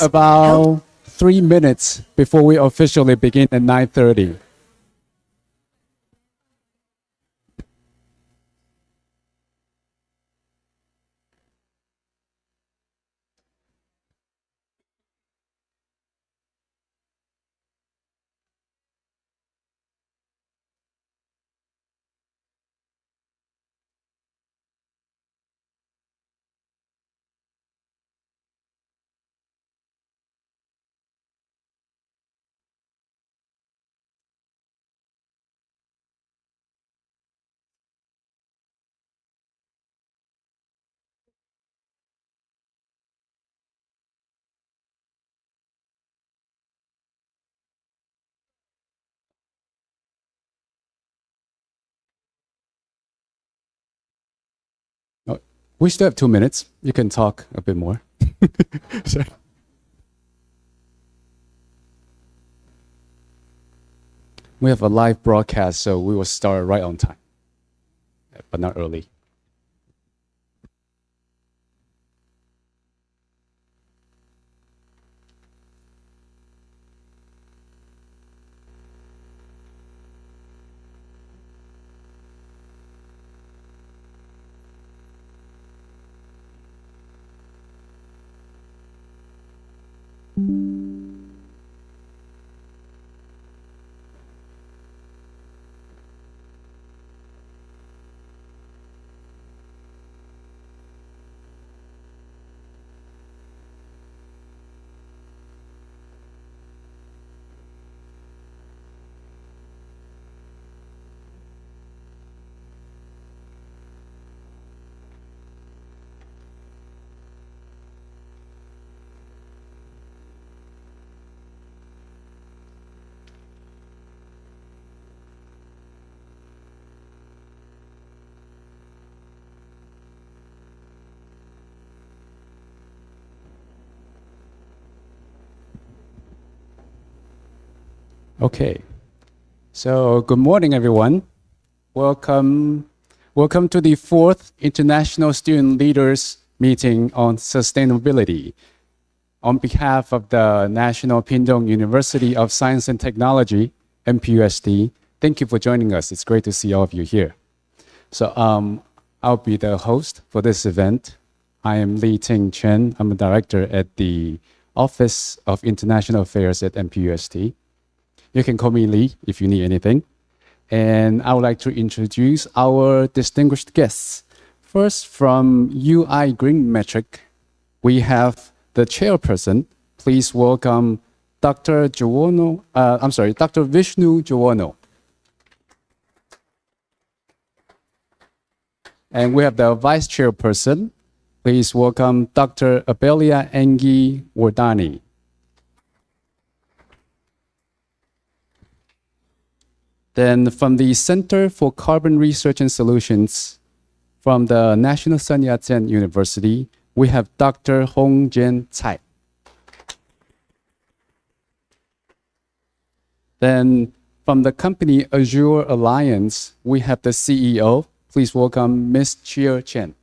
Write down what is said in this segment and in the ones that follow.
about 3 minutes before we officially begin at 9:30. Oh, we still have 2 minutes. You can talk a bit more. Sure. We have a live broadcast, so we will start right on time, but not early. Okay, so good morning, everyone. Welcome to the 4th International Student Leaders Meeting on Sustainability. On behalf of the National Pindong University of Science and Technology, NPUST, thank you for joining us. It's great to see all of you here. So I'll be the host for this event. I am Lee Ting Chen. I'm a director at the Office of International Affairs at NPUST. You can call me Lee if you need anything. And I would like to introduce our distinguished guests. First, from UI Green Metric, we have the chairperson. Please welcome Dr. Vishnu Jowono. And we have the vice chairperson. Please welcome Dr. Abelia Engi Wardani. Then from the Center for Carbon Research and Solutions from the National Sun Yat-sen University, we have Dr. Hong Jian Cai. Then from the company Azure Alliance, we have the CEO. Please welcome Ms. Chia Chen.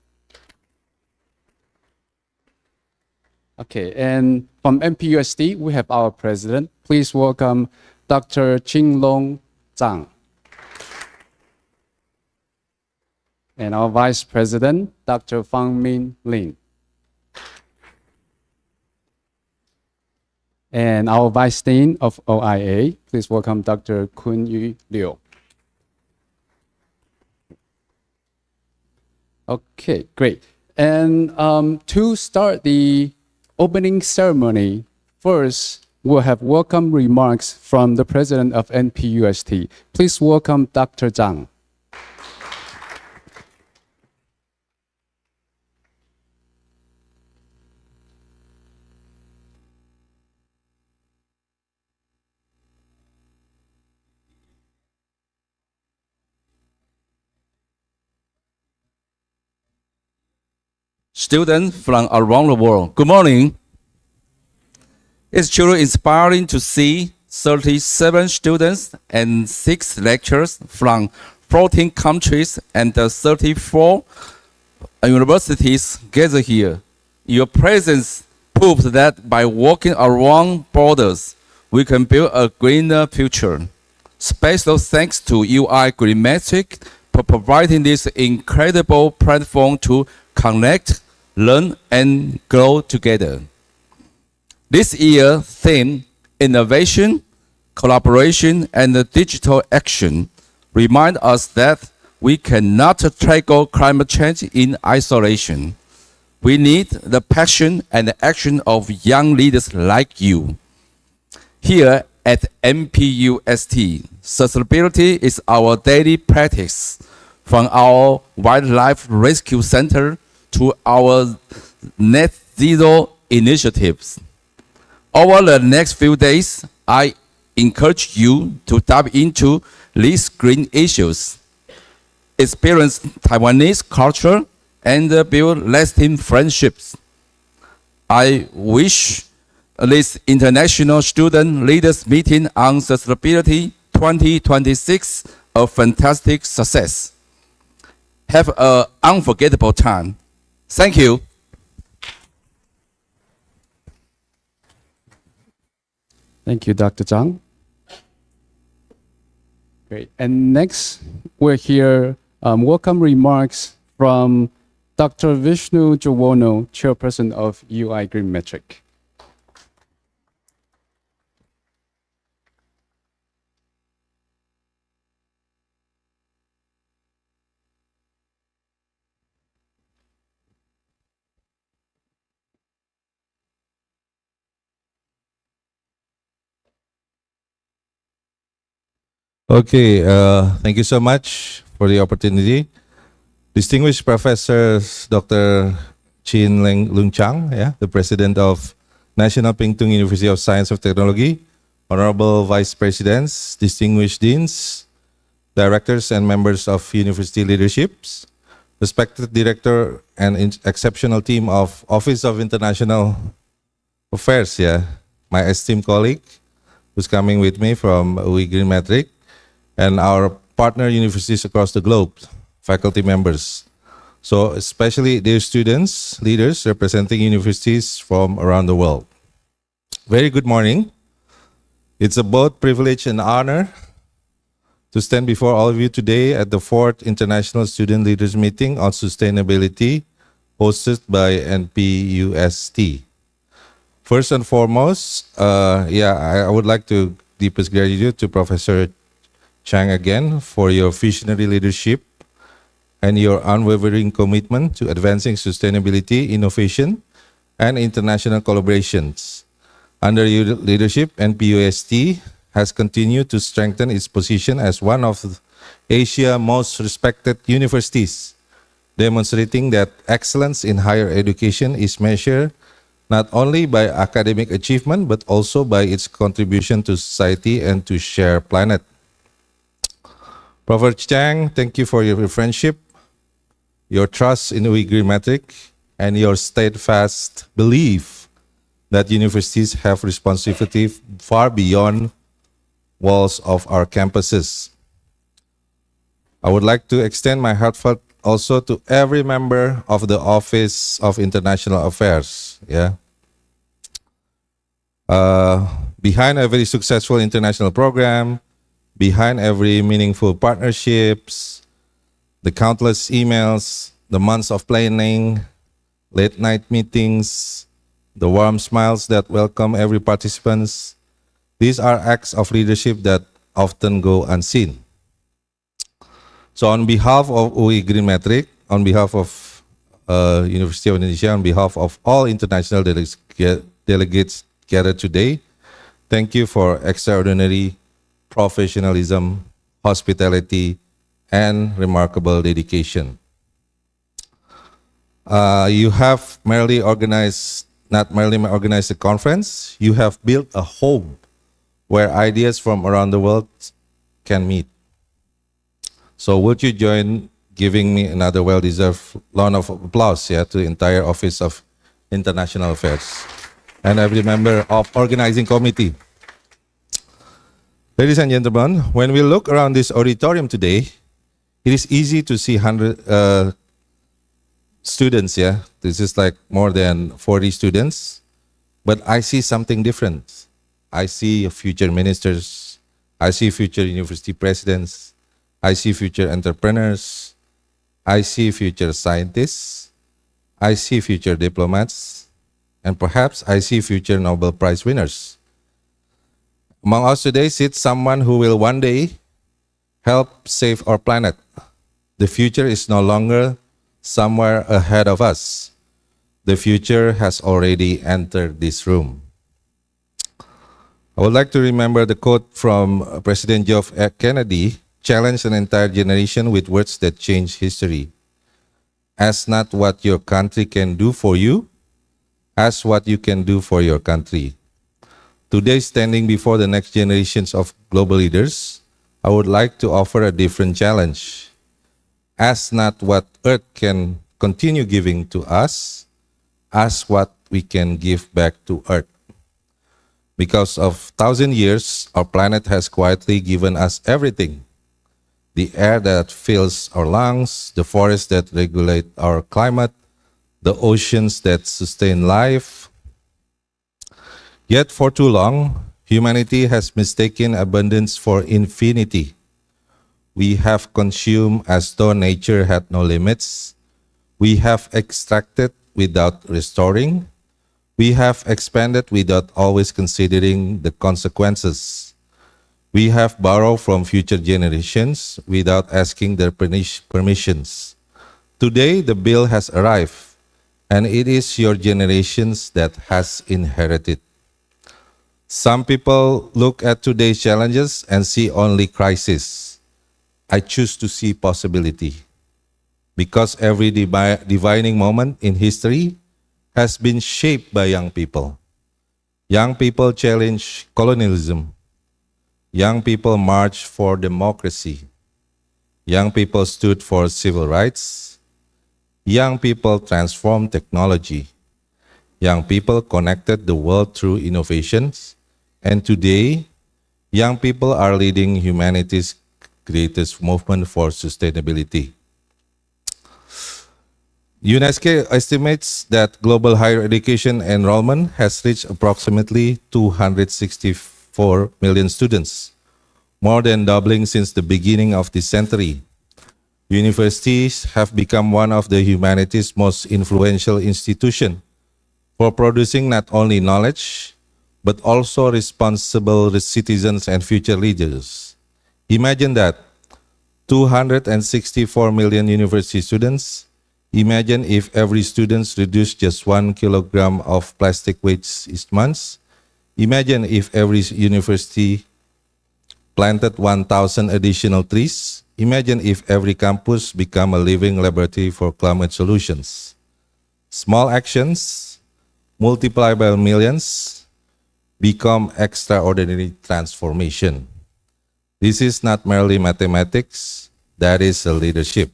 Okay, and from NPUST, we have our president. Please welcome Dr. Qinglong Zhang. And our Vice President, Dr. Fang Min Lin. And our Vice Dean of OIA, please welcome Dr. Kun Yu Liu. Okay, great. And to start the opening ceremony, first, we'll have welcome remarks from the president of NPUST. Please welcome Dr. Zhang. Students from around the world, good morning. It's truly inspiring to see 37 students and 6 lecturers from 14 countries and 34 universities gather here. Your presence proves that by walking around borders, we can build a greener future. Special thanks to UI Green Metric for providing this incredible platform to connect, learn, and grow together. This year's theme, Innovation, Collaboration, and Digital Action, remind us that we cannot tackle climate change in isolation. We need the passion and the action of young leaders like you. Here at NPUST, sustainability is our daily practice, from our wildlife rescue center to our net zero initiatives. Over the next few days, I encourage you to dive into these green issues, experience Taiwanese culture, and build lasting friendships. I wish this International Student Leaders Meeting on Sustainability 2026 a fantastic success. Have an unforgettable time. Thank you. Thank you, Dr. Zhang. Great. And next, we'll hear welcome remarks from Dr. Vishnu Jawono, Chairperson of UI Green Metric. Okay, thank you so much for the opportunity. Distinguished Professors Dr. Chin Lung Chang, the President of National Ping Tung University of Science and Technology, Honorable Vice Presidents, distinguished deans, directors and members of university leaderships, respected director and exceptional team of Office of International Affairs, my esteemed colleague who's coming with me from UI Green Metric, and our partner universities across the globe, faculty members. So especially dear students, leaders representing universities from around the world. Very good morning. It's a both privilege and honor to stand before all of you today at the 4th International Student Leaders Meeting on Sustainability hosted by NPUST. First and foremost, I would like to deepest gratitude to Professor Chang again for your visionary leadership and your unwavering commitment to advancing sustainability, innovation, and international collaborations. Under your leadership, NPUST has continued to strengthen its position as one of Asia's most respected universities, demonstrating that excellence in higher education is measured not only by academic achievement, but also by its contribution to society and to share planet. Professor Chang, thank you for your friendship, your trust in UI Green Metric, and your steadfast belief that universities have responsibility far beyond walls of our campuses. I would like to extend my heartfelt also to every member of the Office of International Affairs. Behind every successful international program, behind every meaningful partnerships, the countless emails, the months of planning, late night meetings, the warm smiles that welcome every participant, these are acts of leadership that often go unseen. So on behalf of UI Green Metric, on behalf of University of Indonesia, on behalf of all international delegates gathered today, thank you for extraordinary professionalism, hospitality, and remarkable dedication. You have not merely organized a conference, you have built a home where ideas from around the world can meet. So would you join giving me another well-deserved round of applause to the entire Office of International Affairs and every member of organizing committee. Ladies and gentlemen, when we look around this auditorium today, it is easy to see 100 students, This is like more than 40 students But I see something different. I see future ministers. I see future university presidents. I see future entrepreneurs. I see future scientists. I see future diplomats. And perhaps I see future Nobel Prize winners. Among us today sits someone who will one day help save our planet. The future is no longer somewhere ahead of us. The future has already entered this room. I would like to remember the quote from President John F. Kennedy, challenged an entire generation with words that changed history. Ask not what your country can do for you, ask what you can do for your country. Today, standing before the next generations of global leaders, I would like to offer a different challenge. Ask not what Earth can continue giving to us, ask what we can give back to Earth. Because of 1,000 years, our planet has quietly given us everything. The air that fills our lungs, the forests that regulate our climate, the oceans that sustain life. Yet for too long, humanity has mistaken abundance for infinity. We have consumed as though nature had no limits. We have extracted without restoring. We have expanded without always considering the consequences. We have borrowed from future generations without asking their permissions. Today, the bill has arrived, and it is your generations that has inherited. Some people look at today's challenges and see only crisis. I choose to see possibility, because every defining moment in history has been shaped by young people. Young people challenge colonialism. Young people marched for democracy. Young people stood for civil rights. Young people transformed technology. Young people connected the world through innovations. And today, young people are leading humanity's greatest movement for sustainability. UNESCO estimates that global higher education enrollment has reached approximately 264 million students, more than doubling since the beginning of this century. Universities have become one of the humanity's most influential institutions for producing not only knowledge, but also responsible citizens and future leaders. Imagine that, 264 million university students. Imagine if every student reduced just 1 kilogram of plastic waste each month. Imagine if every university planted 1,000 additional trees. Imagine if every campus became a living laboratory for climate solutions. Small actions, multiplied by millions, become extraordinary transformation. This is not merely mathematics, that is a leadership.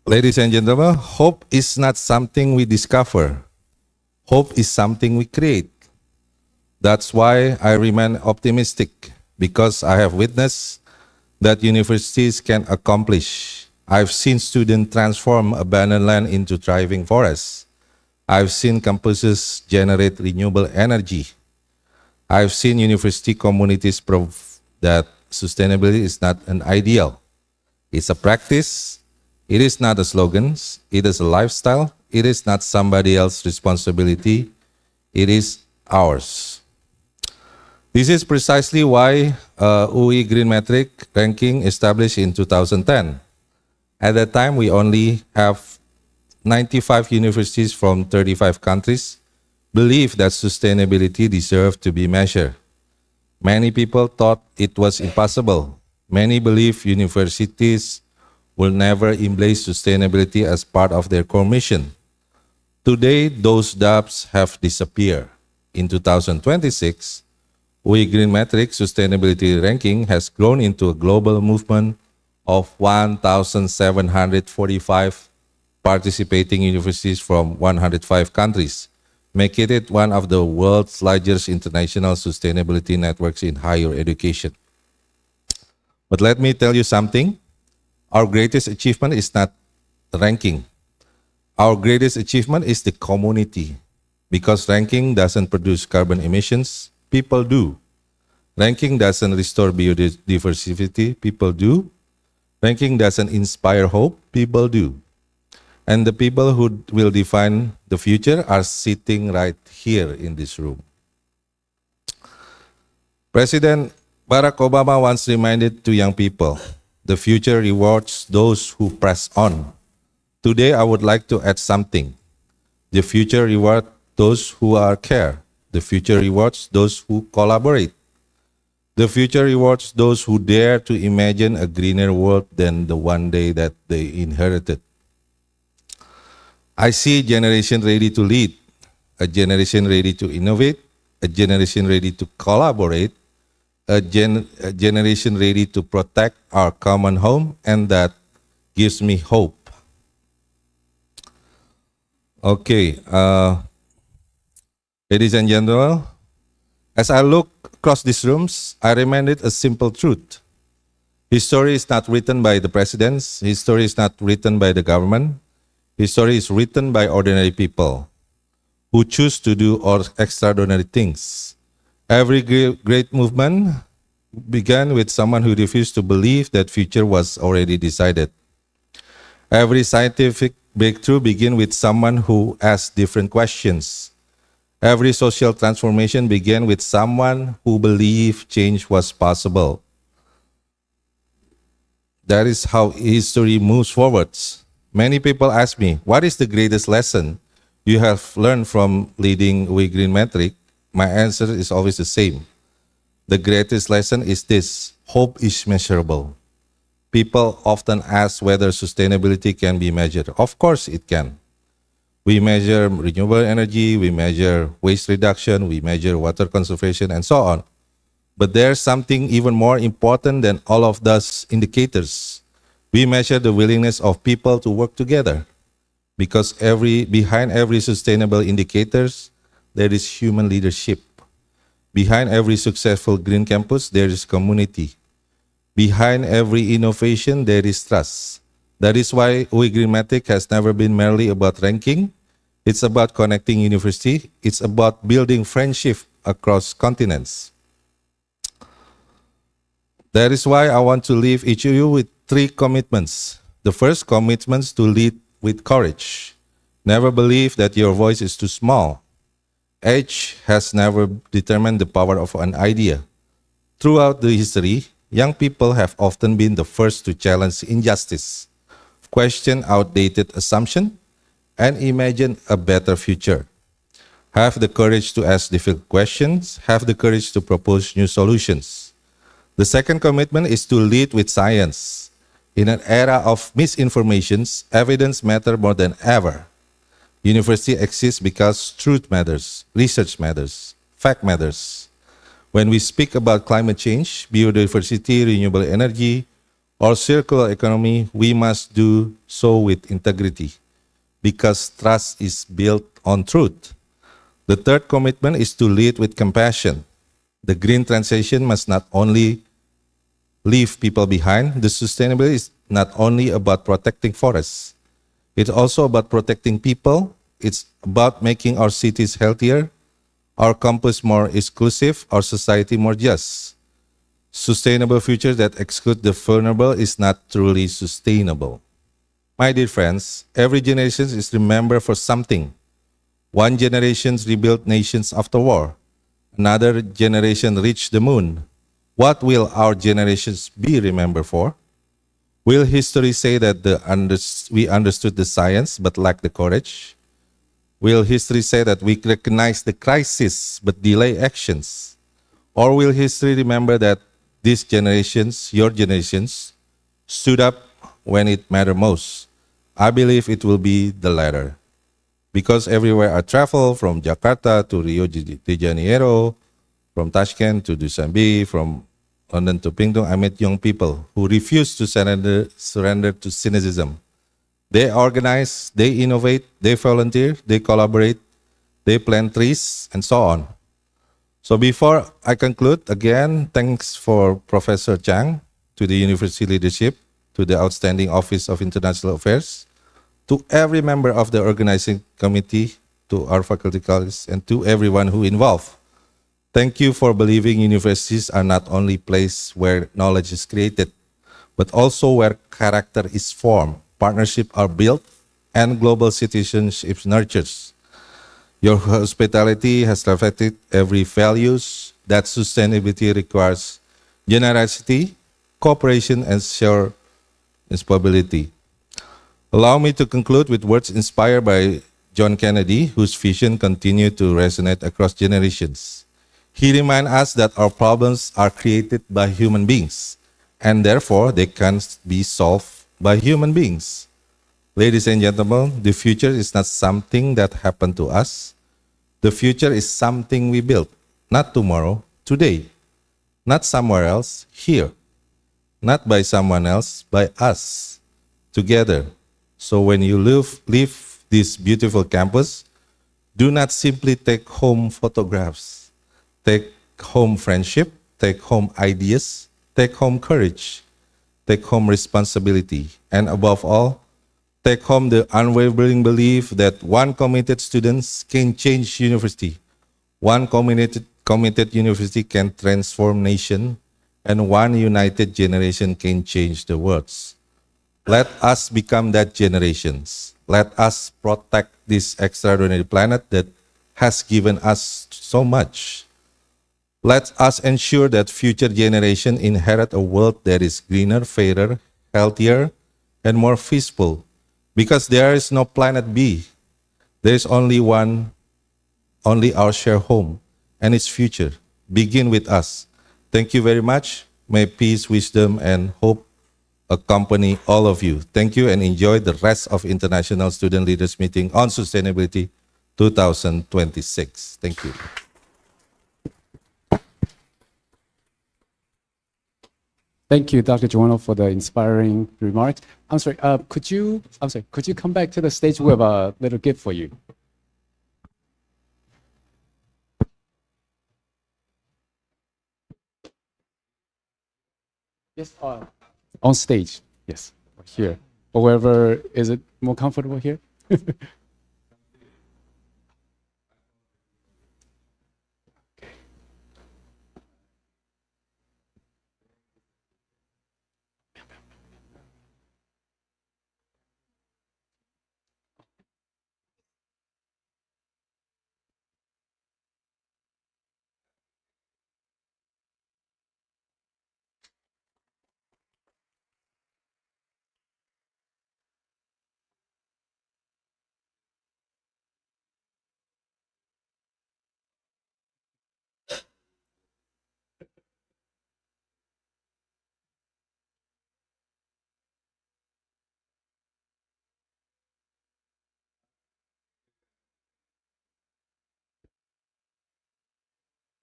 Ladies and gentlemen, hope is not something we discover. Hope is something we create. That's why I remain optimistic, because I have witnessed that universities can accomplish. I've seen students transform abandoned land into thriving forests. I've seen campuses generate renewable energy. I've seen university communities prove that sustainability is not an ideal. It's a practice. It is not a slogan. It is a lifestyle. It is not somebody else's responsibility. It is ours. This is precisely why UI Green Metric ranking established in 2010. At that time, we only have 95 universities from 35 countries believe that sustainability deserved to be measured. Many people thought it was impossible. Many believe universities will never embrace sustainability as part of their core mission. Today, those doubts have disappeared. In 2026, UI Green Metric Sustainability Ranking has grown into a global movement of 1,745 participating universities from 105 countries, making it one of the world's largest international sustainability networks in higher education. But let me tell you something. Our greatest achievement is not the ranking. Our greatest achievement is the community, because ranking doesn't produce carbon emissions, people do. Ranking doesn't restore biodiversity, people do. Ranking doesn't inspire hope, people do. And the people who will define the future are sitting right here in this room. President Barack Obama once reminded to young people, the future rewards those who press on. Today, I would like to add something. The future rewards those who are care. The future rewards those who collaborate. The future rewards those who dare to imagine a greener world than the one day that they inherited. I see a generation ready to lead, a generation ready to innovate, a generation ready to collaborate, a generation ready to protect our common home, and that gives me hope. Okay, ladies and gentlemen, as I look across these rooms, I reminded a simple truth. History is not written by the presidents, history is not written by the government, history is written by ordinary people who choose to do extraordinary things. Every great movement began with someone who refused to believe that future was already decided. Every scientific breakthrough began with someone who asked different questions. Every social transformation began with someone who believed change was possible. That is how history moves forwards. Many people ask me, what is the greatest lesson you have learned from leading We Green Metric? My answer is always the same. The greatest lesson is this: hope is measurable. People often ask whether sustainability can be measured. Of course it can. We measure renewable energy, we measure waste reduction, we measure water conservation, and so on. But there's something even more important than all of those indicators. We measure the willingness of people to work together. Because behind every sustainable indicators, there is human leadership. Behind every successful green campus, there is community. Behind every innovation, there is trust. That is why We Green Metric has never been merely about ranking. It's about connecting university. It's about building friendship across continents. That is why I want to leave each of you with 3 commitments. The first commitment is to lead with courage. Never believe that your voice is too small. Age has never determined the power of an idea. Throughout the history, young people have often been the first to challenge injustice, question outdated assumptions, and imagine a better future. Have the courage to ask difficult questions. Have the courage to propose new solutions. The second commitment is to lead with science. In an era of misinformations, evidence matters more than ever. University exists because truth matters, research matters, fact matters. When we speak about climate change, biodiversity, renewable energy, or circular economy, we must do so with integrity, because trust is built on truth. The third commitment is to lead with compassion. The green transition must not only leave people behind. The sustainability is not only about protecting forests. It's also about protecting people. It's about making our cities healthier, our campus more inclusive, our society more just. Sustainable future that excludes the vulnerable is not truly sustainable. My dear friends, every generation is remembered for something. One generation rebuilt nations after war. Another generation reached the moon. What will our generations be remembered for? Will history say that we understood the science but lacked the courage? Will history say that we recognize the crisis but delay actions? Or will history remember that these generations, your generations, stood up when it mattered most? I believe it will be the latter. Because everywhere I travel, from Jakarta to Rio de Janeiro, from Tashkent to Dushanbe, from London to Pingtung, I met young people who refuse to surrender to cynicism. They organize, they innovate, they volunteer, they collaborate, they plant trees, and so on. So before I conclude, again, thanks for Professor Chang, to the university leadership, to the outstanding Office of International Affairs, to every member of the organizing committee, to our faculty colleagues, and to everyone who involved. Thank you for believing universities are not only places where knowledge is created, but also where character is formed, partnerships are built, and global citizenship nurtures. Your hospitality has reflected every values that sustainability requires: generosity, cooperation, and shared responsibility. Allow me to conclude with words inspired by John Kennedy, whose vision continued to resonate across generations. He reminds us that our problems are created by human beings, and therefore they can be solved by human beings. Ladies and gentlemen, the future is not something that happened to us. The future is something we built, not tomorrow, today. Not somewhere else, here. Not by someone else, by us, together. So when you leave this beautiful campus, do not simply take home photographs. Take home friendship, take home ideas, take home courage, take home responsibility, and above all, take home the unwavering belief that one committed student can change university. One committed university can transform nation, and one united generation can change the world. Let us become that generations. Let us protect this extraordinary planet that has given us so much. Let us ensure that future generations inherit a world that is greener, fairer, healthier, and more peaceful. Because there is no planet B. There is only one, only our shared home and its future. Begin with us. Thank you very much. May peace, wisdom, and hope accompany all of you. Thank you and enjoy the rest of International Student Leaders Meeting on Sustainability 2026. Thank you. Thank you, Dr. Joanna, for the inspiring remarks. I'm sorry, could you come back to the stage? We have a little gift for you. Yes, on stage. Yes, here. Or wherever, is it more comfortable here?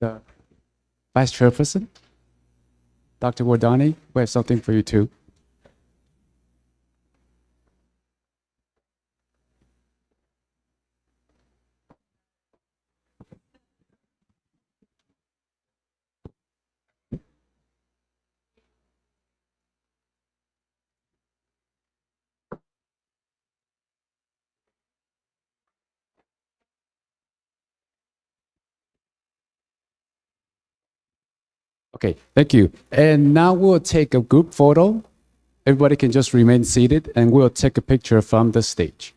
The Vice Chairperson, Dr. Wardani, we have something for you too. Okay, thank you. And now we'll take a group photo. Everybody can just remain seated and we'll take a picture from the stage.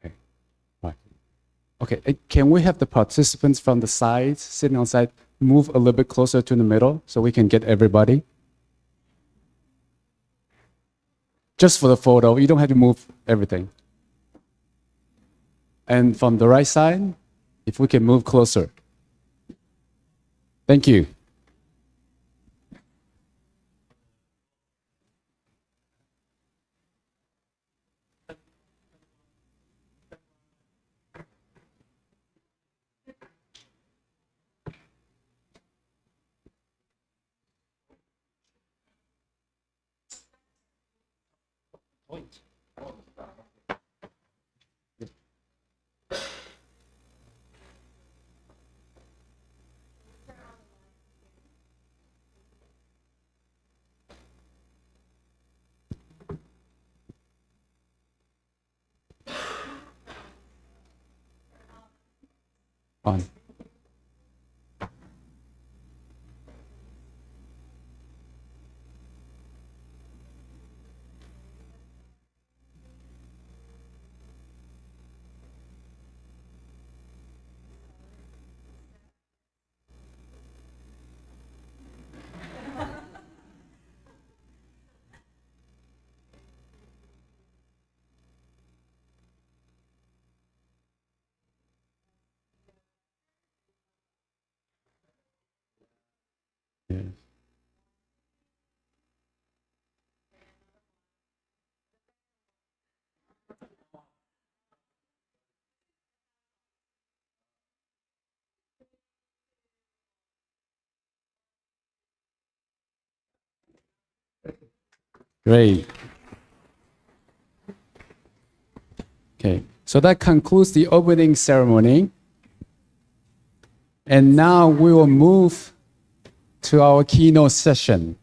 Okay, right. Okay, can we have the participants from the sides, sitting on side, move a little bit closer to the middle so we can get everybody? Just for the photo, you don't have to move everything. And from the right side, if we can move closer. Thank you. On. Yes. Great. Okay, so that concludes the opening ceremony. And now we will move to our keynote session.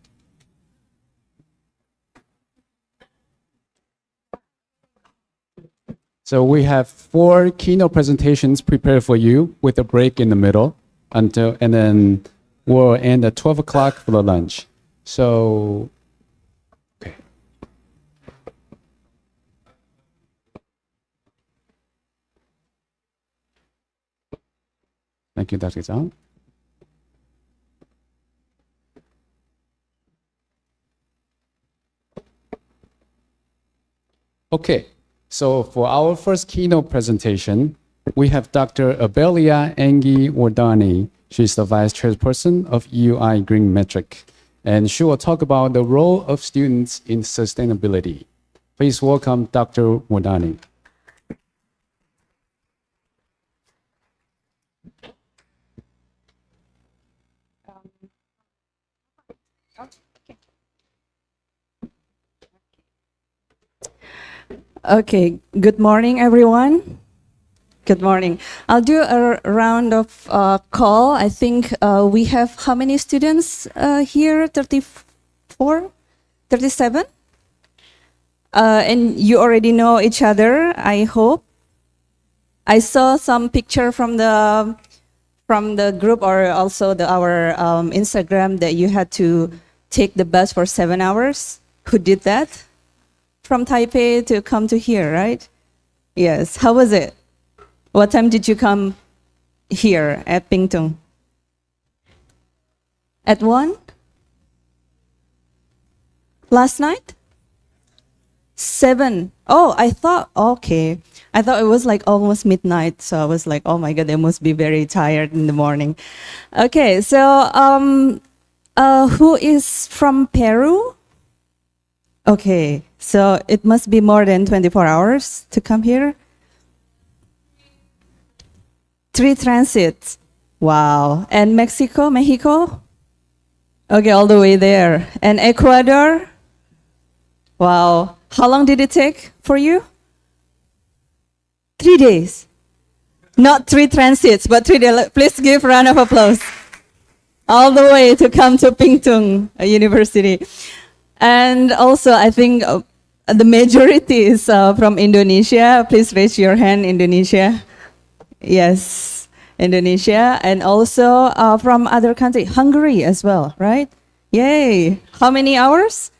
So we have 4 keynote presentations prepared for you with a break in the middle and then we'll end at 12 o'clock for the lunch. So, okay. Thank you, Dr. Zhang. Okay, so for our first keynote presentation, we have Dr. Abelia Engi Wardani. She's the Vice Chairperson of UI Green Metric, and she will talk about the role of students in sustainability. Please welcome Dr. Wardani. Okay, good morning, everyone. Good morning. I'll do a round of call. I think we have how many students here? 34? 37? And you already know each other, I hope. I saw some picture from the group or also our Instagram that you had to take the bus for 7 hours. Who did that? From Taipei to come to here, right? Yes. How was it? What time did you come here at Pingtung? At 1? Last night? 7. Oh, I thought it was like almost midnight. So I was like, oh my God, they must be very tired in the morning. Okay, so who is from Peru? Okay, so it must be more than 24 hours to come here. 3 transits. Wow. And Mexico? Okay, all the way there. And Ecuador? Wow. How long did it take for you? 3 days. Not 3 transits, but 3 days. Please give a round of applause. All the way to come to Pingtung University. And also, I think the majority is from Indonesia. Please raise your hand, Indonesia. Yes, Indonesia. And also from other countries, Hungary as well, right? Yay. How many hours?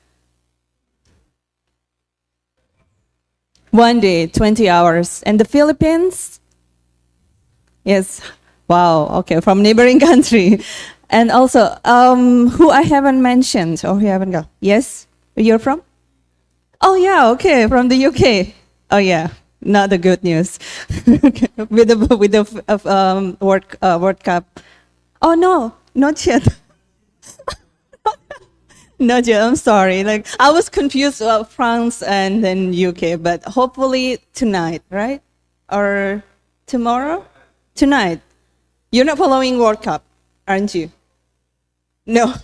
1 day, 20 hours. And the Philippines? Yes. Wow, okay, from neighboring country. And also, who I haven't mentioned, or who haven't got? Yes? You're from? Oh, yeah, okay, from the UK. Oh, yeah, not the good news. with the World Cup. Oh, no, not yet. Not yet, I'm sorry. Like, I was confused about France and then UK, but hopefully tonight, right? Or tomorrow? Tonight. You're not following World Cup, aren't you? No.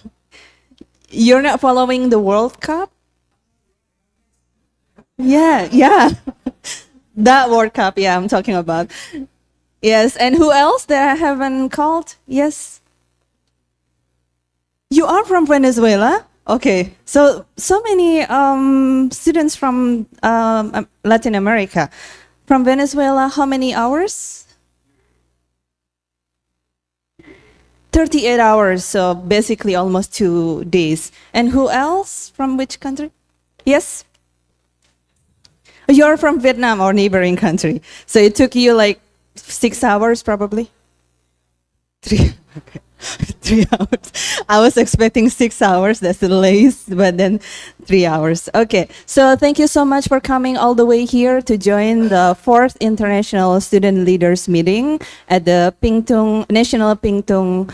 You're not following the World Cup? Yeah. That World Cup, yeah, I'm talking about. Yes, and who else that I haven't called? Yes. You are from Venezuela? Okay, so many students from Latin America. From Venezuela, how many hours? 38 hours, so basically almost 2 days. And who else? From which country? Yes? You're from Vietnam or neighboring country. So it took you like 6 hours probably? 3, okay. 3 hours. I was expecting 6 hours, that's the least, but then 3 hours. Okay, so thank you so much for coming all the way here to join the 4th International Student Leaders Meeting at the National Pingtung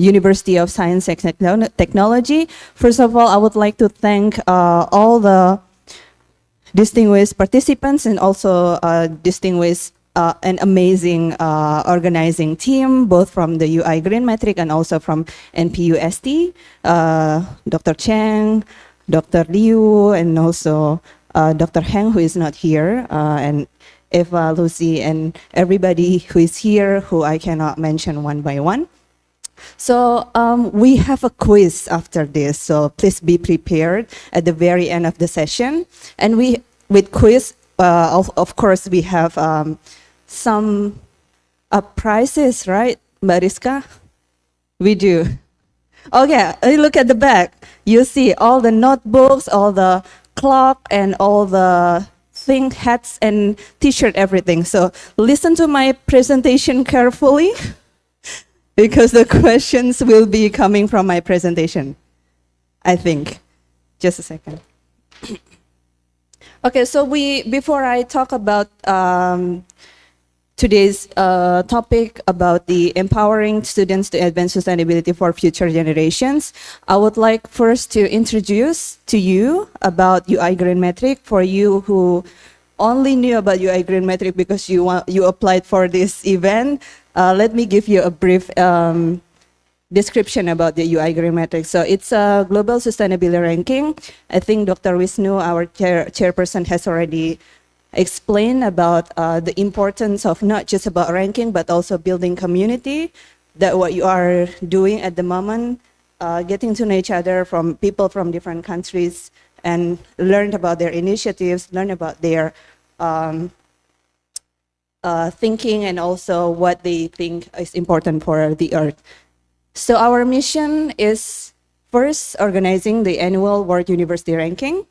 University of Science and Technology. First of all, I would like to thank all the distinguished participants and also distinguished an amazing organizing team, both from the UI Green Metric and also from NPUST, Dr. Cheng, Dr. Liu, and also Dr. Heng, who is not here, and Eva, Lucy, and everybody who is here, who I cannot mention one by one. So we have a quiz after this, so please be prepared at the very end of the session. And with quiz, of course, we have some prizes, right, Mariska? We do. Okay, look at the back. You see all the notebooks, all the clock, and all the hats and t-shirt, everything. So listen to my presentation carefully because the questions will be coming from my presentation, I think. Just a second. Okay, so before I talk about today's topic about the empowering students to advance sustainability for future generations, I would like first to introduce to you about UI Green Metric. For you who only knew about UI Green Metric because you applied for this event, let me give you a brief description about the UI Green Metric. So it's a global sustainability ranking. I think Dr. Wisnu, our chairperson, has already explained about the importance of not just about ranking, but also building community, that what you are doing at the moment, getting to know each other from people from different countries and learn about their initiatives, learn about their thinking and also what they think is important for the earth. So our mission is first organizing the annual World University Ranking.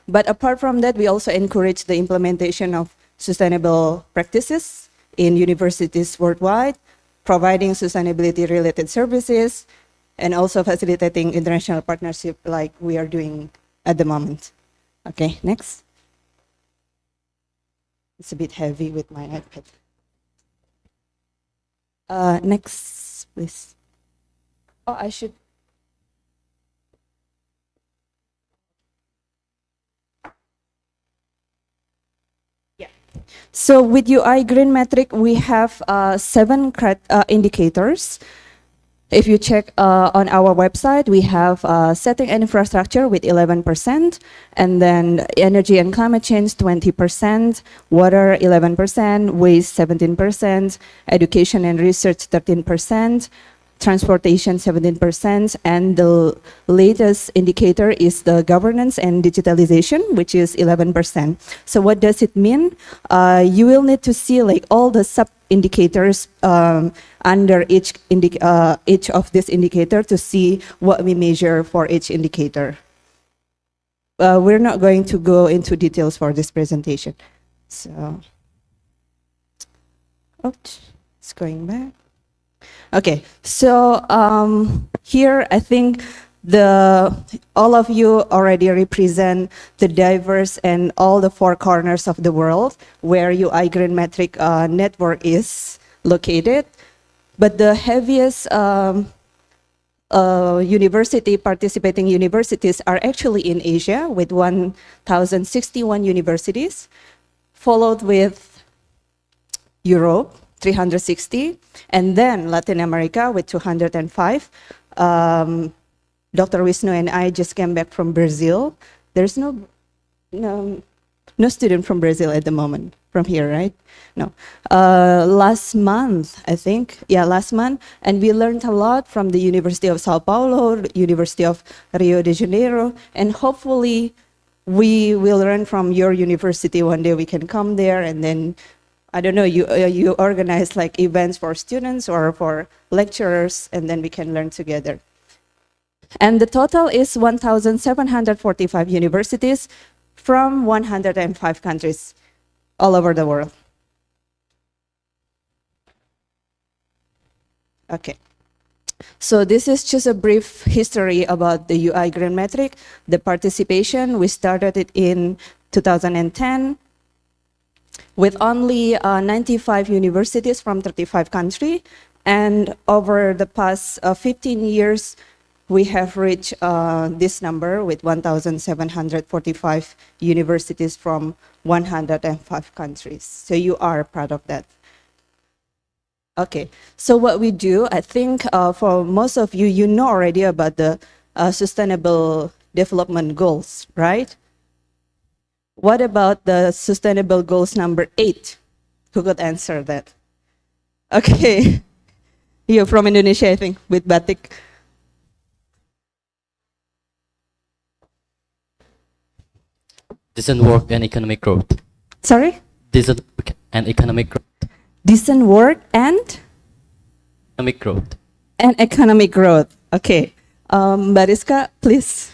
But apart from that, we also encourage the implementation of sustainable practices in universities worldwide, providing sustainability-related services, and also facilitating international partnership like we are doing at the moment. Okay, next. It's a bit heavy with my iPad. Next, please. Oh, I should. So with UI Green Metric, we have 7 indicators. If you check on our website, we have setting and infrastructure with 11%, and then energy and climate change 20%, water 11%, waste 17%, education and research 13%, transportation 17%, and the latest indicator is the governance and digitalization, which is 11%. So what does it mean? You will need to see like all the sub-indicators under each of this indicator to see what we measure for each indicator. We're not going to go into details for this presentation. So, oops, it's going back. Okay, so here I think all of you already represent the diverse and all the 4 corners of the world where UI Green Metric network is located. But the heaviest participating universities are actually in Asia with 1,061 universities, followed with Europe, 360, and then Latin America with 205. Dr. Wisnu and I just came back from Brazil. There's no student from Brazil at the moment from here, right? No. Last month, I think. Yeah, last month. And we learned a lot from the University of Sao Paulo, University of Rio de Janeiro, and hopefully we will learn from your university one day. We can come there and then I don't know, you organize like events for students or for lecturers, and then we can learn together. And the total is 1,745 universities from 105 countries all over the world. Okay. So this is just a brief history about the UI Green Metric. The participation, we started it in 2010 with only 95 universities from 35 countries. And over the past 15 years, we have reached this number with 1,745 universities from 105 countries. So you are proud of that. Okay, so what we do, I think for most of you, you know already about the Sustainable Development Goals, right? What about the Sustainable Goals number 8? Who could answer that? Okay, you're from Indonesia, I think, with batik. Decent work and economic growth. Sorry? Decent work and economic growth. Decent work and? Economic growth. And economic growth. Okay. Mbak Rizka, please.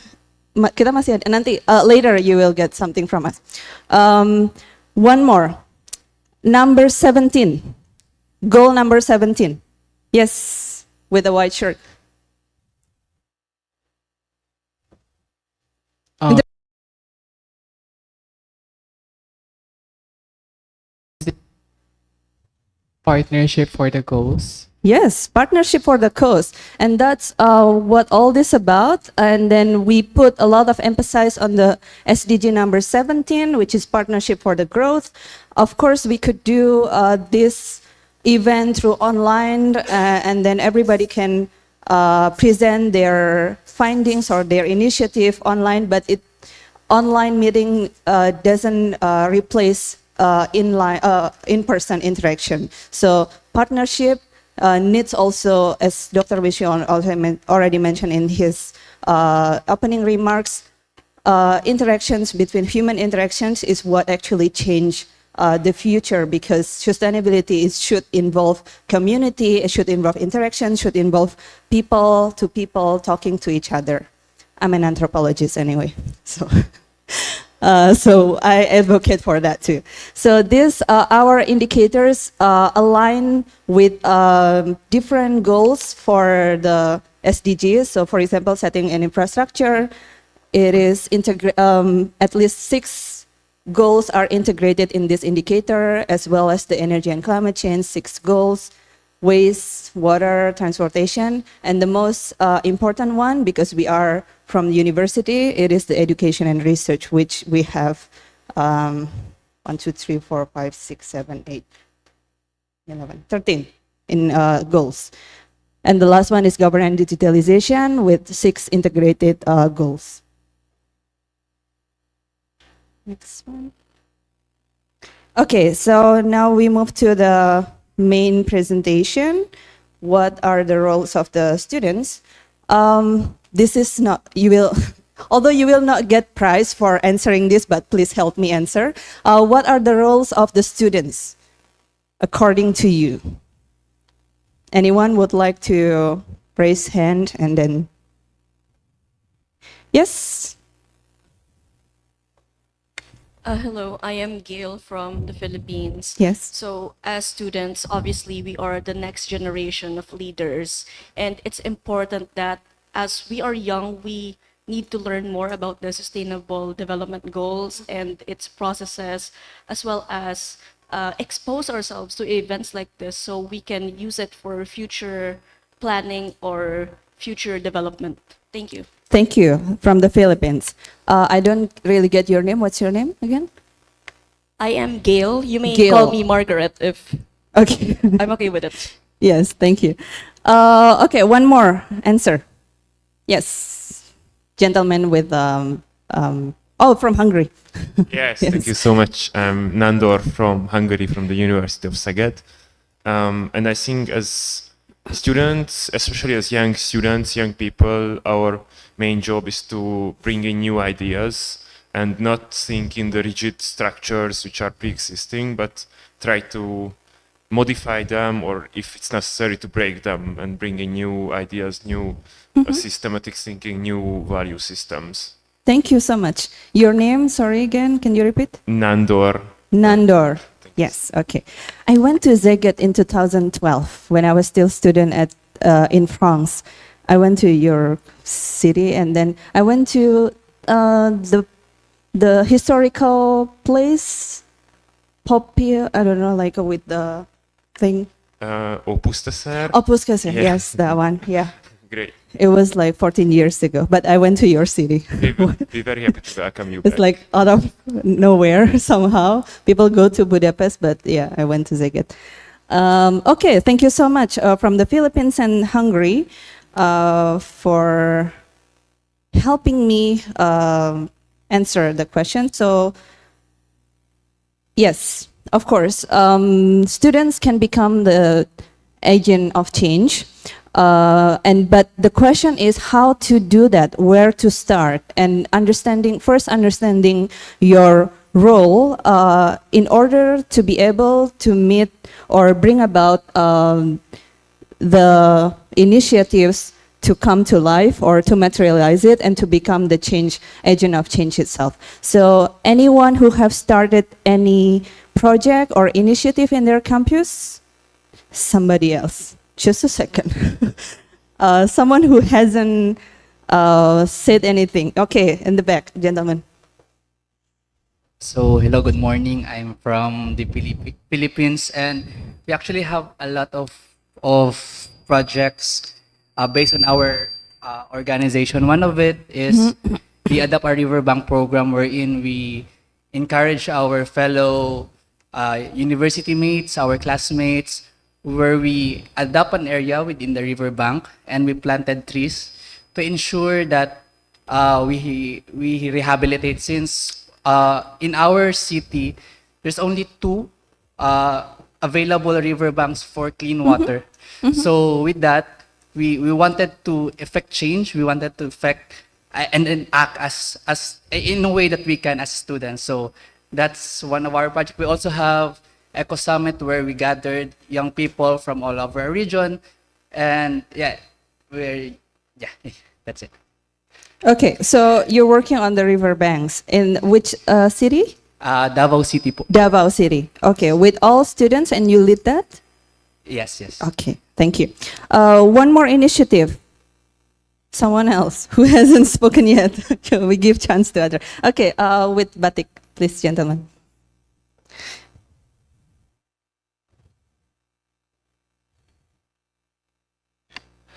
Kita masih ada. Nanti later you will get something from us. One more. Number 17. Goal number 17. Yes, with a white shirt. Partnership for the goals. Yes, partnership for the cause. And that's what all this about. And then we put a lot of emphasis on the SDG number 17, which is partnership for the growth. Of course, we could do this event through online, and then everybody can present their findings or their initiative online, but online meeting doesn't replace in-person interaction. So partnership needs also, as Dr. Wishu already mentioned in his opening remarks, interactions between human interactions is what actually change the future, because sustainability should involve community, it should involve interaction, should involve people to people talking to each other. I'm an anthropologist anyway, so. So I advocate for that too. So this, our indicators align with different goals for the SDGs. So for example, setting an infrastructure, it is at least 6 goals are integrated in this indicator, as well as the energy and climate change, 6 goals, waste, water, transportation, and the most important one, because we are from the university, it is the education and research, which we have 1, 2, 3, 4, 5, 6, 7, 8, 11, 13 in goals. And the last one is governance and digitalization with 6 integrated goals. Next one. Okay, so now we move to the main presentation. What are the roles of the students? This is not, you will, although you will not get prize for answering this, but please help me answer. What are the roles of the students according to you? Anyone would like to raise hand and then? Yes? Hello, I am Gail from the Philippines. Yes. So as students, obviously we are the next generation of leaders, and it's important that as we are young, we need to learn more about the Sustainable Development Goals and its processes, as well as expose ourselves to events like this so we can use it for future planning or future development. Thank you. Thank you. From the Philippines. I don't really get your name. What's your name again? I am Gail. You may Gail. call me Margaret if Okay. I'm okay with it. Yes, thank you. Okay, one more answer. Yes. Gentleman with, from Hungary. Yes, Yes. thank you so much. I'm Nandor from Hungary, from the University of Szeged. And I think as students, especially as young students, young people, our main job is to bring in new ideas and not think in the rigid structures which are pre-existing, but try to modify them, or if it's necessary to break them and bring in new ideas, new systematic thinking, new value systems. Thank you so much. Your name, sorry again, can you repeat? Nandor. Nandor. Yes, okay. I went to Szeged in 2012 when I was still student at in France. I went to your city, and then I went to the historical place, Popia, I don't know, like with the thing. Opustasser. Opuskasser, Yeah. yes, that one, yeah. Great. It was like 14 years ago, but I went to your city. Be very happy to welcome you It's back. like out of nowhere somehow. People go to Budapest, but yeah, I went to Szeged. Okay, thank you so much from the Philippines and Hungary for helping me answer the question. So, yes, of course, students can become the agent of change. But the question is how to do that, where to start, and first understanding your role in order to be able to meet or bring about the initiatives to come to life or to materialize it and to become the change agent of change itself. So anyone who have started any project or initiative in their campus? Somebody else. Just a second. Someone who hasn't said anything. Okay, in the back, gentlemen. So, hello, good morning. I'm from the Philippines, and we actually have a lot of projects based on our organization. One of it is the Adapt Our Riverbank program, wherein we encourage our fellow university mates, our classmates, where we adapt an area within the riverbank and we planted trees to ensure that we rehabilitate, since in our city there's only 2 available riverbanks for clean water. So with that, we wanted to effect change. We wanted to effect and then act as in a way that we can as students. So that's one of our projects. We also have Eco Summit, where we gathered young people from all over our region, and that's it. Okay, so you're working on the river banks in which city? Davao City po. Davao City. Okay, with all students, and you lead that? Yes. Okay, thank you. One more initiative. Someone else who hasn't spoken yet. We give chance to other. Okay, with Batik, please, gentlemen.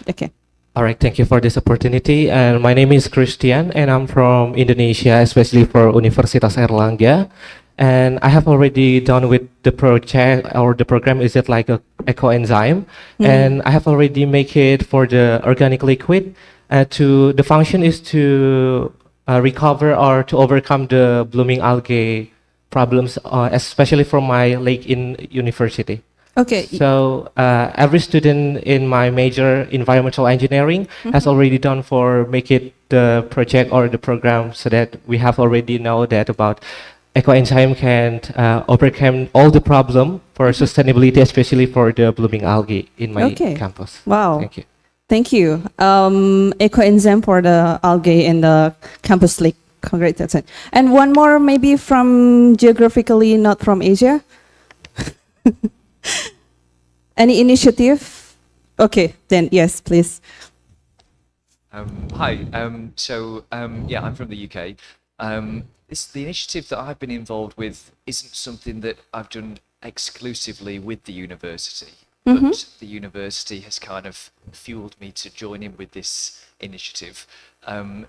Okay. All right, thank you for this opportunity. And my name is Christian, and I'm from Indonesia, especially for Universitas Airlangga. And I have already done with the project or the program. Is it like a ecoenzyme? And I have already make it for the organic liquid. The function is to recover or to overcome the blooming algae problems, especially from my lake in university. Okay. So every student in my major, environmental engineering, has already done for make it the project or the program, so that we have already know that about ecoenzyme can overcome all the problem for sustainability, especially for the blooming algae in my campus. Wow. Thank you. Thank you. Ecoenzyme for the algae in the campus lake. Congratulations. And one more, maybe from geographically not from Asia. Any initiative? Okay, then yes, please. Hi. I'm from the UK. The initiative that I've been involved with isn't something that I've done exclusively with the university, but the university has kind of fueled me to join in with this initiative. A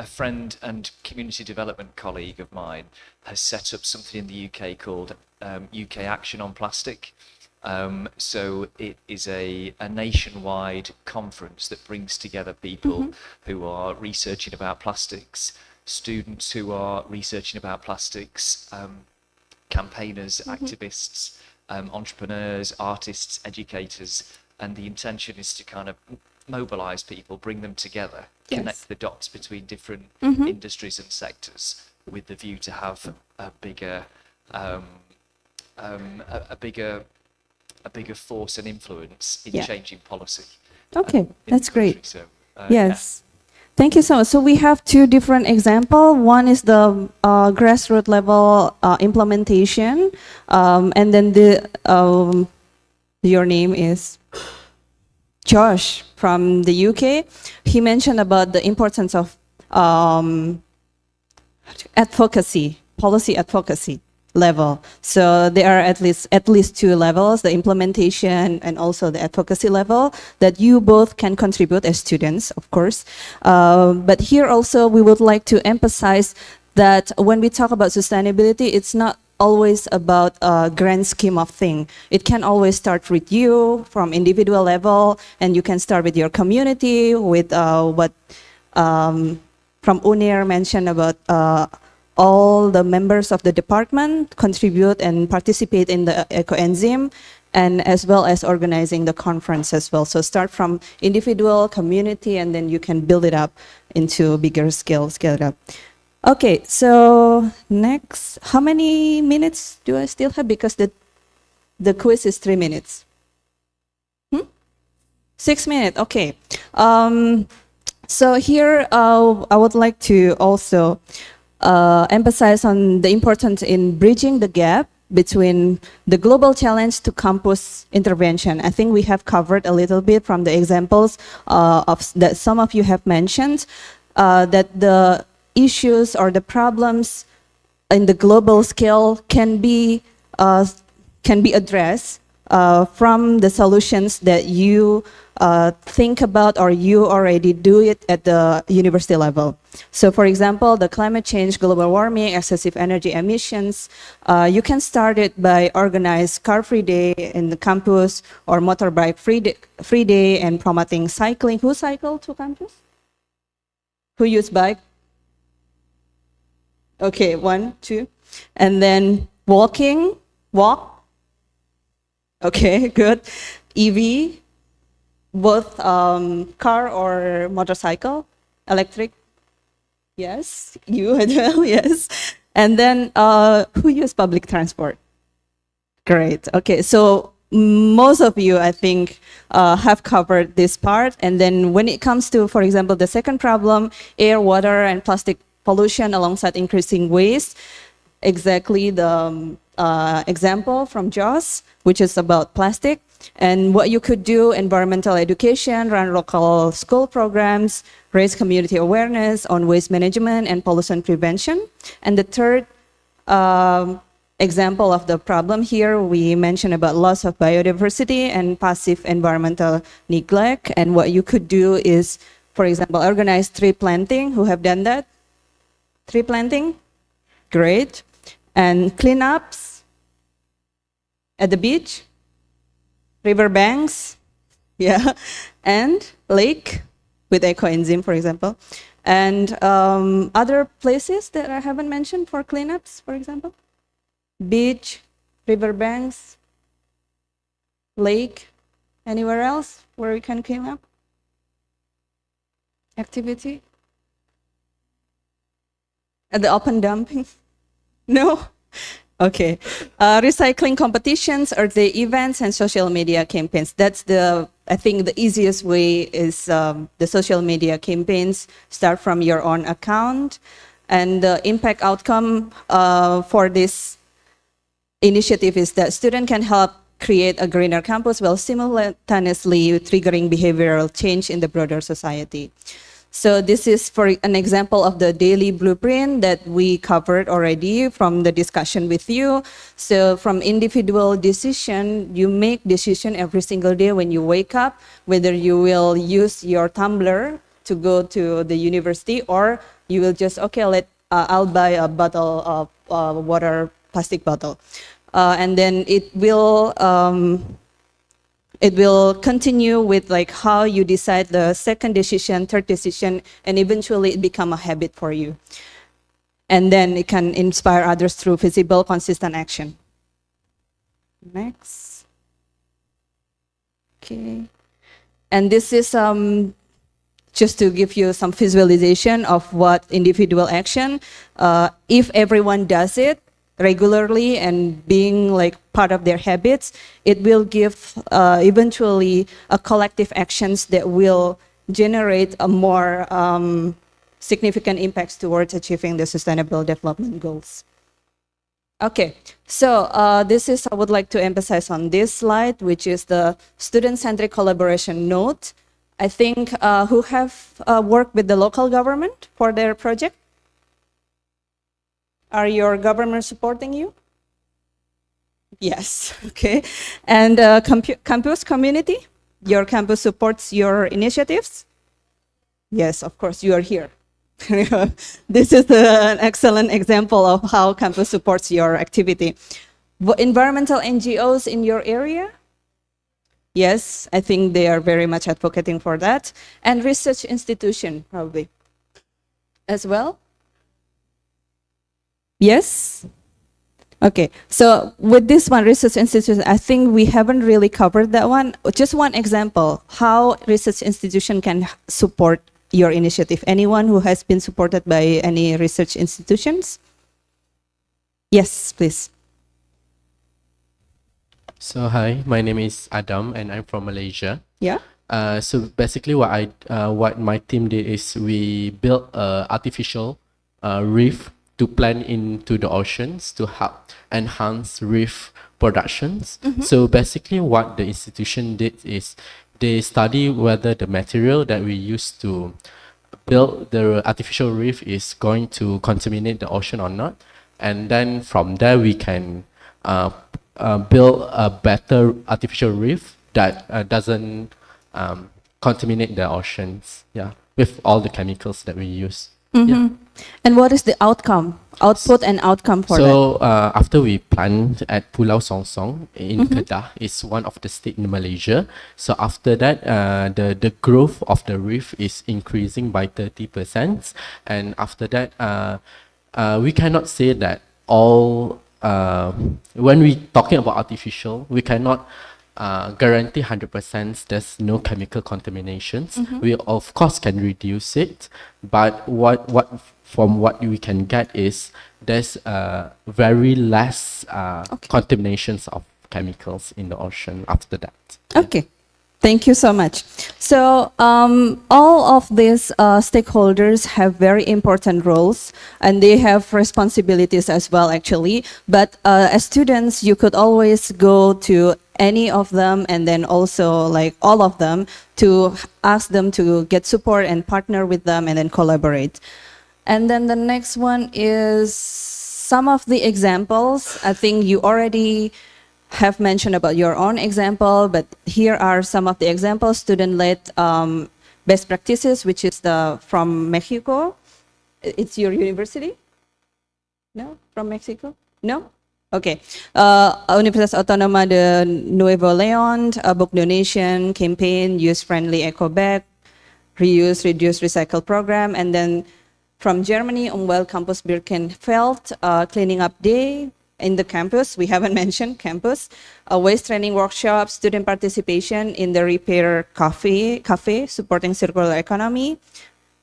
friend and community development colleague of mine has set up something in the UK called UK Action on Plastic. So it is a nationwide conference that brings together people who are researching about plastics, students who are researching about plastics, campaigners, activists, entrepreneurs, artists, educators, and the intention is to kind of mobilize people, bring them together connect the dots between different industries and sectors with the view to have a bigger force and influence in changing policy. Okay, in that's the country. great. So, Yes. Thank you so much. So we have two different examples. One is the grassroots level implementation, and then your name is Josh from the UK. He mentioned about the importance of advocacy, policy advocacy level. So there are at least two levels, the implementation and also the advocacy level, that you both can contribute as students, of course. But here also we would like to emphasize that when we talk about sustainability, it's not always about a grand scheme of thing. It can always start with you from individual level, and you can start with your community, with what from UNIR mentioned about all the members of the department contribute and participate in the ecoenzyme, and as well as organizing the conference as well. So start from individual, community, and then you can build it up into bigger scale it up. Okay, so next, how many minutes do I still have? Because the quiz is 3 minutes. 6 minutes, okay. So here I would like to also emphasize on the importance in bridging the gap between the global challenge to campus intervention. I think we have covered a little bit from the examples that some of you have mentioned, that the issues or the problems in the global scale can be addressed from the solutions that you think about or you already do it at the university level. So for example, the climate change, global warming, excessive energy emissions, you can start it by organized car-free day in the campus or motorbike free day and promoting cycling. Who cycle to campus? Who use bike? Okay, 1, 2. And then walk. Okay, good. EV, both car or motorcycle, electric. Yes, you as well, yes. And then who use public transport? Great, okay, so most of you, I think, have covered this part. And then when it comes to, for example, the second problem, air, water, and plastic pollution alongside increasing waste, exactly the example from Joss, which is about plastic. And what you could do, environmental education, run local school programs, raise community awareness on waste management and pollution prevention. And the third example of the problem here, we mentioned about loss of biodiversity and passive environmental neglect. And what you could do is, for example, organize tree planting. Who have done that? Tree planting? Great. And cleanups at the beach, river banks, yeah, and lake with ecoenzyme, for example. And other places that I haven't mentioned for cleanups, for example, beach, river banks, lake, anywhere else where we can clean up? Activity? At the open dumping? No? Okay. Recycling competitions, Earth Day events, and social media campaigns. That's I think the easiest way is the social media campaigns. Start from your own account. And the impact outcome for this initiative is that students can help create a greener campus while simultaneously triggering behavioral change in the broader society. So this is for an example of the daily blueprint that we covered already from the discussion with you. So from individual decision, you make decision every single day when you wake up, whether you will use your tumbler to go to the university or you will just, okay, I'll buy a bottle of water, plastic bottle. And then it will continue with like how you decide the second decision, third decision, and eventually it become a habit for you. And then it can inspire others through visible, consistent action. Next. Okay. And this is just to give you some visualization of what individual action, if everyone does it regularly and being like part of their habits, it will give eventually a collective actions that will generate a more significant impacts towards achieving the sustainable development goals. Okay, so this is, I would like to emphasize on this slide, which is the student-centric collaboration note. I think who have worked with the local government for their project? Are your government supporting you? Yes, okay. And campus community, your campus supports your initiatives? Yes, of course, you are here. This is an excellent example of how campus supports your activity. Environmental NGOs in your area? Yes, I think they are very much advocating for that. And research institution, probably, as well? Yes? Okay, so with this one, research institution, I think we haven't really covered that one. Just one example, how research institution can support your initiative. Anyone who has been supported by any research institutions? Yes, please. So hi, my name is Adam and I'm from Malaysia. Yeah. So basically what my team did is we built a artificial reef to plant into the oceans to help enhance reef productions. So basically what the institution did is they study whether the material that we use to build the artificial reef is going to contaminate the ocean or not. And then from there we can build a better artificial reef that doesn't contaminate the oceans, with all the chemicals that we use. And what is the outcome, output and outcome for that? So after we plant at Pulau Song Song in Kedah, it's one of the state in Malaysia. So after that, the growth of the reef is increasing by 30%. And after that, we cannot say that all, when we talking about artificial, we cannot guarantee 100% there's no chemical contaminations. We of course can reduce it, but from what we can get is there's very less contaminations of chemicals in the ocean after that. Okay, thank you so much. So all of these stakeholders have very important roles and they have responsibilities as well actually, but as students you could always go to any of them and then also like all of them to ask them to get support and partner with them and then collaborate. And then the next one is some of the examples. I think you already have mentioned about your own example, but here are some of the examples, student-led best practices, which is from Mexico. It's your university? No? From Mexico? No? Okay. Universidad Autónoma de Nuevo León, book donation campaign, use-friendly eco bag, reuse, reduce, recycle program, and then from Germany, Umwelt Campus Birkenfeld, cleaning up day in the campus. We haven't mentioned campus. Waste training workshop, student participation in the repair cafe supporting circular economy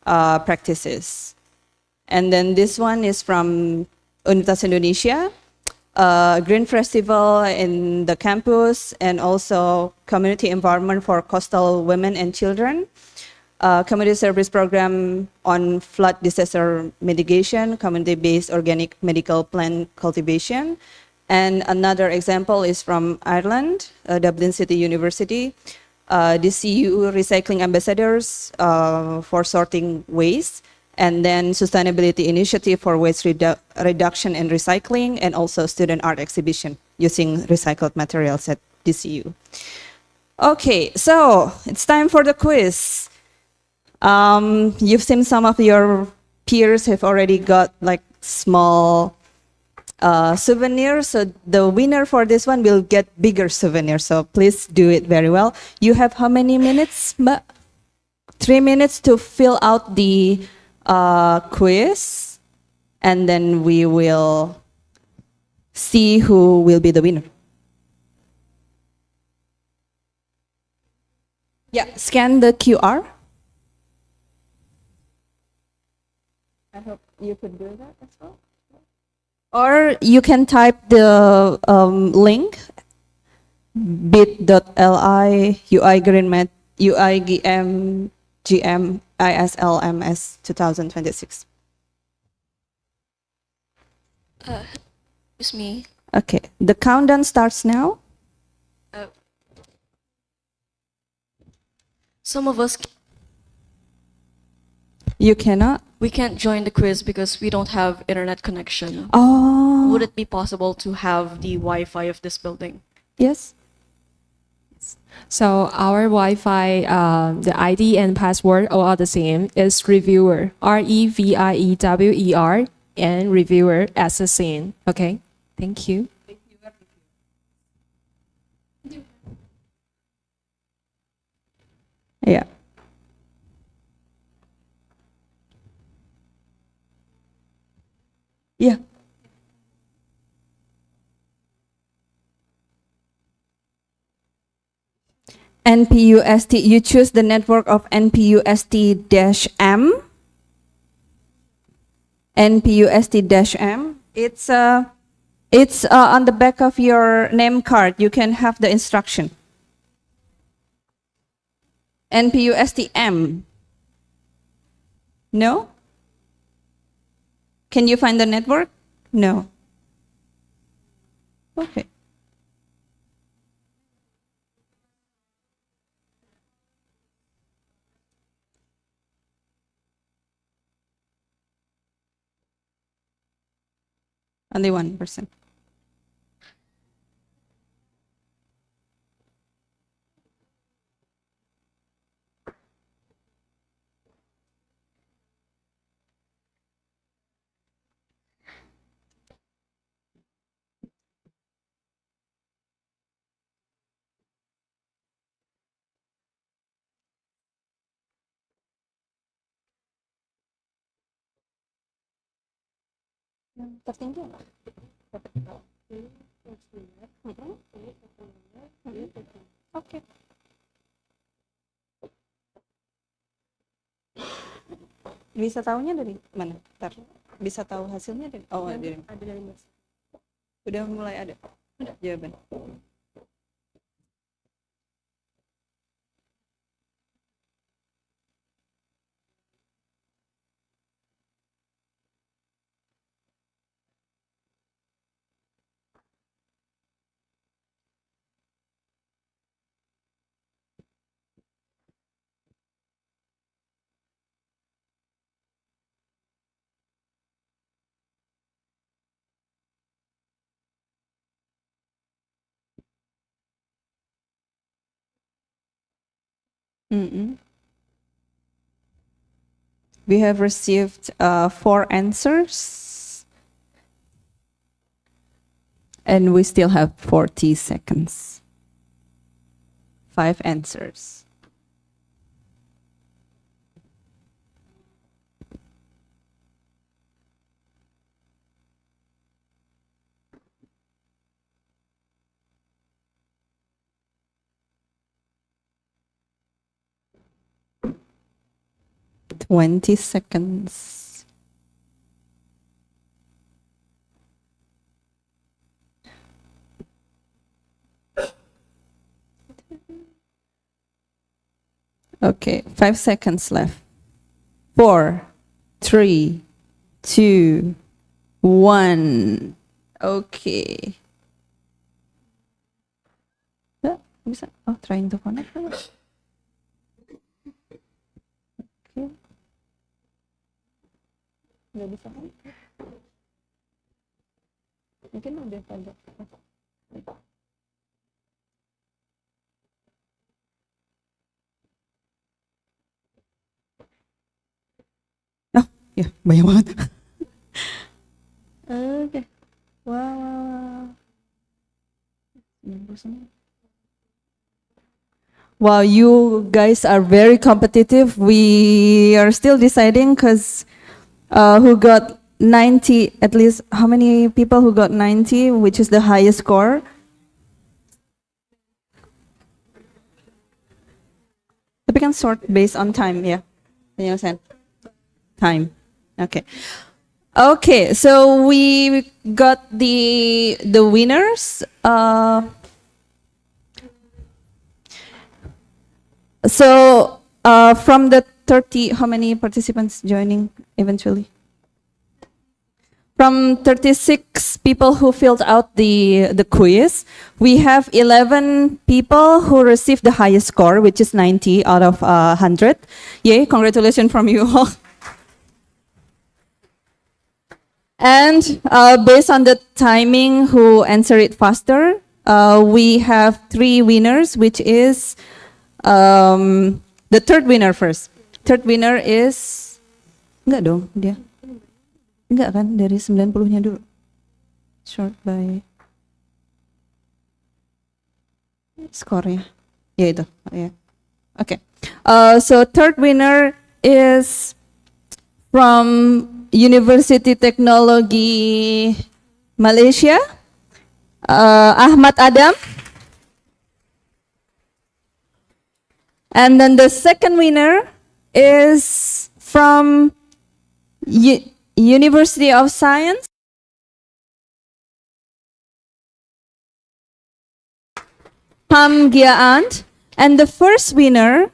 practices. And then this one is from Universitas Indonesia. Green Festival in the campus and also community environment for coastal women and children. Community service program on flood disaster mitigation, community-based organic medical plant cultivation. And another example is from Ireland, Dublin City University, DCU recycling ambassadors for sorting waste, and then sustainability initiative for waste reduction and recycling, and also student art exhibition using recycled materials at DCU. Okay, so it's time for the quiz. You've seen some of your peers have already got like small souvenirs, so the winner for this one will get bigger souvenirs, so please do it very well. You have how many minutes? 3 minutes to fill out the quiz, and then we will see who will be the winner. Yeah, scan the QR. I hope you could do that as well. Or you can type the link bit.ly UIGM GM ISLMS 2026. Excuse me. Okay, the countdown starts now. Some of us, You cannot. we can't join the quiz because we don't have internet connection. Oh. Would it be possible to have the Wi-Fi of this building? Yes. So our Wi-Fi, the ID and password all are the same. It's reviewer, REVIEWER, and reviewer as the same. Okay, thank you. Yeah. Yeah. NPUST, you choose the network of NPUST-M. NPUST-M. It's on the back of your name card. You can have the instruction. NPUST-M. No? Can you find the network? No. Okay. Only 1%. Tertinggi apa? Oke. Bisa tahunya dari mana? Ntar. Bisa tahu hasilnya dari ada dari Mas. Udah mulai ada jawaban. We have received 4 answers. And we still have 40 seconds. 5 answers. Twenty seconds. Okay, 5 seconds left. 4, 3, 2, 1. Okay. Bisa? Oh, trying to connect. Okay. Nggak bisa kan? Mungkin udah ada. Oh, ya banyak banget. Oke. Wow. Wow, you guys are very competitive. We are still deciding because who got 90, at least how many people who got 90, which is the highest score? Tapi kan sort based on time, ya. Penyelesaian. Time. Okay. Okay, so we got the winners. So from the 30, how many participants joining eventually? From 36 people who filled out the quiz, we have 11 people who received the highest score, which is 90 out of 100. Yay, congratulations from you all. And based on the timing, who answer it faster, we have 3 winners, which is the third winner first. Third winner is, enggak dong dia. Enggak kan, dari 90-nya dulu. Short by skornya. Ya itu, ya. Okay. So third winner is from University Technology Malaysia, Ahmad Adam. And then the second winner is from University of Science, Ham Giaant. And the first winner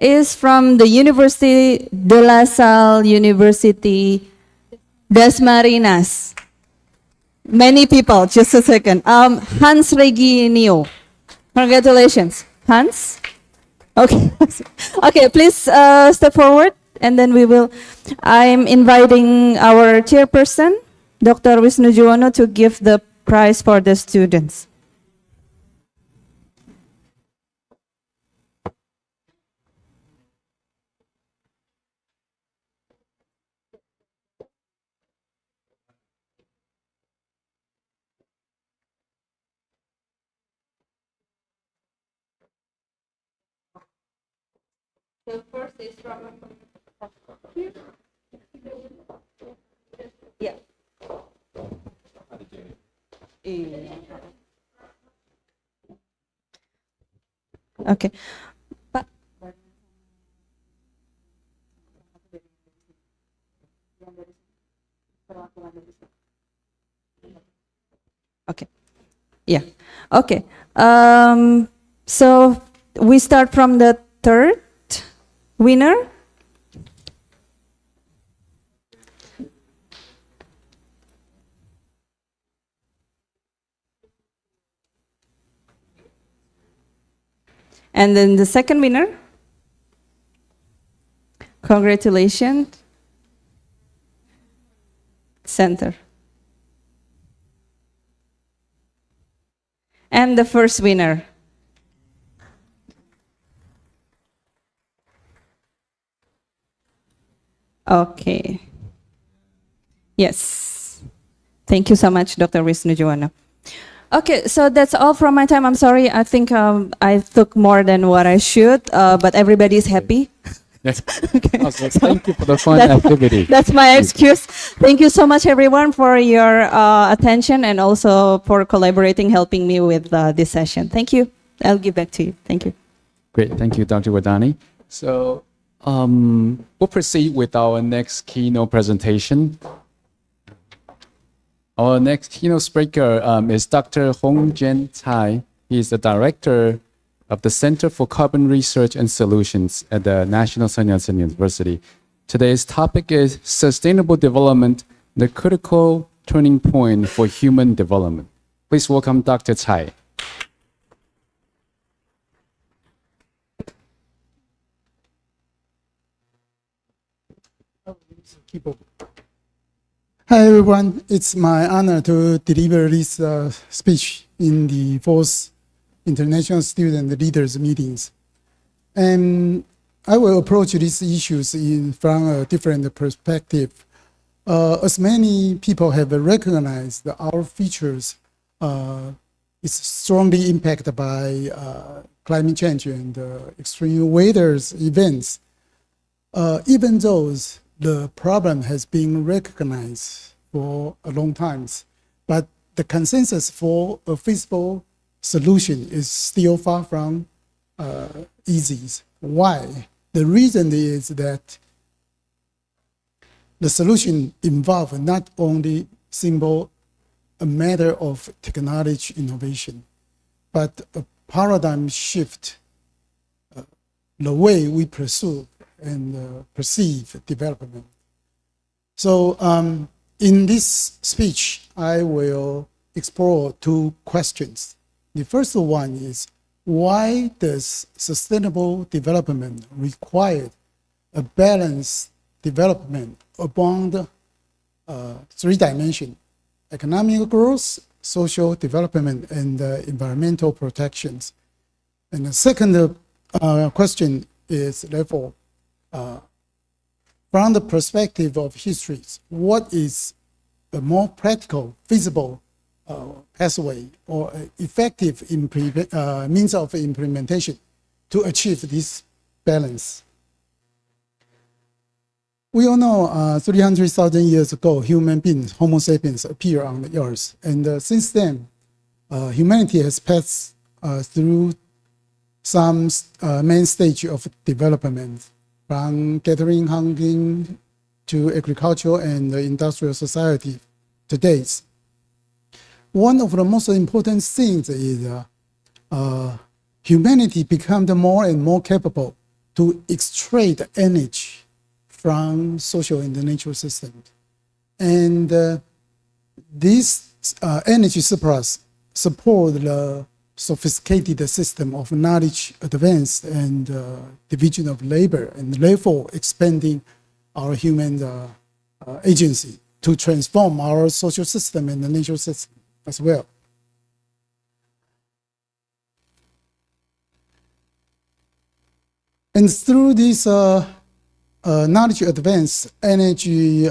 is from the University de La Salle University Das Marinas. Many people, just a second. Hans Reginio. Congratulations. Hans? Okay. Okay, please step forward, and then we will. I'm inviting our chairperson, Dr. Wisnu Juwono, to give the prize for the students. The first is from yeah. Okay. Pak. Okay. Yeah. Okay. So we start from the third winner. And then the second winner. Congratulations. Center. And the first winner. Okay. Yes. Thank you so much, Dr. Wisnu Juwono. Okay, so that's all from my time. I'm sorry, I think I took more than what I should, but everybody is happy. Yes. Okay. Also, thank you for the fun activity. That's my excuse. Thank you so much, everyone, for your attention and also for collaborating, helping me with this session. Thank you. I'll give back to you. Thank you. Great, thank you, Dr. Wadani. So we'll proceed with our next keynote presentation. Our next keynote speaker is Dr. Hong Jen Tsai. He is the director of the Center for Carbon Research and Solutions at the National Sun Yat-sen University. Today's topic is Sustainable Development, the Critical Turning Point for Human Development. Please welcome Dr. Tsai. Hi everyone, it's my honor to deliver this speech in the 4th International Student Leaders Meetings. And I will approach these issues from a different perspective. As many people have recognized, our futures is strongly impacted by climate change and extreme weather events. Even though the problem has been recognized for a long time, but the consensus for a feasible solution is still far from easy. Why? The reason is that the solution involve not only a matter of technology innovation, but a paradigm shift, the way we pursue and perceive development. So in this speech, I will explore two questions. The first one is, why does sustainable development require a balanced development among the three dimensions: economic growth, social development, and environmental protections? And the second question is, therefore, from the perspective of histories, what is a more practical, feasible pathway or effective means of implementation to achieve this balance? We all know 300,000 years ago, human beings, Homo sapiens, appeared on the earth. And since then, humanity has passed through some main stage of development, from gathering, hunting, to agricultural and industrial society today. One of the most important things is humanity becomes more and more capable to extract energy from social and natural systems. And this energy surplus support the sophisticated system of knowledge advance and division of labor, and therefore expanding our human agency to transform our social system and the natural system as well. And through this knowledge advance, energy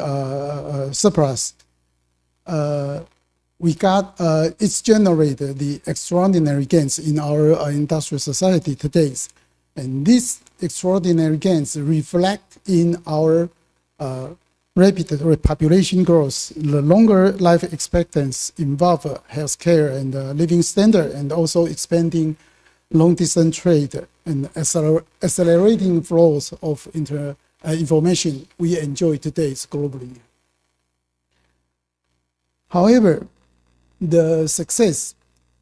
surplus, we got it's generated the extraordinary gains in our industrial society today. And these extraordinary gains reflect in our rapid population growth. The longer life expectancy involve healthcare and living standard, and also expanding long-distance trade and accelerating flows of information we enjoy today globally. However, the success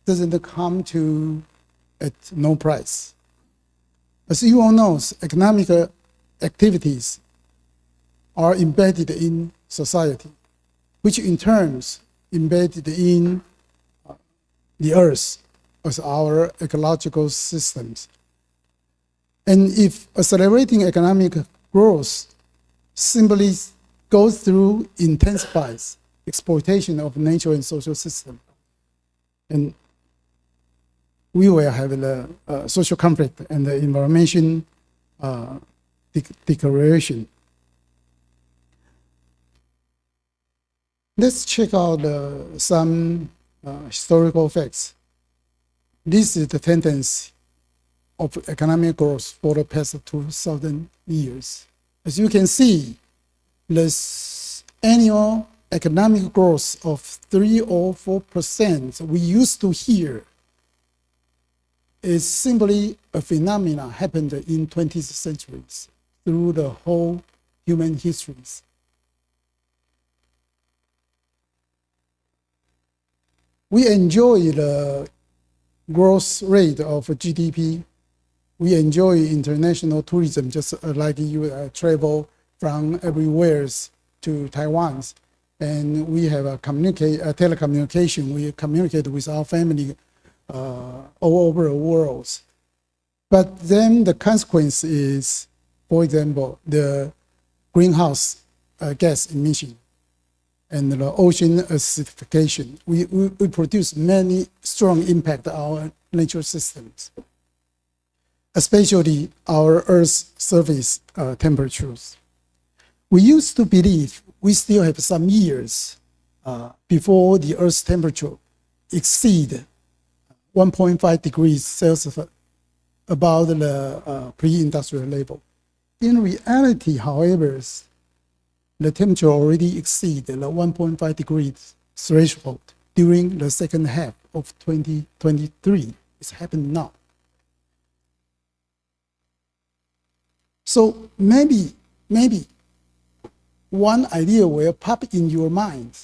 doesn't come at no price. As you all know, economic activities are embedded in society, which in turn embedded in the earth as our ecological systems. And if accelerating economic growth simply goes through intensifies exploitation of nature and social system, and we will have the social conflict and the environmental deterioration. Let's check out some historical facts. This is the tendency of economic growth for the past 2,000 years. As you can see, this annual economic growth of 3 or 4% we used to hear is simply a phenomenon happened in 20th centuries through the whole human histories. We enjoy the growth rate of GDP. We enjoy international tourism, just like you travel from everywhere to Taiwan. And we have a telecommunication. We communicate with our family all over the world. But then the consequence is, for example, the greenhouse gas emission and the ocean acidification. We produce many strong impact on our natural systems, especially our Earth's surface temperatures. We used to believe we still have some years before the Earth's temperature exceed 1.5 degrees Celsius above the pre-industrial level. In reality, however, the temperature already exceeded the 1.5 degrees threshold during the second half of 2023. It's happened now. So maybe one idea will pop in your mind.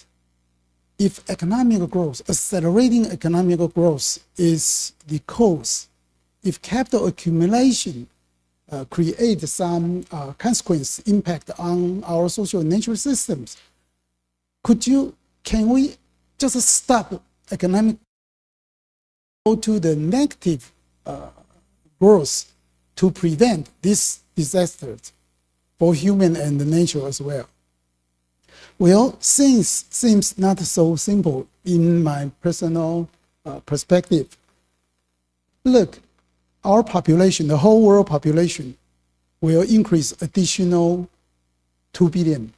If economic growth, accelerating economic growth is the cause, if capital accumulation creates some consequence impact on our social and natural systems, can we just stop economic go to the negative growth to prevent this disasters for human and the nature as well? Well, things seems not so simple in my personal perspective. Look, our population, the whole world population, will increase additional 2 billion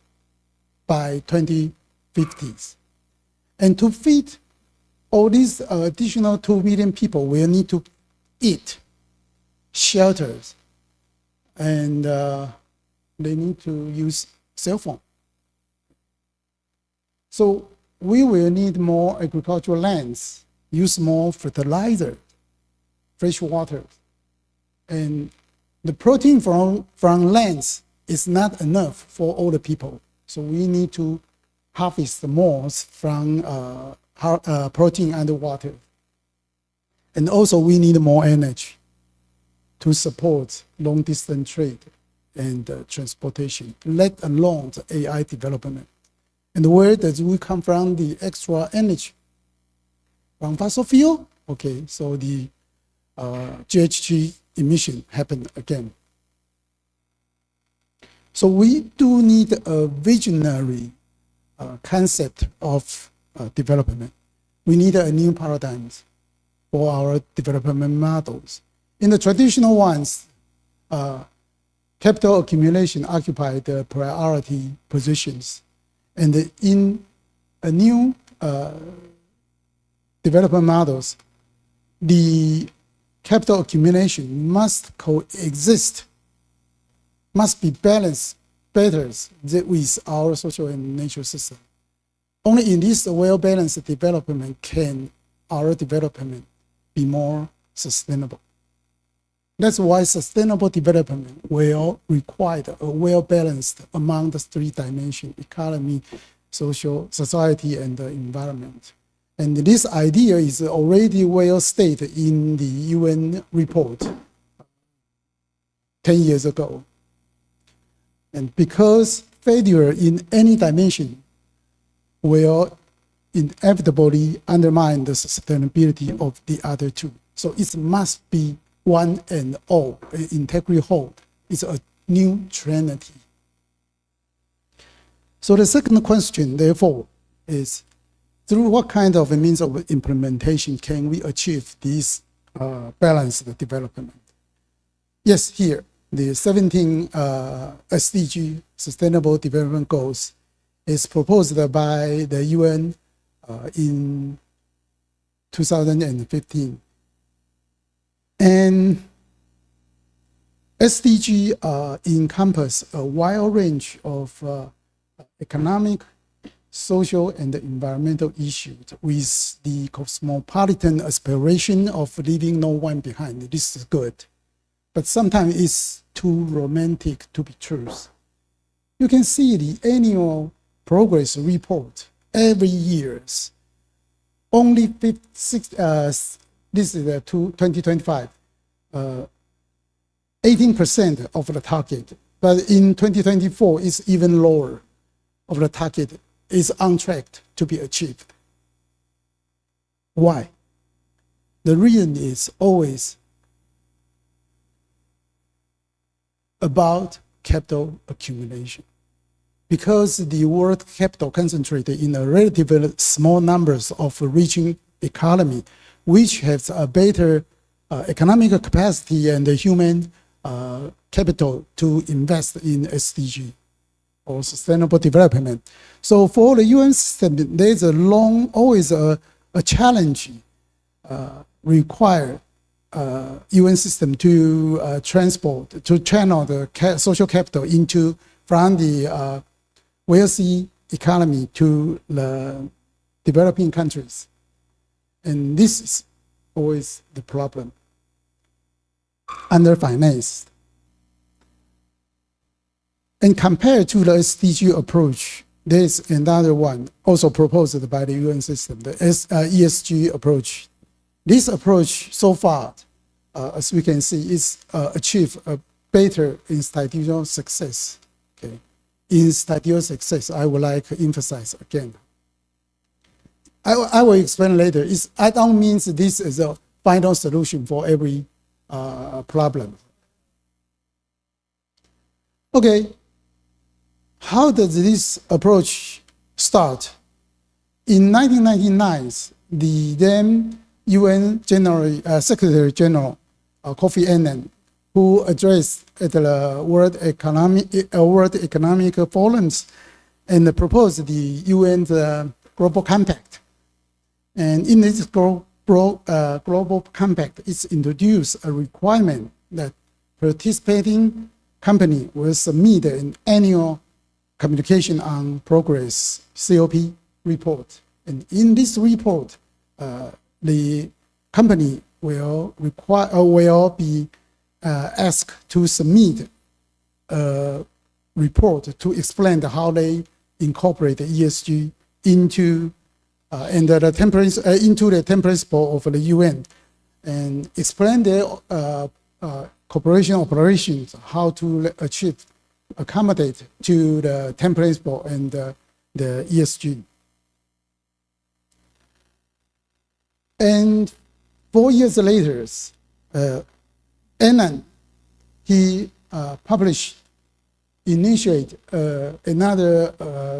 by 2050s. And to feed all these additional 2 billion people, will need to eat, shelters, and they need to use cell phone. So we will need more agricultural lands, use more fertilizer, fresh water. And the protein from lands is not enough for all the people. So we need to harvest more from protein underwater. And also we need more energy to support long-distance trade and transportation, let alone the AI development. And where does we come from the extra energy? From fossil fuel? Okay, so the GHG emission happened again. So we do need a visionary concept of development. We need a new paradigm for our development models. In the traditional ones, capital accumulation occupied the priority positions. And in a new development models, the capital accumulation must coexist, must be balanced better with our social and natural system. Only in this well-balanced development can our development be more sustainable. That's why sustainable development will require a well-balanced among the three dimensions: economy, social, society, and the environment. And this idea is already well stated in the UN report 10 years ago. And because failure in any dimension will inevitably undermine the sustainability of the other two. So it must be one and all, an integral whole. It's a new trinity. So the second question, therefore, is through what kind of a means of implementation can we achieve this balanced development? Yes, here, the 17 SDG, Sustainable Development Goals, is proposed by the UN in 2015. And SDG encompass a wide range of economic, social, and environmental issues with the cosmopolitan aspiration of leaving no one behind. This is good. But sometimes it's too romantic to be true. You can see the annual progress report every year. Only 56, this is the 2025, 18% of the target. But in 2024, it's even lower of the target is on track to be achieved. Why? The reason is always about capital accumulation. Because the world capital concentrated in a relatively small numbers of reaching economy, which has a better economic capacity and the human capital to invest in SDG or sustainable development. So for the UN system, there's always a challenge require UN system to channel the social capital from the wealthy economy to the developing countries. And this is always the problem. Underfinanced. And compared to the SDG approach, there's another one also proposed by the UN system, the ESG approach. This approach so far, as we can see, is achieve a better institutional success. Okay. Institutional success, I would like to emphasize again. I will explain later. I don't mean this is a final solution for every problem. Okay, how does this approach start? In 1999, the then UN Secretary General Kofi Annan, who addressed at the World Economic Forums and proposed the UN's Global Compact. And in this Global Compact, it's introduced a requirement that participating company will submit an annual communication on progress (COP) report. And in this report, the company will be asked to submit a report to explain how they incorporate the ESG into the 10 principles of the UN, and explain their cooperation operations, how to accommodate to the 10 principles and the ESG. And 4 years later, Annan, he initiate another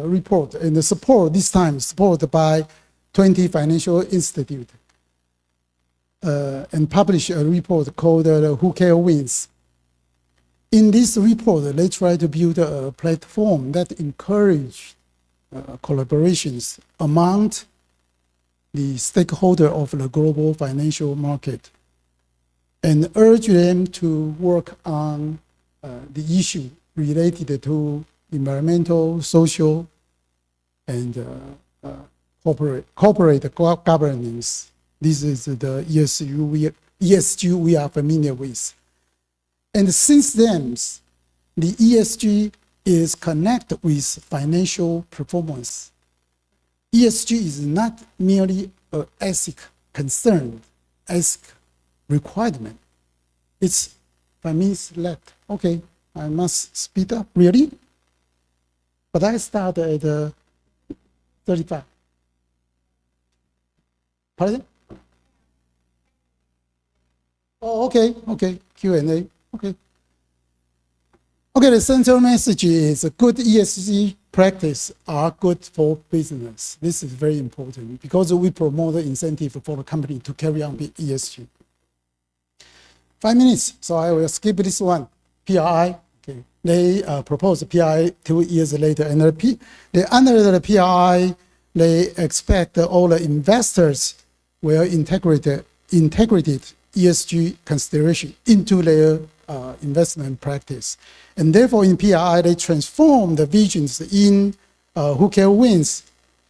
report and this time supported by 20 financial institutes, and publish a report called Who Care Wins. In this report, they try to build a platform that encourages collaborations among the stakeholders of the global financial market, and urge them to work on the issue related to environmental, social, and corporate governance. This is the ESG we are familiar with. And since then, the ESG is connected with financial performance. ESG is not merely an ethic concern, ethic requirement. It's 5 minutes left. Okay, I must speed up, really? But I start at 35. Pardon? Oh, okay, Q&A, okay. Okay, the central message is good ESG practice are good for business. This is very important because we promote the incentive for the company to carry on with ESG. 5 minutes, so I will skip this one. PRI, okay. They proposed PRI 2 years later, and under the PRI, they expect all the investors will integrated ESG consideration into their investment practice. And therefore, in PRI, they transform the visions in Who Care Wins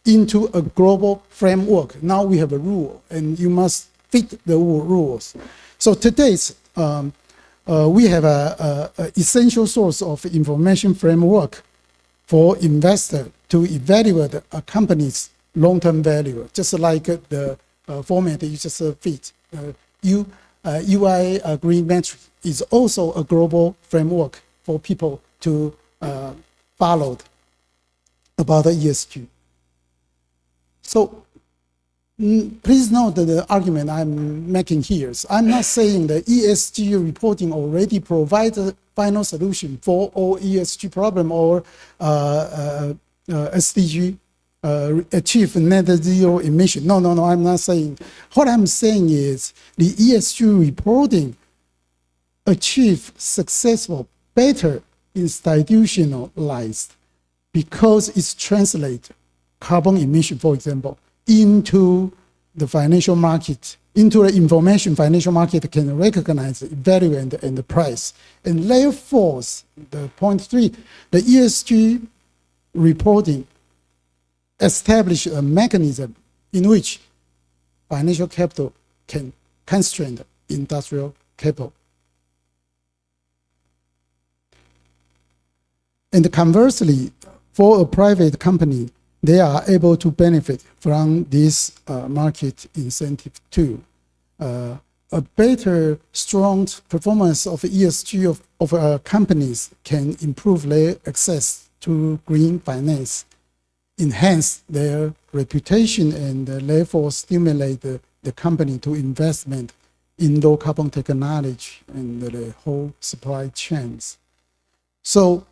into a global framework. Now we have a rule, and you must fit the rules. So today, we have an essential source of information framework for investor to evaluate a company's long-term value, just like the format you just fit. UI green metric is also a global framework for people to follow about the ESG. So please note the argument I'm making here. I'm not saying the ESG reporting already provides a final solution for all ESG problem or SDG achieve net zero emission. No, I'm not saying. What I'm saying is the ESG reporting achieve successful, better institutionalized because it's translate carbon emission, for example, into the financial market, into the information financial market can recognize, evaluate, and the price. And therefore, the point 3, the ESG reporting establish a mechanism in which financial capital can constrain industrial capital. And conversely, for a private company, they are able to benefit from this market incentive too. A better, strong performance of ESG of companies can improve their access to green finance, enhance their reputation, and therefore stimulate the company to investment in low carbon technology and the whole supply chains. So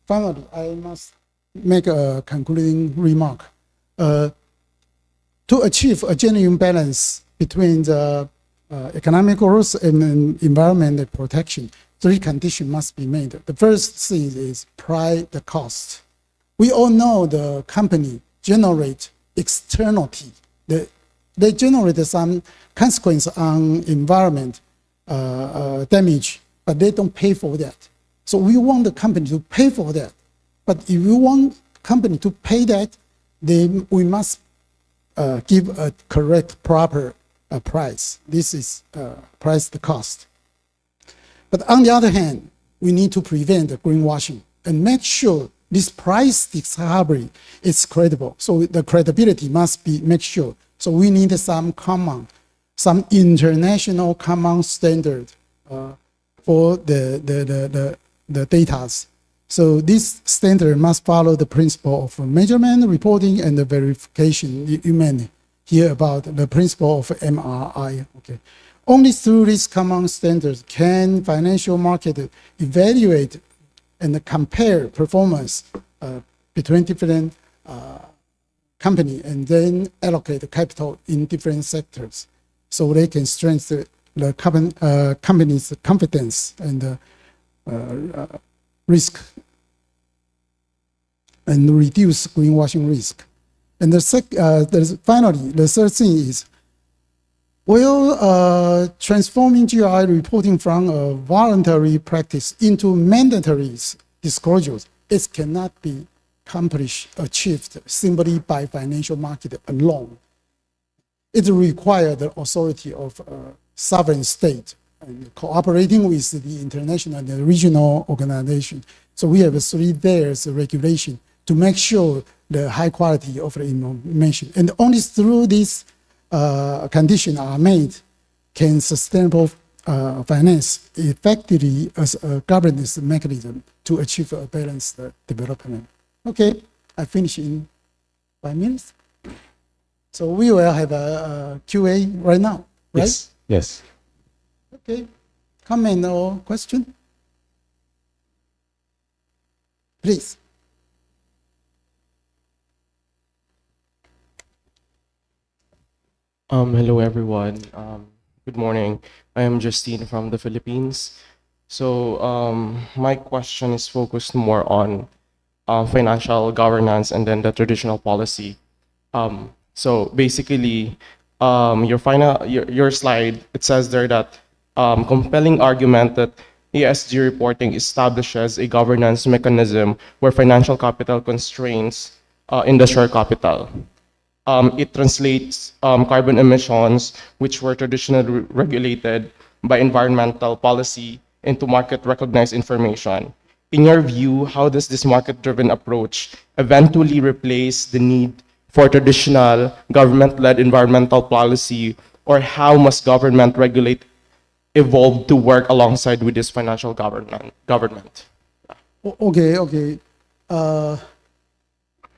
finally, I must make a concluding remark. To achieve a genuine balance between the economic growth and environmental protection, three conditions must be made. The first thing is price the cost. We all know the company generate externality. They generate some consequence on environment damage, but they don't pay for that. So we want the company to pay for that. But if we want company to pay that, then we must give a correct, proper price. This is price the cost. But on the other hand, we need to prevent the greenwashing and make sure this price discovery is credible. So the credibility must be make sure. So we need some international common standard for the data. So this standard must follow the principle of measurement, reporting, and the verification. You may hear about the principle of MRI. Okay. Only through these common standards can financial market evaluate and compare performance between different companies and then allocate the capital in different sectors so they can strengthen the company's confidence and risk and reduce greenwashing risk. And finally, the third thing is, transforming GRI reporting from a voluntary practice into mandatory disclosures, it cannot be achieved simply by financial market alone. It requires the authority of a sovereign state and cooperating with the international and the regional organization. So we have 3 layers of regulation to make sure the high quality of the information. And only through these conditions are made can sustainable finance effectively as a governance mechanism to achieve a balanced development. Okay, I finish in 5 minutes. So we will have a QA right now, right? Yes. Yes. Okay, comment or question? Please. Hello everyone. Good morning. I am Justine from the Philippines. So my question is focused more on financial governance and then the traditional policy. So basically, your slide, it says there that compelling argument that ESG reporting establishes a governance mechanism where financial capital constrains industrial capital. It translates carbon emissions, which were traditionally regulated by environmental policy, into market-recognized information. In your view, how does this market-driven approach eventually replace the need for traditional government-led environmental policy, or how must government regulate evolve to work alongside with this financial government? Okay.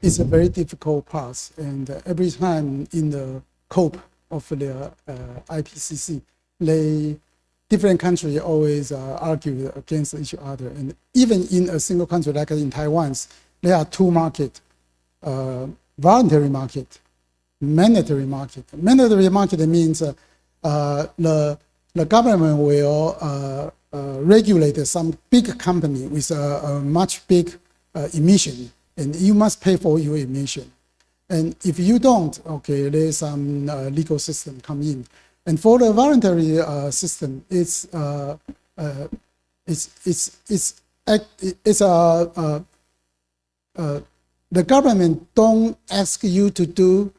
It's a very difficult path, and every time in the COPE of the IPCC, different countries always argue against each other. And even in a single country, like in Taiwan, there are 2 markets, voluntary market, mandatory market. Mandatory market means the government will regulate some big company with a much big emission, and you must pay for your emission. And if you don't, okay, there's some legal system come in. And for the voluntary system, the government don't ask you to do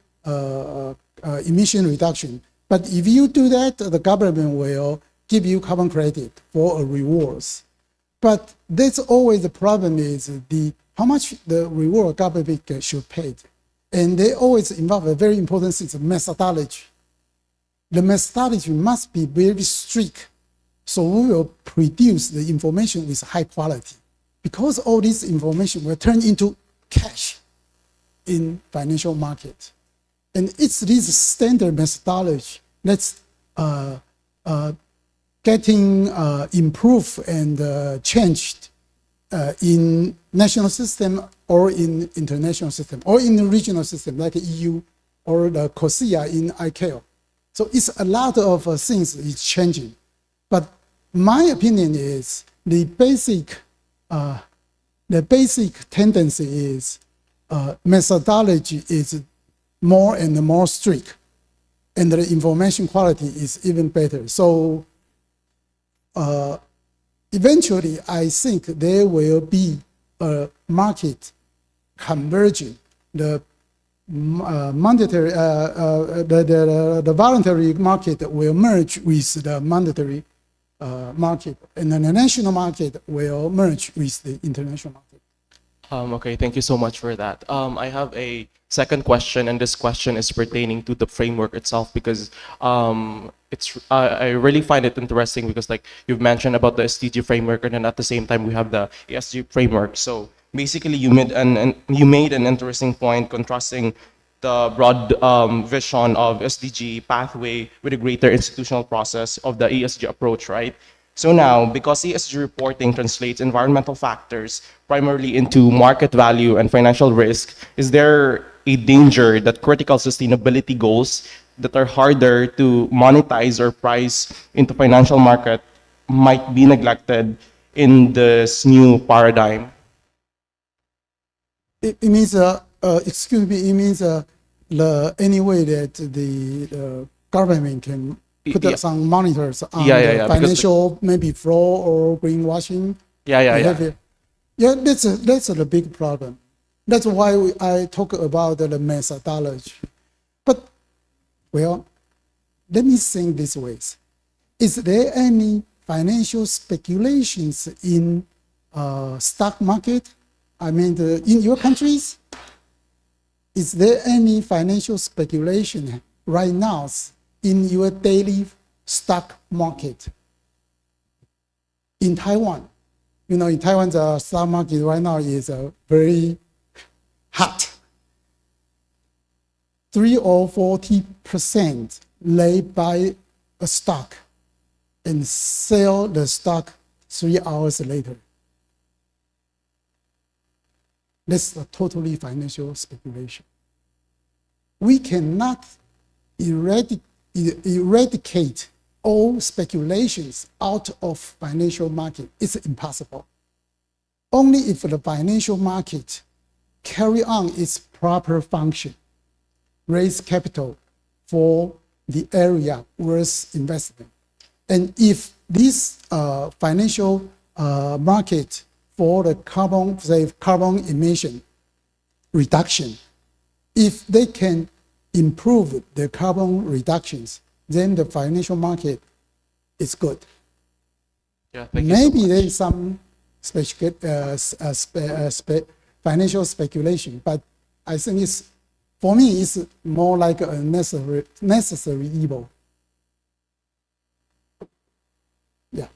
emission reduction, but if you do that, the government will give you carbon credit for a rewards. But that's always the problem is how much the reward government should pay. And they always involve a very important thing, methodology. The methodology must be very strict. So we will produce the information with high quality. Because all this information will turn into cash in financial market. And it's this standard methodology that's getting improved and changed in national system or in international system or in the regional system like EU or the COSIA in ICAO. So it's a lot of things is changing. But my opinion is the basic tendency is methodology is more and more strict, and the information quality is even better. So eventually, I think there will be a market converging. The mandatory, the voluntary market will merge with the mandatory market, and then the national market will merge with the international market. Okay, thank you so much for that. I have a second question, and this question is pertaining to the framework itself because I really find it interesting because like you've mentioned about the SDG framework, and then at the same time we have the ESG framework. So basically, you made an interesting point contrasting the broad vision of SDG pathway with a greater institutional process of the ESG approach, right? So now, because ESG reporting translates environmental factors primarily into market value and financial risk, is there a danger that critical sustainability goals that are harder to monetize or price into financial market might be neglected in this new paradigm? It means, excuse me, it means any way that the government can put some monitors on the financial maybe fraud or greenwashing behavior. Yeah, that's a big problem. That's why I talk about the methodology. But, well, let me think this way. Is there any financial speculations in stock market? I mean, in your countries? Is there any financial speculation right now in your daily stock market? In Taiwan, you know, in Taiwan, the stock market right now is very hot. 30 or 40% they buy a stock and sell the stock 3 hours later. That's a totally financial speculation. We cannot eradicate all speculations out of financial market. It's impossible. Only if the financial market carry on its proper function, raise capital for the area worth investment. And if this financial market for the carbon emission reduction, if they can improve the carbon reductions, then the financial market is good. Yeah, thank you Maybe so much. there is some financial speculation, but I think for me, it's more like a necessary evil. Yeah.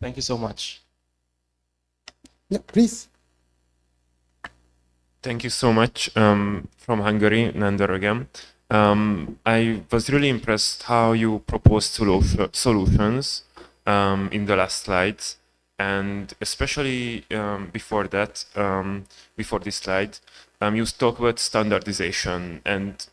Thank you so much. Yeah, please. Thank you so much. From Hungary, Nander again. I was really impressed how you proposed solutions in the last slides, and especially before that, before this slide, you talked about standardization and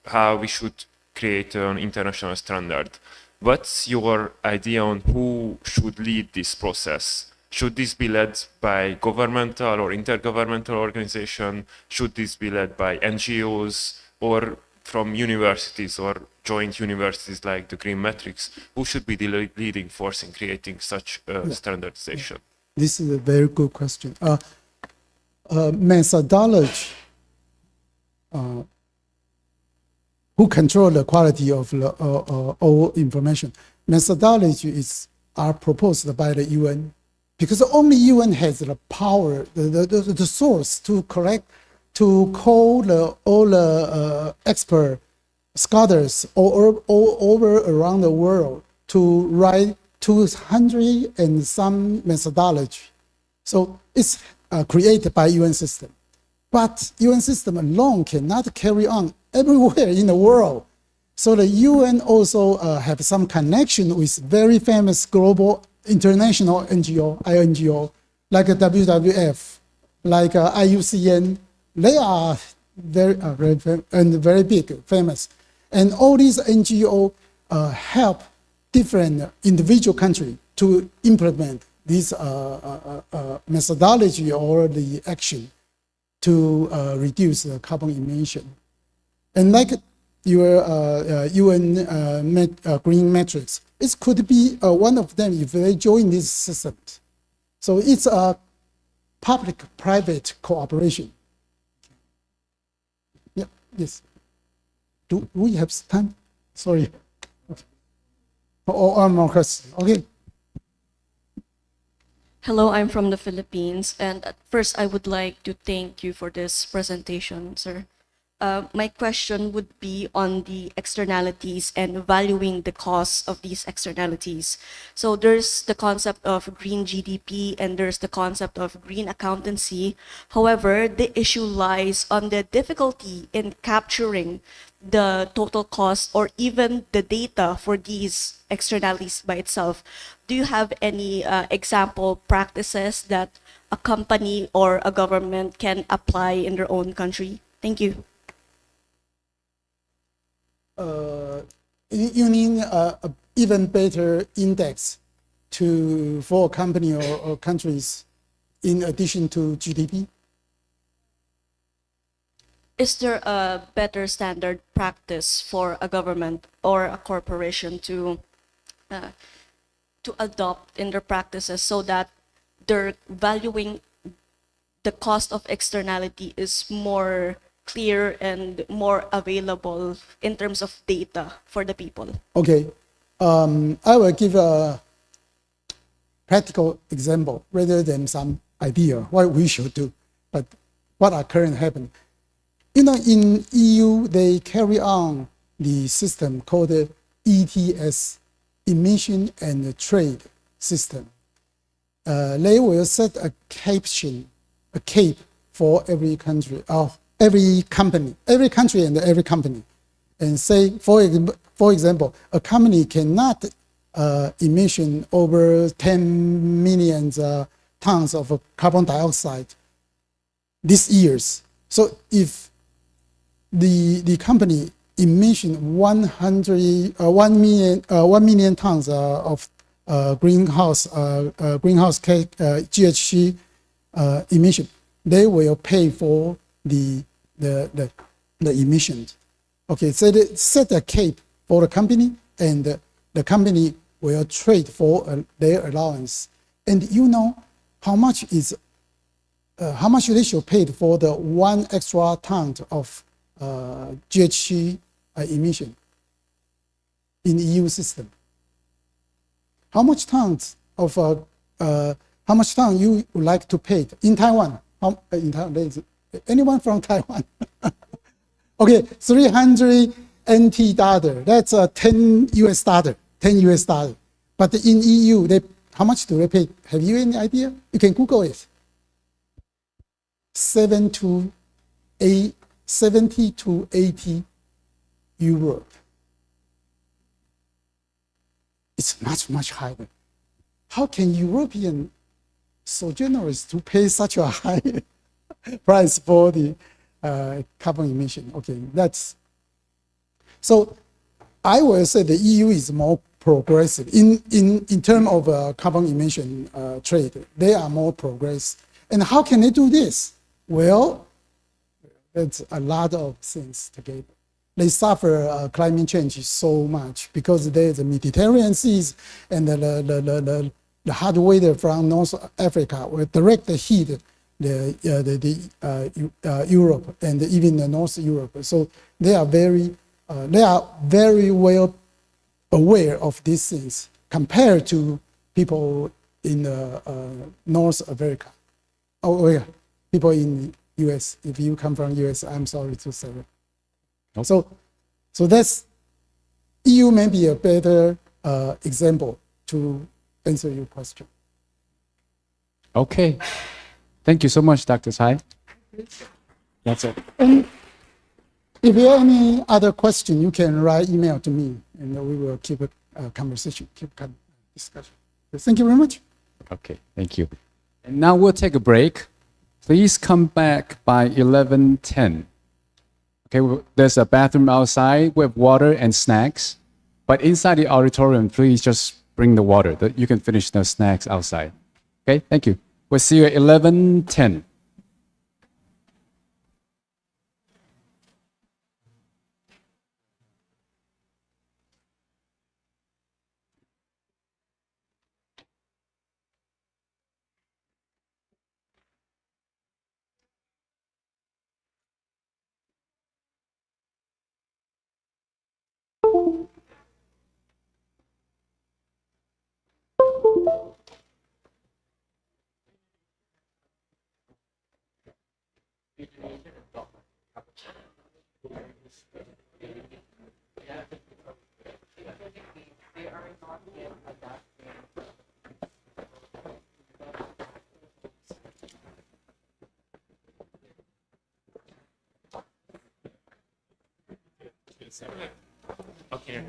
how we should create an international standard. What's your idea on who should lead this process? Should this be led by governmental or intergovernmental organization? Should this be led by NGOs or from universities or joint universities like the Green Metrics? Who should be the leading force in creating such standardization? This is a very good question. Methodology, who control the quality of all information? Methodology are proposed by the UN because only UN has the power, the source to call all the expert scholars all over around the world to write 200 and some methodology. So it's created by UN system. But UN system alone cannot carry on everywhere in the world. So the UN also have some connection with very famous global international NGO, INGO, like WWF, like IUCN. They are very big, famous. And all these NGO help different individual countries to implement this methodology or the action to reduce the carbon emission. And like your UN green matrix, it could be one of them if they join these systems. So it's a public-private cooperation. Yeah, yes. Do we have time? Sorry. Or more questions? Okay. Hello, I'm from the Philippines, and at first I would like to thank you for this presentation, sir. My question would be on the externalities and valuing the costs of these externalities. So there's the concept of green GDP and there's the concept of green accountancy. However, the issue lies on the difficulty in capturing the total cost or even the data for these externalities by itself. Do you have any example practices that a company or a government can apply in their own country? Thank you. You mean even better index for a company or countries in addition to GDP? Is there a better standard practice for a government or a corporation to adopt in their practices so that they're valuing the cost of externality is more clear and more available in terms of data for the people? Okay, I will give a practical example rather than some idea what we should do, but what are currently happening. You know, in EU, they carry on the system called the ETS, Emission and Trade System. They will set a cape for every country, every country and every company, and say, for example, a company cannot emission over 10 million tons of carbon dioxide this years. So if the company emission 1 million tons of greenhouse GHG emission, they will pay for the emissions. Okay, so they set a cap for the company, and the company will trade for their allowance. And you know how much they should pay for the 1 extra ton of GHG emission in EU system. How much tons you would like to pay in Taiwan? Anyone from Taiwan? Okay, 300 NT dollar. That's $10 US. But in EU, how much do they pay? Have you any idea? You can Google it. 70 to 80 euro. It's much higher. How can European so generous to pay such a high price for the carbon emission? Okay, so I will say the EU is more progressive in terms of carbon emission trade. They are more progressive. And how can they do this? Well, it's a lot of things together. They suffer climate change so much because there's the Mediterranean seas and the hot weather from North Africa will direct the heat Europe and even the North Europe. So they are very well aware of these things compared to people in North America. Oh yeah, people in US. If you come from US, I'm sorry to say that. Okay. So that's EU may be a better example to answer your question. Okay. Thank you so much, Dr. Tsai. That's it. And if you have any other question, you can write email to me, and we will keep a conversation, keep a discussion. Thank you very much. Okay, thank you. And now we'll take a break. Please come back by 11:10. Okay, there's a bathroom outside with water and snacks, but inside the auditorium, please just bring the water. You can finish the snacks outside. Okay, thank you. We'll see you at 11:10. Okay.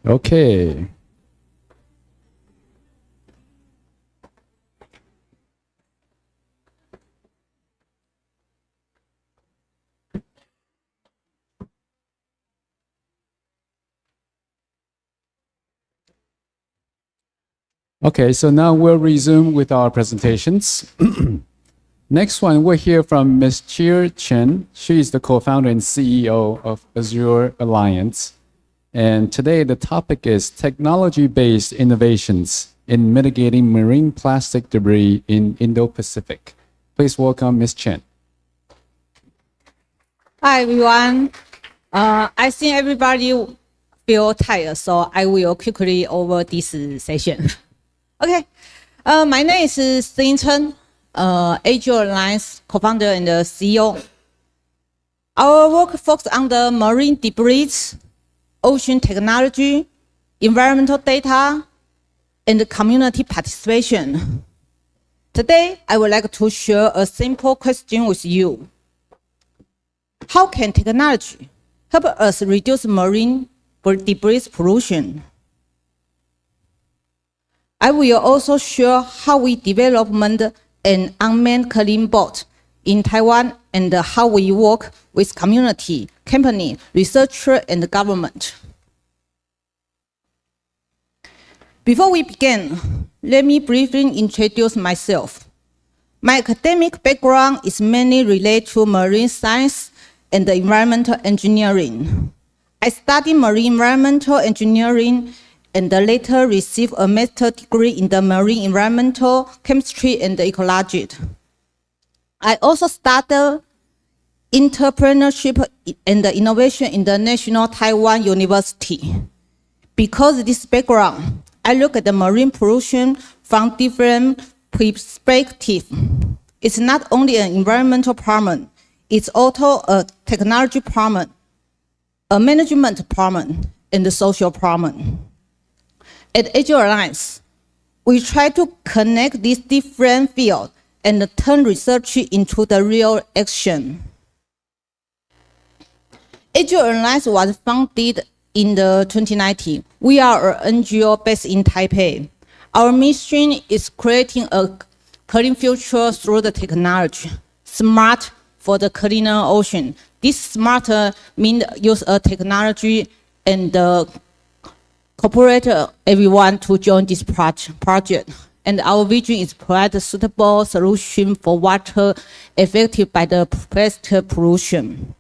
Okay. Okay, so now we'll resume with our presentations. Next one, we'll hear from Ms. Cheer Chen. She is the co-founder and CEO of Azure Alliance. And today the topic is technology-based innovations in mitigating marine plastic debris in Indo-Pacific. Please welcome Ms. Chen. Hi, everyone. I think everybody feel tired, so I will quickly over this session. Okay. My name is Xin Chen, Azure Alliance co-founder and CEO. Our work focuses on the marine debris, ocean technology, environmental data, and community participation. Today, I would like to share a simple question with you. How can technology help us reduce marine debris pollution? I will also share how we developed an unmanned clean boat in Taiwan and how we work with community, company, researcher, and government. Before we begin, let me briefly introduce myself. My academic background is mainly related to marine science and environmental engineering. I studied marine environmental engineering and later received a master's degree in the marine environmental chemistry and ecology. I also studied entrepreneurship and innovation in the National Taiwan University. Because of this background, I look at the marine pollution from different perspectives. It's not only an environmental problem, it's also a technology problem, a management problem, and a social problem. At Azure Alliance, we try to connect these different fields and turn research into the real action. Azure Alliance was founded in the 2019. We are an NGO based in Taipei. Our mission is creating a clean future through the technology, smart for the cleaner ocean. This smarter means use a technology and cooperate everyone to join this project. And our vision is provide a suitable solution for water affected by the plastic pollution.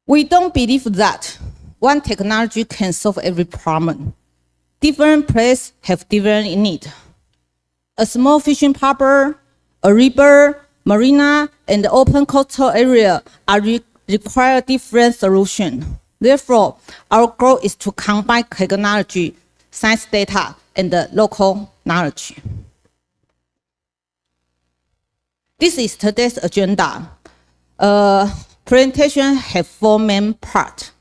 We don't believe that one technology can solve every problem. Different places have different needs. A small fishing harbor, a river, marina, and open coastal area require different solutions. Therefore, our goal is to combine technology, science data, and local knowledge. This is today's agenda. Presentation has 4 main parts.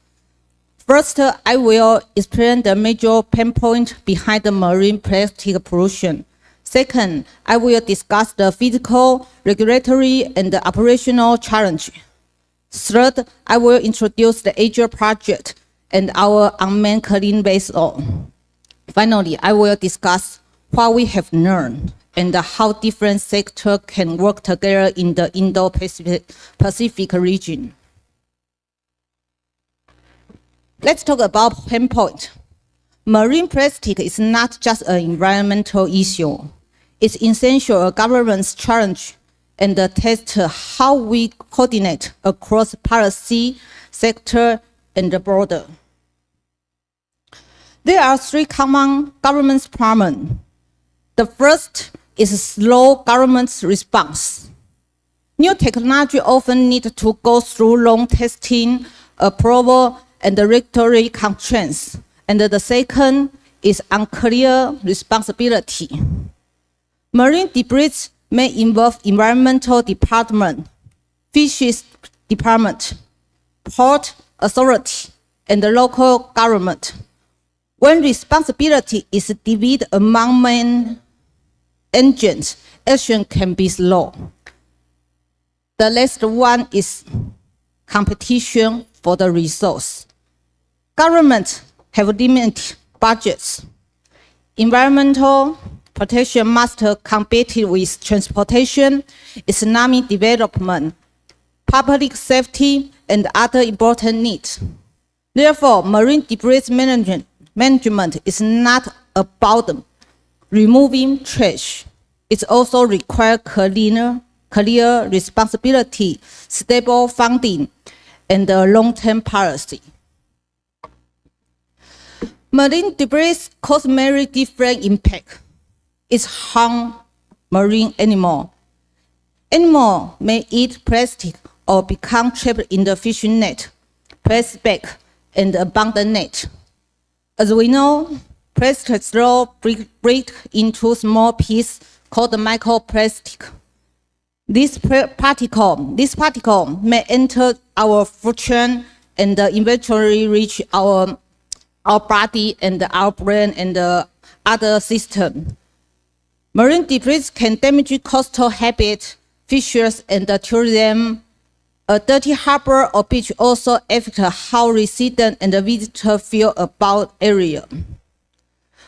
First, I will explain the major pain point behind the marine plastic pollution. Second, I will discuss the physical, regulatory, and operational challenge. Third, I will introduce the Azure project and our unmanned clean vessel. Finally, I will discuss what we have learned and how different sectors can work together in the Indo-Pacific region. Let's talk about pain point. Marine plastic is not just an environmental issue. It's essential a government's challenge and test how we coordinate across policy, sector, and the border. There are 3 common government problems. The first is slow government response. New technology often need to go through long testing, approval, and regulatory constraints. And the second is unclear responsibility. Marine debris may involve environmental department, fisheries department, port authority, and the local government. When responsibility is divided among main agents, action can be slow. The last one is competition for the resource. Government have limited budgets. Environmental protection must compete with transportation, economic development, public safety, and other important needs. Therefore, marine debris management is not about removing trash. It also requires clear responsibility, stable funding, and a long-term policy. Marine debris cause many different impacts. It harms marine animals. Animals may eat plastic or become trapped in the fishing net, plastic bag, and abandoned net. As we know, plastic straws break into small pieces called microplastic. This particle may enter our food chain and eventually reach our body and our brain and other systems. Marine debris can damage coastal habitat, fishes, and tourism. A dirty harbor or beach also affects how residents and visitors feel about area.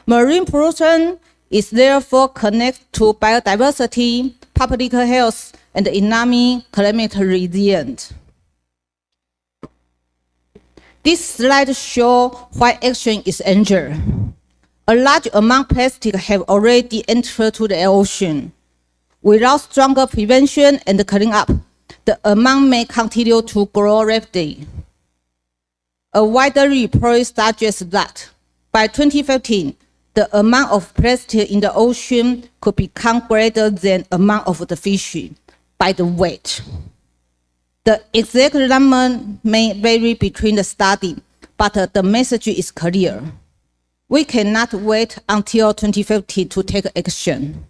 Marine pollution is therefore connected to biodiversity, public health, and economic climate resilience. This slide shows why action is urgent. A large amount of plastic have already entered to the ocean. Without stronger prevention and cleanup, the amount may continue to grow rapidly. A wider report suggests that by 2015, the amount of plastic in the ocean could become greater than the amount of the fish by the weight. The exact number may vary between the study, but the message is clear. We cannot wait until 2050 to take action.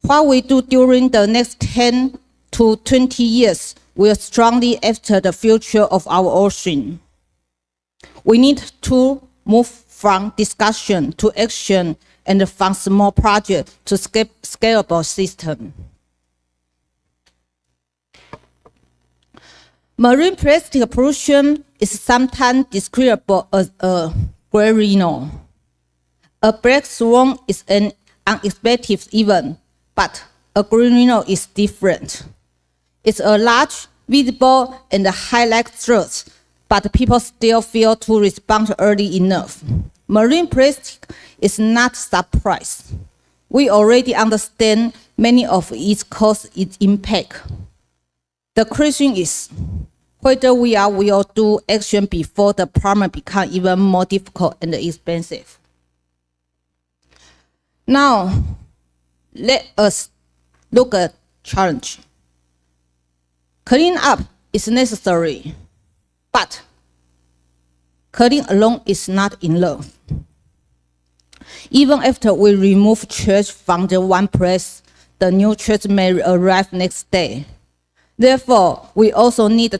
What we do during the next 10 to 20 years will strongly affect the future of our ocean. We need to move from discussion to action and from small projects to scalable system. Marine plastic pollution is sometimes described as a gray rhino. A black swan is an unexpected event, but a green rhino is different. It's a large, visible, and highlight threat, but people still fail to respond early enough. Marine plastic is not a surprise. We already understand many of its cause, its impact. The question is whether we will do action before the problem becomes even more difficult and expensive. Now, let us look at challenge. Cleaning up is necessary, but cleaning alone is not enough. Even after we remove trash from the one place, the new trash may arrive next day. Therefore, we also need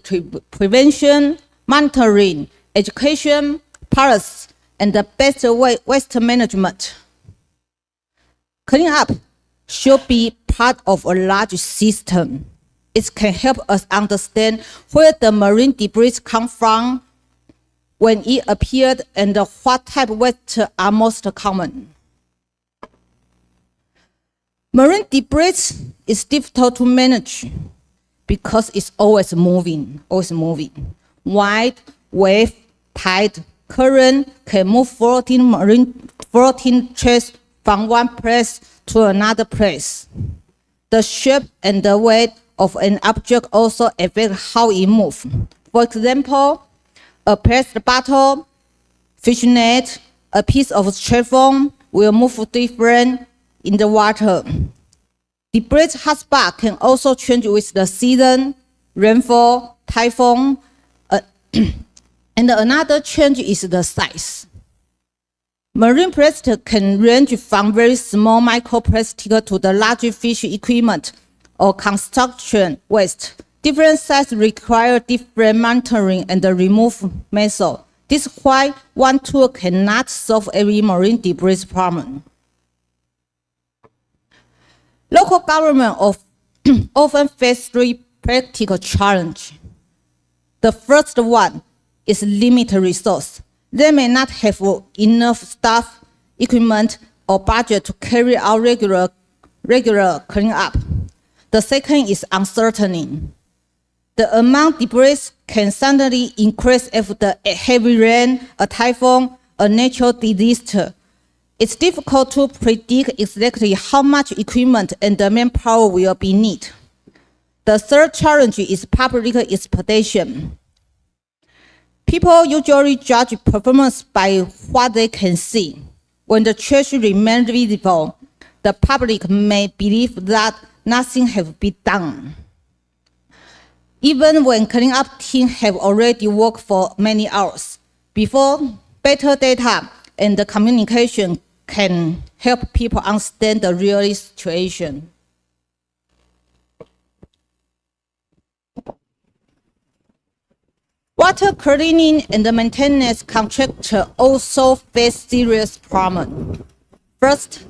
prevention, monitoring, education, policy, and the best waste management. Cleaning up should be part of a large system. It can help us understand where the marine debris comes from, when it appeared, and what type of waste are most common. Marine debris is difficult to manage because it's always moving. Wind, wave, tide, current can move floating trash from one place to another place. The shape and the weight of an object also affect how it moves. For example, a plastic bottle, fishing net, a piece of styrofoam will move different in the water. Debris hotspot can also change with the season, rainfall, typhoon, and another change is the size. Marine plastic can range from very small microplastic to the large fish equipment or construction waste. Different sizes require different monitoring and removal methods. This is why one tool cannot solve every marine debris problem. Local government often face three practical challenges. The first one is limited resource. They may not have enough staff, equipment, or budget to carry out regular cleanup. The second is uncertainty. The amount debris can suddenly increase after a heavy rain, a typhoon, a natural disaster. It's difficult to predict exactly how much equipment and manpower will be needed. The third challenge is public expectation. People usually judge performance by what they can see. When the trash remains visible, the public may believe that nothing has been done. Even when cleanup teams have already worked for many hours, before better data and the communication can help people understand the real situation. Water cleaning and the maintenance contractor also face serious problems. First,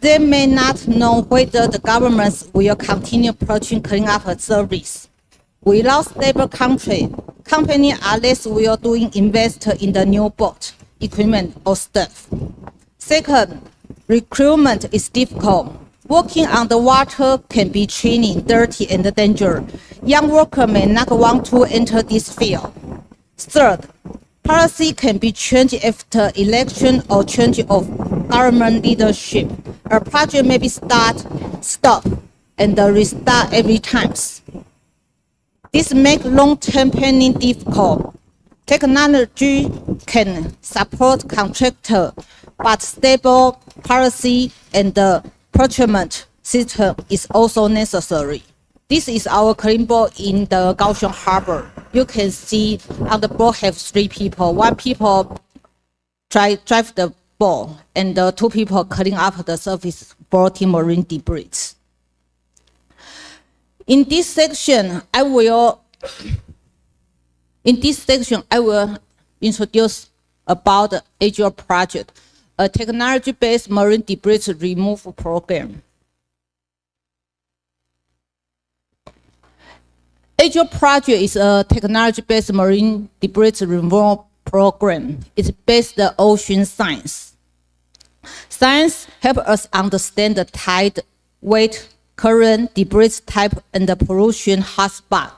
they may not know whether the government will continue providing cleanup service. Without stable contract, companies are less willing to invest in the new boat, equipment, or staff. Second, recruitment is difficult. Working on the water can be draining, dirty, and dangerous. Young workers may not want to enter this field. Third, policy can be changed after election or change of government leadership. A project may be stop, and restart every time. This makes long-term planning difficult. Technology can support contractor, but stable policy and the procurement system is also necessary. This is our clean boat in the Kaohsiung Harbor. You can see on the boat have 3 people. 1 people drive the boat, and 2 people clean up the surface floating marine debris. In this section, I will introduce about the Azure project, a technology-based marine debris removal program. Azure project is a technology-based marine debris removal program. It's based on ocean science. Science helps us understand the tide, weight, current, debris type, and the pollution hotspot.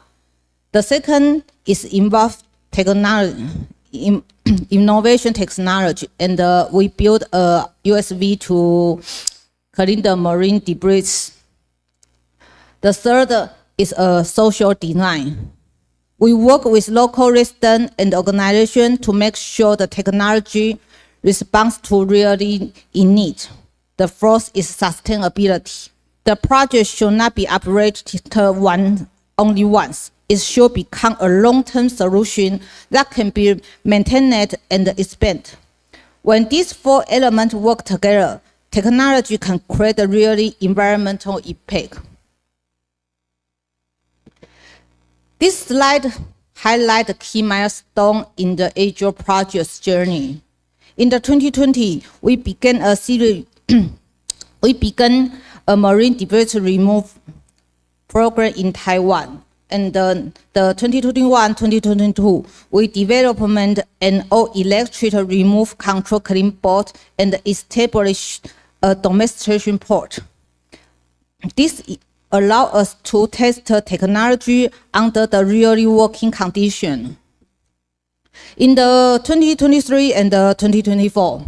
The second is involved technology, innovation technology, and we built a USV to clean the marine debris. The third is a social design. We work with local residents and organizations to make sure the technology responds to really in need. The fourth is sustainability. The project should not be operated only once. It should become a long-term solution that can be maintained and expanded. When these 4 elements work together, technology can create a really environmental impact. This slide highlights the key milestone in the Azure project's journey. In the 2020, we began a series. We began a marine debris removal program in Taiwan. And the 2021-2022, we developed an all-electric remove control clean boat and established a demonstration port. This allows us to test technology under the really working condition. In the 2023 and 2024,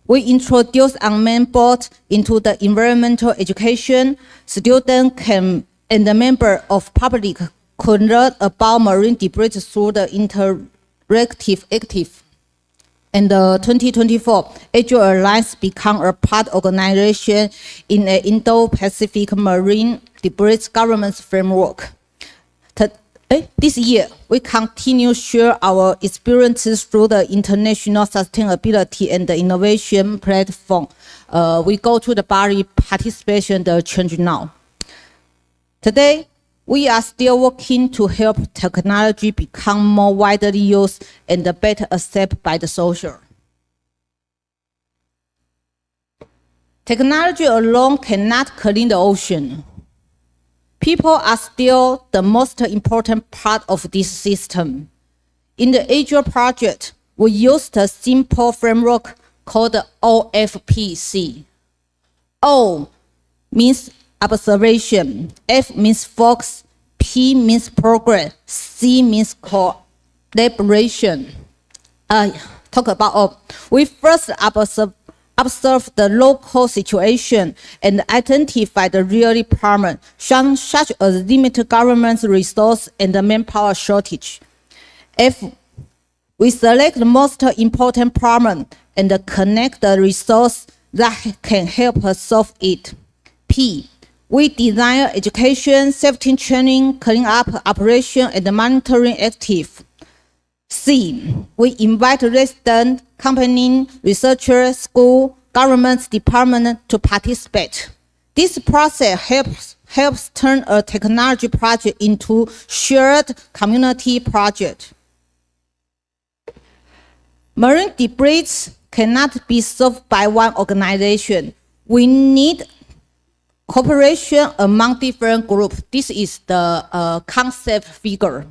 we introduced unmanned boats into the environmental education. Students can and the member of public could learn about marine debris through the interactive active. In the 2024, Azure Alliance became a part organization in the Indo-Pacific Marine Debris Governance Framework. This year, we continue to share our experiences through the International Sustainability and the Innovation Platform. We go to the Bali participation, the change now. Today, we are still working to help technology become more widely used and better accepted by the social. Technology alone cannot clean the ocean. People are still the most important part of this system. In the Azure project, we used a simple framework called OFPC. O means observation, F means focus, P means progress, C means collaboration. Talk about O. We first observe the local situation and identify the real problem, such as limited government resource and the manpower shortage. F, we select the most important problem and connect the resource that can help us solve it. P, we design education, safety training, cleaning up operation, and monitoring active. C, we invite residents, company, researchers, school, government department to participate. This process helps turn a technology project into shared community project. Marine debris cannot be solved by one organization. We need cooperation among different groups. This is the concept figure.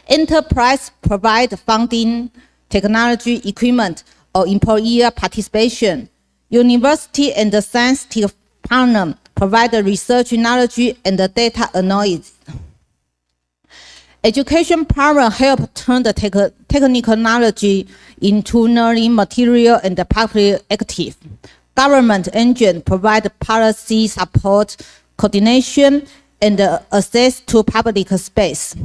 Enterprise provide funding, technology, equipment, or employee participation. University and the science partner provide the research knowledge and the data analysis. Education partner help turn the technical knowledge into learning material and the public active. Government engine provide policy support, coordination, and access to public space.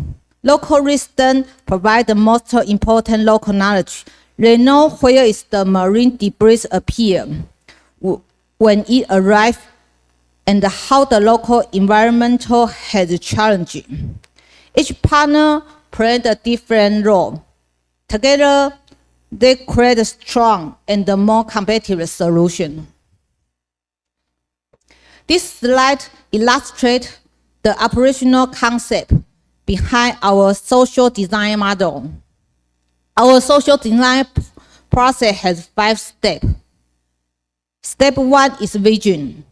Local residents provide the most important local knowledge. They know where is the marine debris appear, when it arrives, and how the local environmental has challenge. Each partner plays a different role. Together, they create a strong and a more competitive solution. This slide illustrates the operational concept behind our social design model. Our social design process has 5 steps. Step 1 is vision.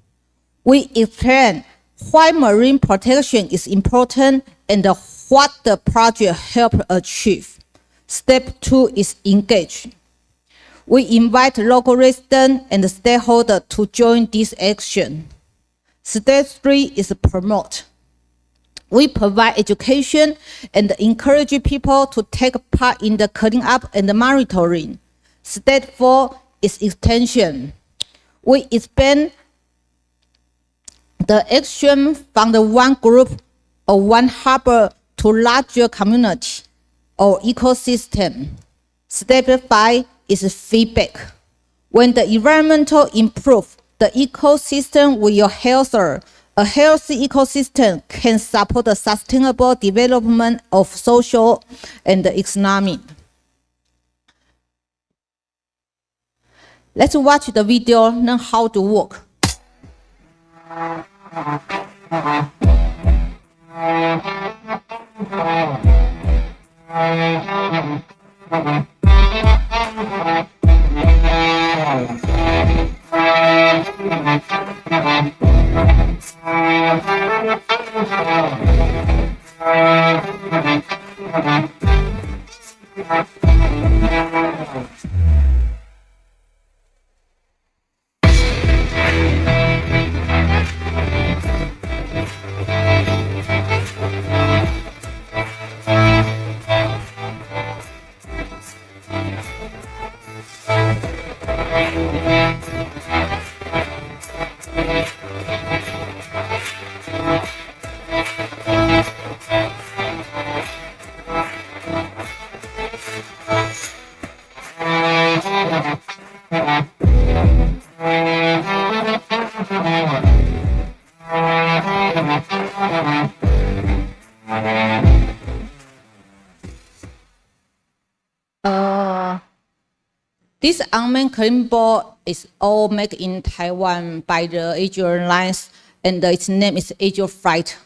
We explain why marine protection is important and what the project helps achieve. Step 2 is engage. We invite local residents and stakeholders to join this action. Step 3 is promote. We provide education and encourage people to take part in the cleaning up and the monitoring. Step 4 is extension. We expand the action from the one group or one harbor to larger community or ecosystem. Step 5 is feedback. When the environmental improve, the ecosystem will healthier. A healthy ecosystem can support the sustainable development of social and economy. Let's watch the video, learn how to work. This unmanned cleaning boat is all made in Taiwan by the Asia Lines, and its name is Asia Freight.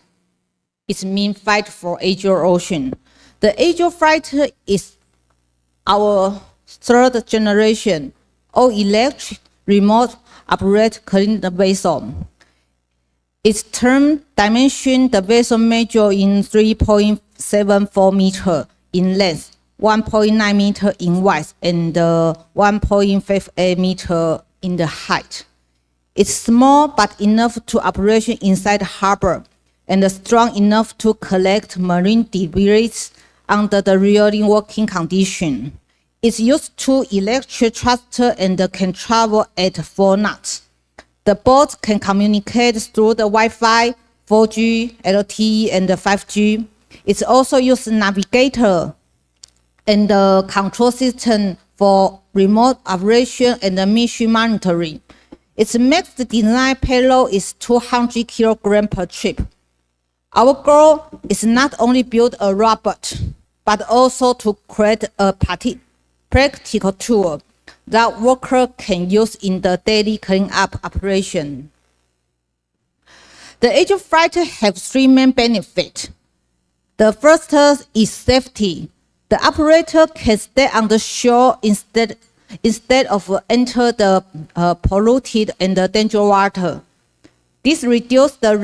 It means fight for Asia Ocean. The Asia Freight is our 3rd generation all-electric remote operate cleaning vessel. Its term dimension, the vessel measure in 3.74 meter in length, 1.9 meter in width and 1.58 meter in the height. It's small but enough to operation inside the harbor and strong enough to collect marine debris under the real working condition. It's used to electric thruster and can travel at 4 knots. The boat can communicate through the Wi-Fi, 4G, LTE, and 5G. It's also used navigator and the control system for remote operation and mission monitoring. Its max design payload is 200 kilograms per trip. Our goal is not only build a robot, but also to create a practical tool that workers can use in the daily cleanup operation. The Agile fighter has 3 main benefits. The first is safety. The operator can stay on the shore instead of enter the polluted and dangerous water. This reduces the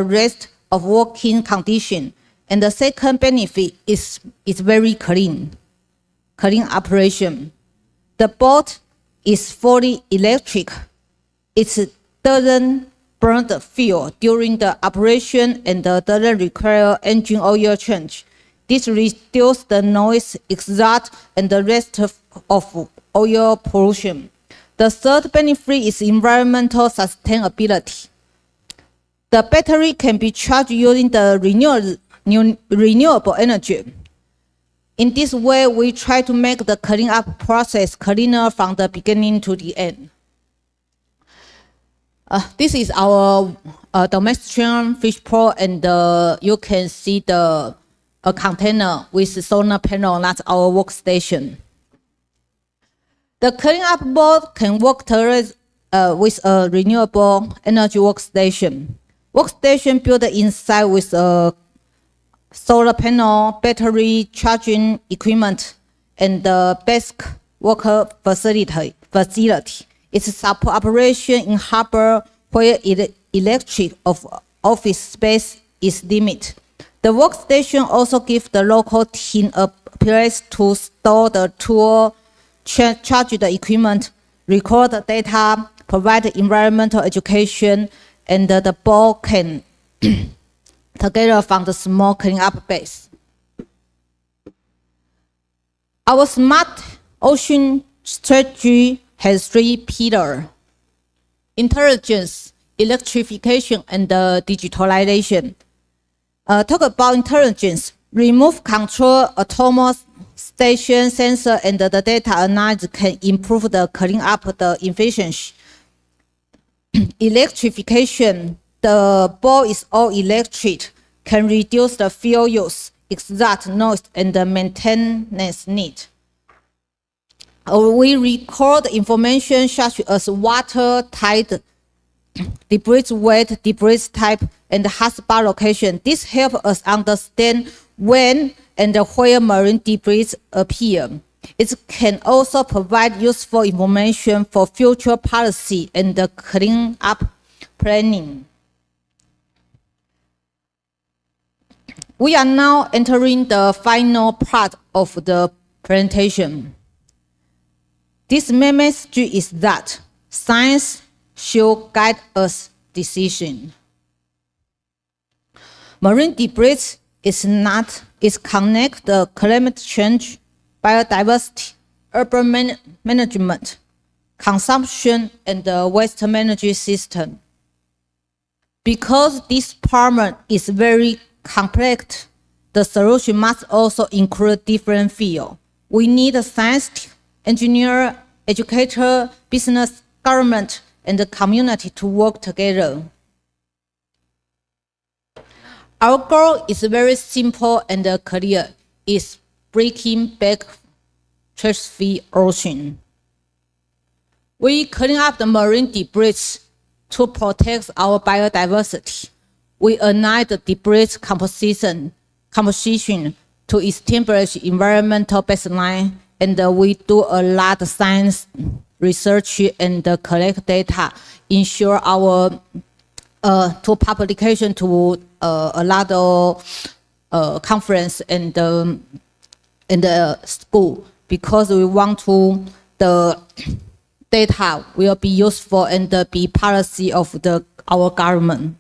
risk of working condition. And the second benefit is very clean operation. The boat is fully electric. It doesn't burn the fuel during the operation and doesn't require engine oil change. This reduces the noise, exhaust, and the rest of oil pollution. The third benefit is environmental sustainability. The battery can be charged using the renewable energy. In this way, we try to make the cleanup process cleaner from the beginning to the end. This is our domestic fish pond, and you can see the container with solar panel. That's our workstation. The cleanup boat can work with a renewable energy workstation. Workstation built inside with a solar panel, battery, charging equipment, and the basic worker facility. It supports operation in harbor where electric of office space is limited. The workstation also gives the local team a place to store the tool, charge the equipment, record the data, provide environmental education, and the boat can together from the small cleanup base. Our smart ocean strategy has 3 pillars: intelligence, electrification, and digitalization. Talk about intelligence. Remove control, autonomous station, sensor, and the data analysis can improve the cleanup the efficiency. Electrification. The boat is all electric, can reduce the fuel use, exhaust noise, and the maintenance need. We record information such as water, tide, debris weight, debris type, and hotspot location. This helps us understand when and where marine debris appear. It can also provide useful information for future policy and the cleanup planning. We are now entering the final part of the presentation. This main message is that science should guide us decision. Marine debris is connect the climate change, biodiversity, urban management, consumption, and the waste management system. Because this problem is very complex, the solution must also include different fields. We need a scientist, engineer, educator, business, government, and the community to work together. Our goal is very simple and clear. It's breaking back trash-free ocean. We clean up the marine debris to protect our biodiversity. We analyze the debris composition to establish environmental baseline, and we do a lot of science research and collect data, ensure our to publication to a lot of conference and the school, because we want to the data will be useful and be policy of our government.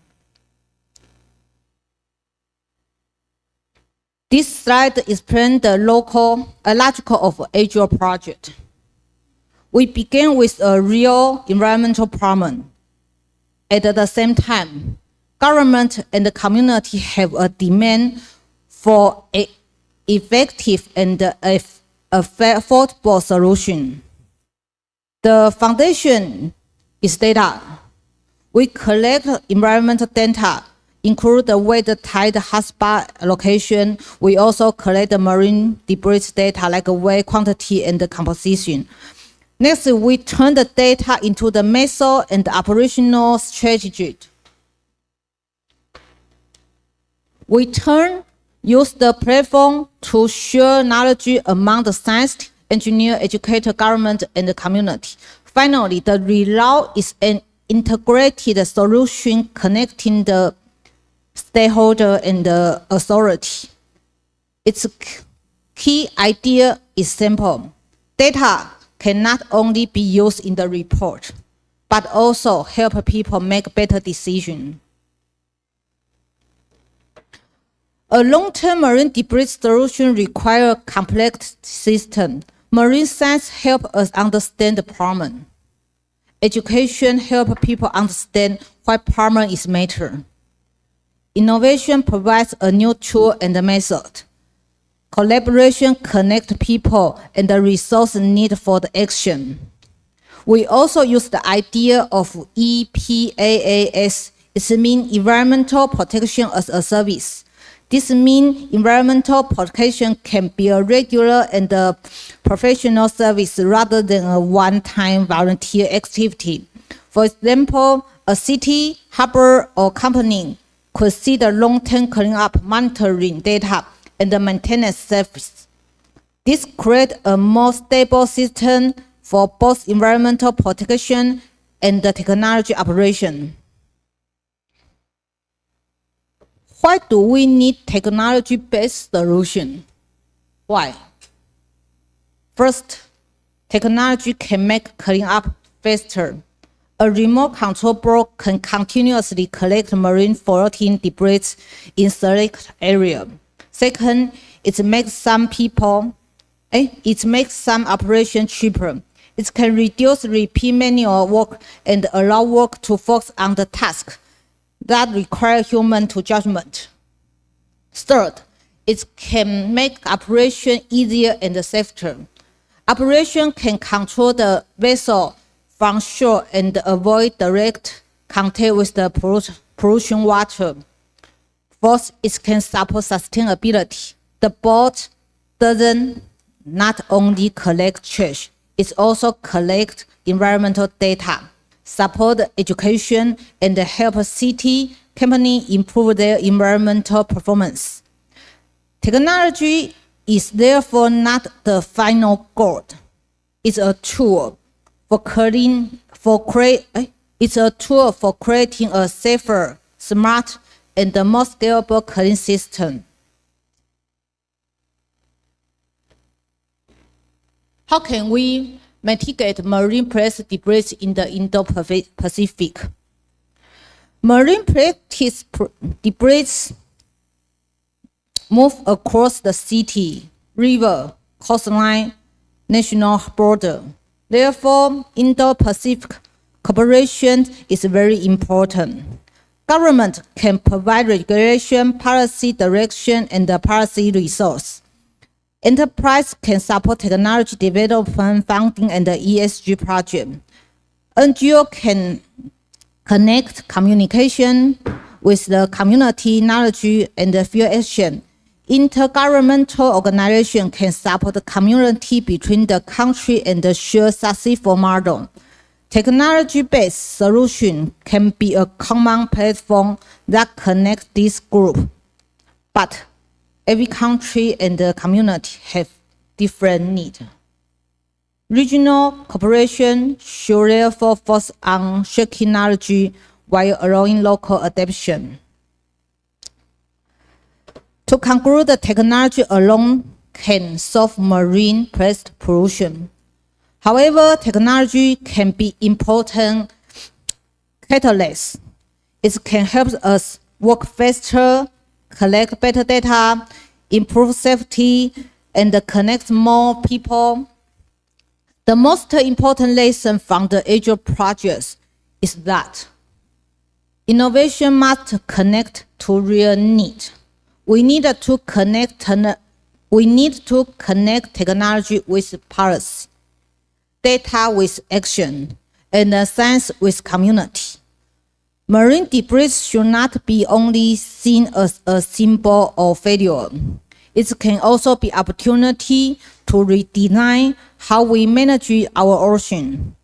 This slide explains the logical of Azure project. We begin with a real environmental problem. At the same time, government and the community have a demand for an effective and affordable solution. The foundation is data. We collect environmental data, include the weight, tide, hotspot location. We also collect the marine debris data like weight, quantity, and the composition. Next, we turn the data into the method and the operational strategy. We use the platform to share knowledge among the scientists, engineer, educator, government, and the community. Finally, the result is an integrated solution connecting the stakeholder and the authority. Its key idea is simple. Data can not only be used in the report, but also help people make better decisions. A long-term marine debris solution requires a complex system. Marine science helps us understand the problem. Education helps people understand why problem is matter. Innovation provides a new tool and a method. Collaboration connects people and the resource needed for the action. We also use the idea of EPAAS. It means Environmental Protection as a Service. This means environmental protection can be a regular and a professional service rather than a one-time volunteer activity. For example, a city, harbor, or company could see the long-term cleanup, monitoring data, and the maintenance service. This creates a more stable system for both environmental protection and the technology operation. Why do we need technology-based solution? Why? First, technology can make cleanup faster. A remote control board can continuously collect marine floating debris in select area. Second, it makes some operations cheaper. It can reduce repeat manual work and allow work to focus on the task that require human to judgment. Third, it can make operation easier and safer. Operation can control the vessel from shore and avoid direct contact with the pollution water. Fourth, it can support sustainability. The boat doesn't not only collect trash, it also collects environmental data, support education, and help city companies improve their environmental performance. Technology is therefore not the final goal. It's a tool for creating a safer, smart, and the more scalable cleaning system. How can we mitigate marine plastic debris in the Indo-Pacific? Marine plastic debris move across the city, river, coastline, national border. Therefore, Indo-Pacific cooperation is very important. Government can provide regulation, policy direction, and the policy resource. Enterprise can support technology development, funding, and the ESG project. NGO can connect communication with the community, knowledge, and the field action. Intergovernmental organization can support the community between the country and the shared successful model. Technology-based solution can be a common platform that connects this group, but every country and the community have different needs. Regional cooperation should therefore focus on sharing knowledge while allowing local adaptation. To conclude, the technology alone can solve marine plastic pollution. However, technology can be important catalyst. It can help us work faster, collect better data, improve safety, and connect more people. The most important lesson from the Azure projects is that innovation must connect to real need. We need to connect technology with policy, data with action, and science with community. Marine debris should not be only seen as a symbol of failure. It can also be opportunity to redesign how we manage our ocean.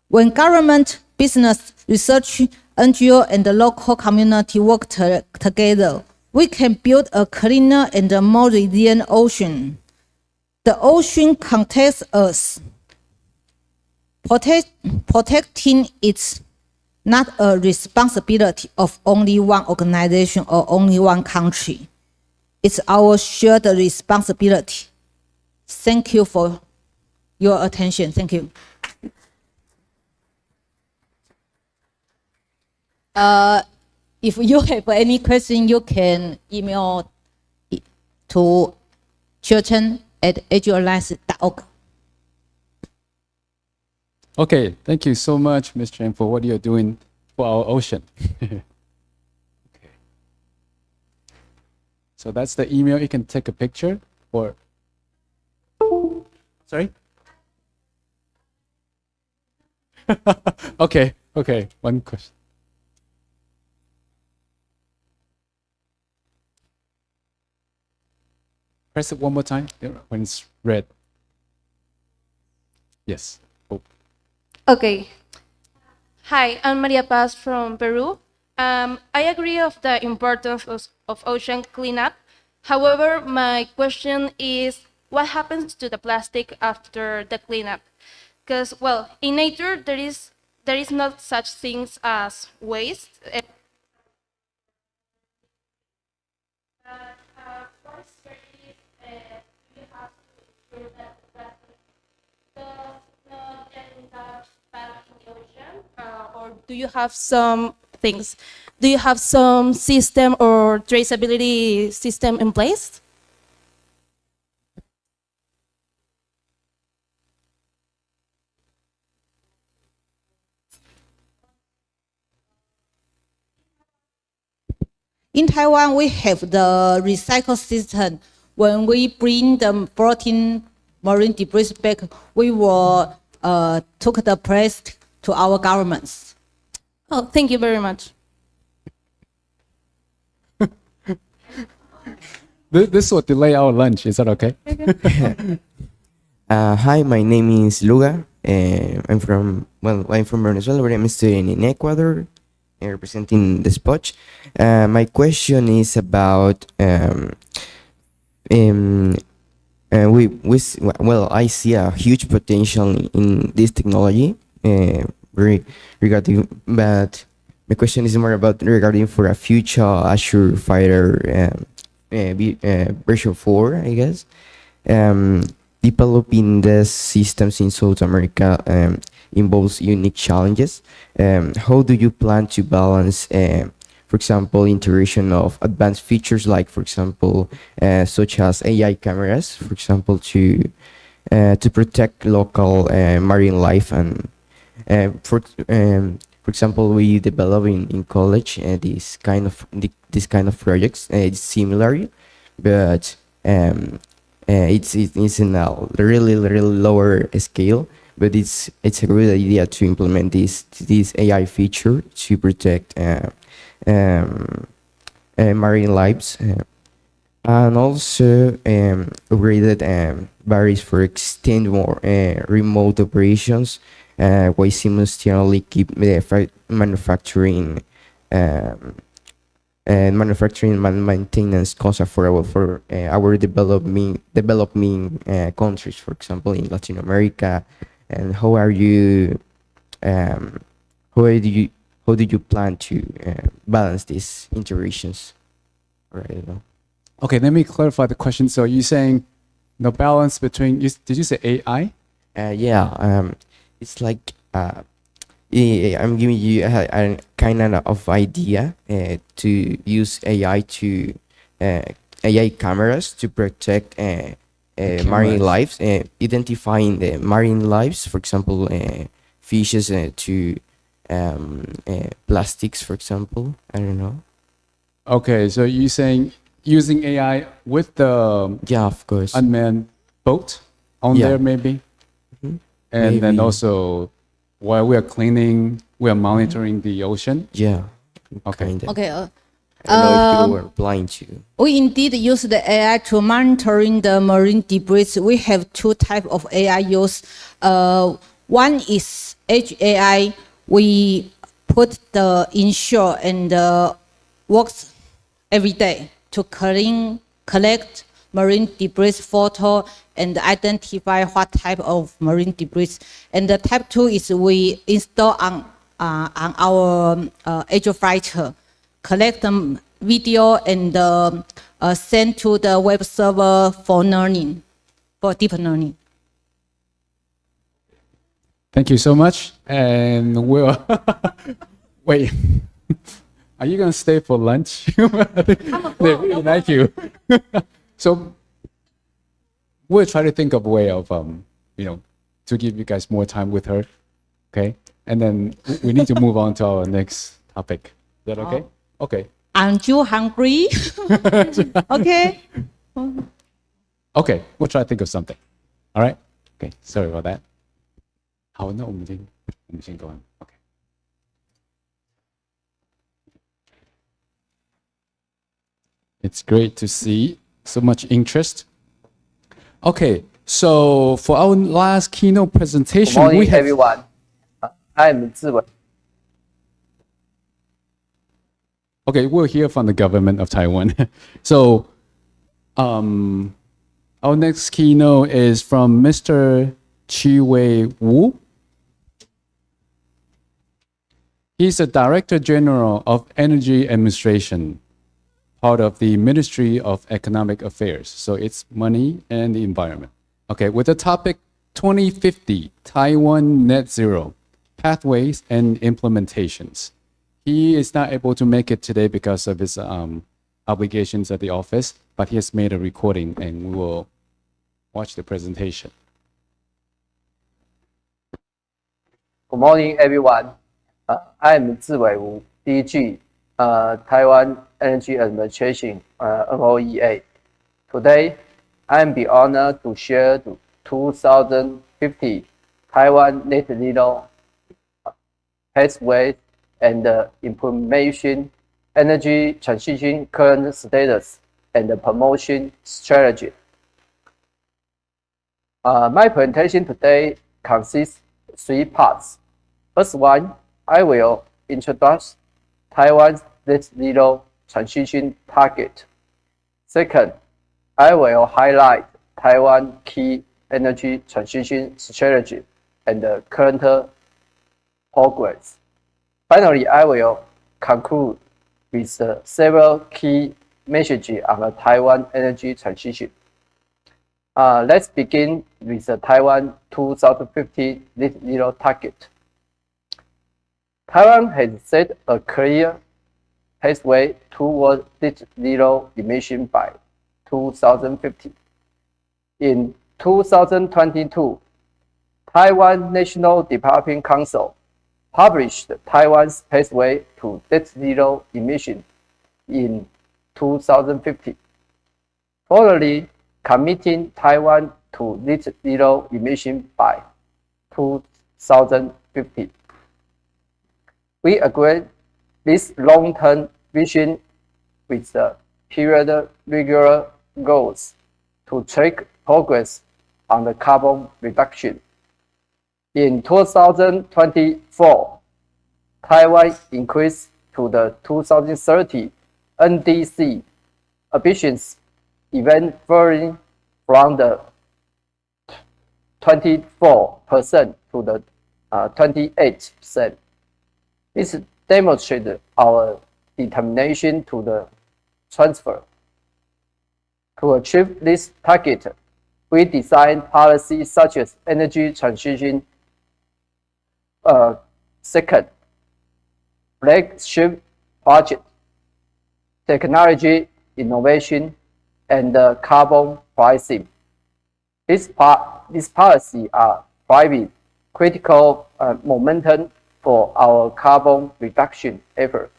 When government, business, research, NGO, and the local community work together, we can build a cleaner and more resilient ocean. The ocean contains us. Protecting it not a responsibility of only one organization or only one country. It's our shared responsibility. Thank you for your attention. Thank you. If you have any question, you can email to chilchen@azuralliance.org. Okay, thank you so much, Ms. Chen, for what you're doing for our ocean. Okay. So that's the email. You can take a picture or. Sorry? Okay, one question. Press it one more time when it's red. Yes. Oh. Okay. Hi, I'm Maria Paz from Peru. I agree of the importance of ocean cleanup. However, my question is, what happens to the plastic after the cleanup? Because, well, in nature, there is not such things as waste. Or do you have some things? Do you have some system or traceability system in place? In Taiwan, we have the recycle system. When we bring the floating marine debris back, we will took the place to our governments. Oh, thank you very much. This will delay our lunch. Is that okay? Hi, my name is Luga. I'm from Venezuela, but I'm studying in Ecuador, representing the spot. My question is about I see a huge potential in this technology regarding, but my question is more about regarding for a future Azure Fighter version 4, I guess. Developing the systems in South America involves unique challenges. How do you plan to balance, for example, integration of advanced features like, for example, such as AI cameras, for example, to protect local marine life, and for example, we develop in college this kind of projects. It's similar, but it's in a really lower scale. But it's a good idea to implement this AI feature to protect marine lives, and also upgraded batteries for extend more remote operations, while simultaneously keep the manufacturing and maintenance costs affordable for our developing countries, for example, in Latin America. And how do you plan to balance these integrations right now? Okay, let me clarify the question. So you're saying the balance between, did you say AI? Yeah, it's like yeah, I'm giving you a kind of idea to use AI to AI cameras to protect marine cameras. lives, identifying the marine lives, for example, fishes to plastics, for example. I don't know. Okay, so you're saying using AI with the Yeah, of course. unmanned boat on Yeah. there, maybe? Mhm. And then Maybe. also, while we are cleaning, we are monitoring the ocean? Yeah. Okay. Kinda. Okay. I don't know if you were blind to. We indeed use the AI to monitoring the marine debris. We have two types of AI use. One is Edge AI. We put the inshore and works every day to collect marine debris photo and identify what type of marine debris. And the type two is we install on our Edge fighter, collect them video and send to the web server for learning, for deep learning. Thank you so much. And we'll wait. Are you gonna stay for lunch? They really like you. So we'll try to think of a way of to give you guys more time with her. Okay. And then we need to move on to our next topic. Is that okay? Okay. Aren't you hungry? Okay. Okay, we'll try to think of something. All right? Okay, sorry about that. 好，那我们先 go on. Okay. It's great to see so much interest. Okay, so for our last keynote presentation, Good morning, we have everyone. I'm Ziwei. Okay, we'll hear from the government of Taiwan. So, our next keynote is from Mr. Chi-Wei Wu. He's the Director General of Energy Administration, part of the Ministry of Economic Affairs. So it's money and the environment. Okay, with the topic 2050 Taiwan Net Zero, Pathways and Implementations. He is not able to make it today because of his obligations at the office, but he has made a recording and we will watch the presentation. Good morning, everyone. I'm Ziwei Wu, DG, Taiwan Energy Administration, NOEA. Today, I'm be honored to share the 2050 Taiwan Net Zero Pathways and Implementation, Energy Transition Current Status, and the Promotion Strategy. My presentation today consists 3 parts. First one, I will introduce Taiwan's net zero transition target. Second, I will highlight Taiwan key energy transition strategy and the current progress. Finally, I will conclude with several key messages on the Taiwan energy transition. Let's begin with the Taiwan 2050 net zero target. Taiwan has set a clear pathway toward net zero emission by 2050. In 2022, Taiwan National Development Council published Taiwan's pathway to net zero emission in 2050, formally committing Taiwan to net zero emission by 2050. We agree this long-term vision with the period regular goals to track progress on the carbon reduction. In 2024, Taiwan increased to the 2030 NDC ambitions, even varying from the 24% to the 28%. This demonstrates our determination to the transfer To achieve this target, we designed policies such as energy transition, second, flagship project, technology innovation, and carbon pricing. These policies are driving critical momentum for our carbon reduction effort.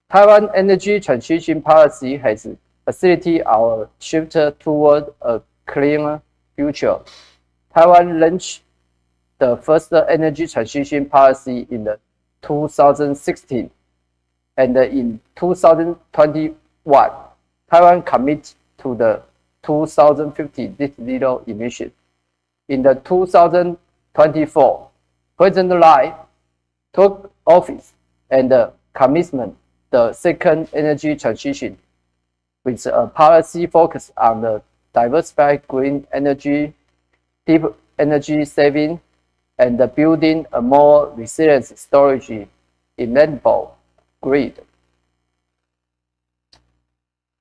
Taiwan energy transition policy has facilitated our shift toward a cleaner future. Taiwan launched the first energy transition policy in 2016, and in 2021, Taiwan committed to the 2050 net zero emission. In 2024, President Lai took office and commitment the second energy transition, with a policy focus on the diversified green energy, deep energy saving, and building a more resilient storage enabled grid.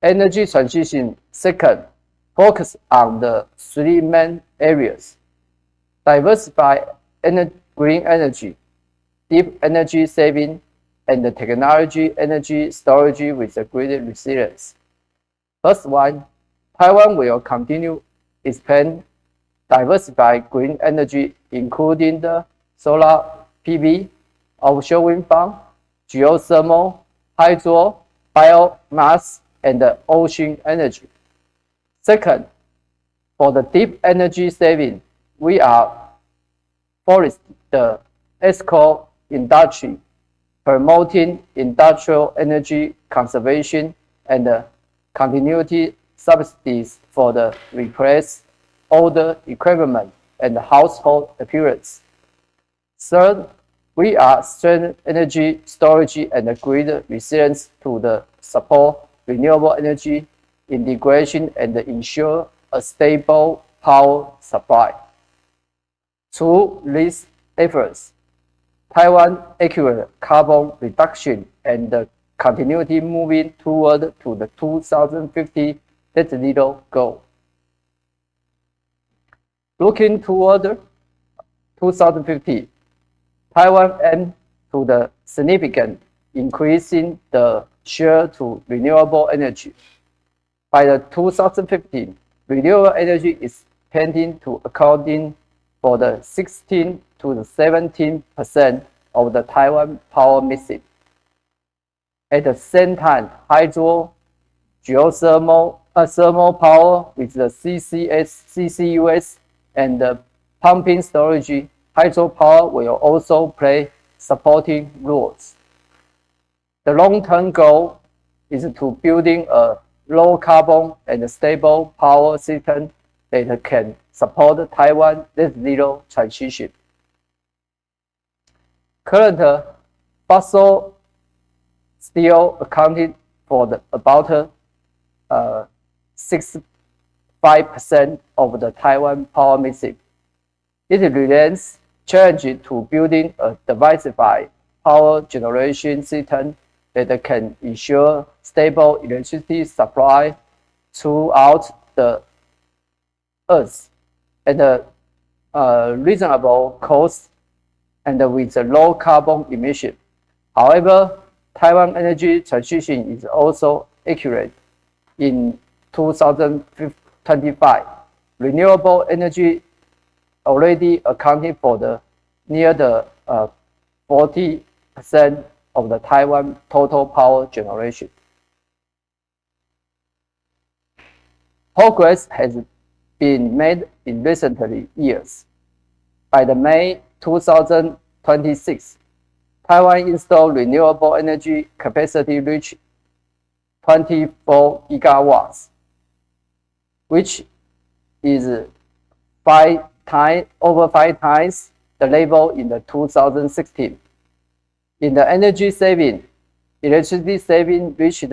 Energy transition second focus on the three main areas: diversified green energy, deep energy saving, and the technology energy storage with a greater resilience. First one, Taiwan will continue expand diversified green energy, including the solar PV, offshore wind farm, geothermal, hydro, biomass, and ocean energy. Second, for the deep energy saving, we are forced the ESCO industry, promoting industrial energy conservation and continuity subsidies for the replace older equipment and household appearance. Third, we are strengthening energy storage and grid resilience to support renewable energy integration and ensure a stable power supply. Through these efforts, Taiwan accurate carbon reduction and continuity moving toward to the 2050 net zero goal. Looking toward 2050, Taiwan aims to the significant increasing the share to renewable energy. By 2015, renewable energy is tending to accounting for the 16 to the 17% of the Taiwan power mix. At the same time, hydro, geothermal, thermal power with the CCUS, and the pumping storage, hydropower will also play supporting roles. The long-term goal is to building a low carbon and stable power system that can support Taiwan net zero transition. Current fossil still accounted for about 65% of the Taiwan power mix. It remains challenging to building a diversified power generation system that can ensure stable electricity supply throughout the Earth at a reasonable cost and with a low carbon emission. However, Taiwan energy transition is also accurate. In 2025, renewable energy already accounting for near 40% of the Taiwan total power generation. Progress has been made in recent years. By May 2026, Taiwan installed renewable energy capacity reached 24 gigawatts, which is over 5 times the level in 2016. In the energy saving, electricity saving reached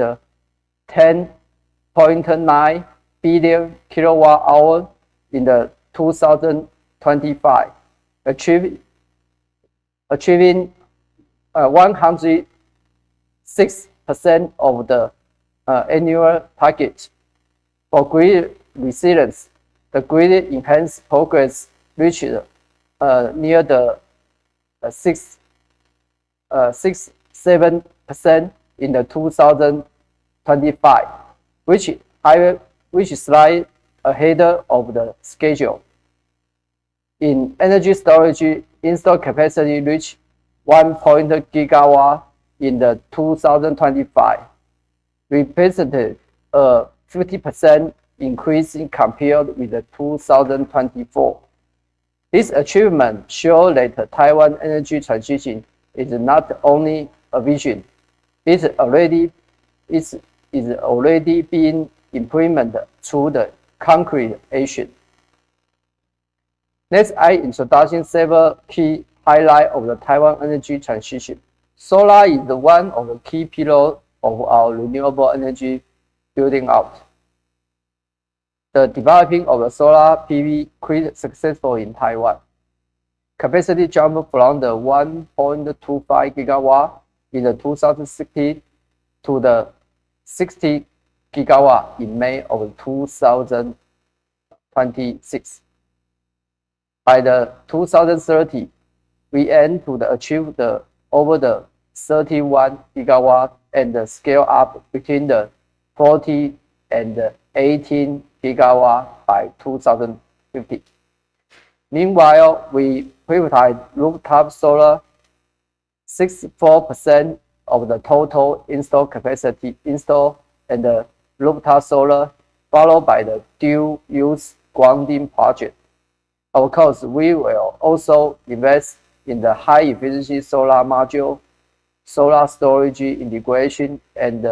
10.9 billion kilowatt hour in 2025, achieving 106% of the annual target. For grid resilience, the grid enhanced progress reached near the 7% in the 2025, which is slightly ahead of the schedule. In energy storage, installed capacity reached 1.0 gigawatt in the 2025, represented a 50% increase compared with the 2024. This achievement shows that Taiwan energy transition is not only a vision, it is already being implemented through the concrete action. Next, I introduce several key highlights of the Taiwan energy transition. Solar is one of the key pillars of our renewable energy building out. The developing of the solar PV quite successful in Taiwan. Capacity jumped from the 1.25 gigawatt in the 2016 to the 60 gigawatt in May of 2026. By the 2030, we aim to achieve over the 31 gigawatt and scale up between the 40 and 18 gigawatt by 2050. Meanwhile, we prioritize rooftop solar. 64% of the total installed capacity installed and the rooftop solar, followed by the dual-use grounding project. Of course, we will also invest in the high-efficiency solar module, solar storage integration, and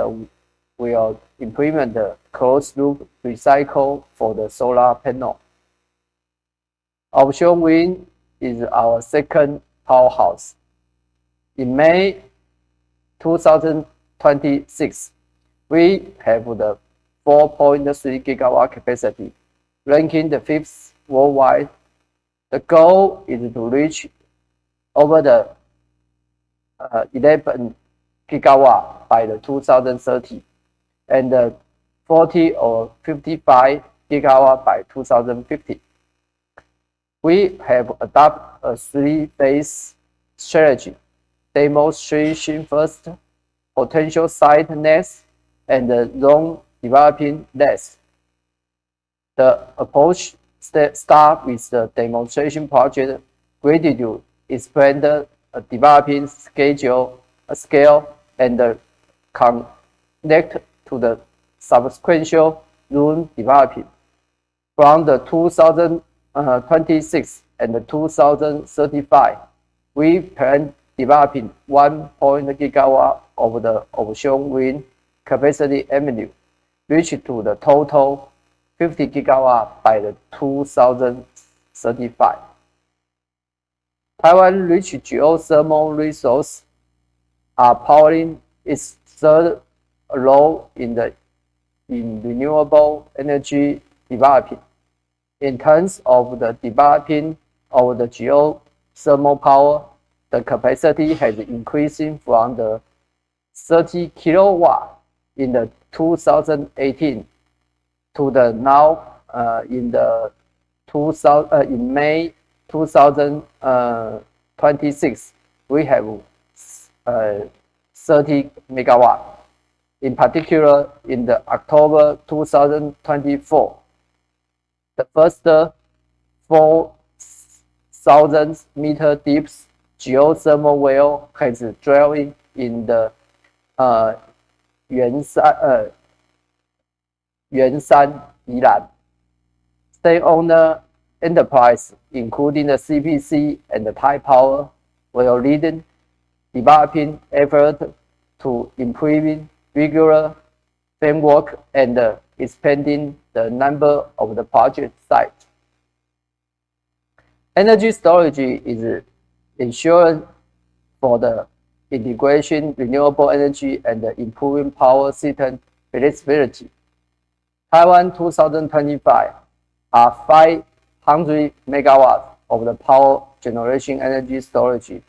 will implement the closed-loop recycle for the solar panel. Offshore wind is our second powerhouse. In May 2026, we have the 4.3 gigawatt capacity, ranking the 5th worldwide. The goal is to reach over the 11 gigawatt by the 2030 and 40 or 55 gigawatt by 2050. We have adopted a three-phase strategy: demonstration first, potential site next, and zone developing next. The approach starts with the demonstration project, ready to expand the developing scale, and connect to the subsequent zone developing. From the 2026 and 2035, we plan developing 1.0 gigawatt of the offshore wind capacity annually, reach to the total 50 gigawatt by the 2035. Taiwan rich geothermal resources are powering its third role in renewable energy development. In terms of the developing of the geothermal power, the capacity has increased from the 30 kilowatt in the 2018 to the now in May 2026 we have 30 megawatt. In particular, in the October 2024, the first 4,000 meter deep geothermal well has drilled in the Yuanshan, Yilan. State-owned enterprise, including the CPC and the Thai Power, will lead developing effort to improving regular framework and expanding the number of the project sites. Energy storage is ensured for the integration renewable energy and the improving power system flexibility. Taiwan 2025 are 500 megawatts of the power generation energy storage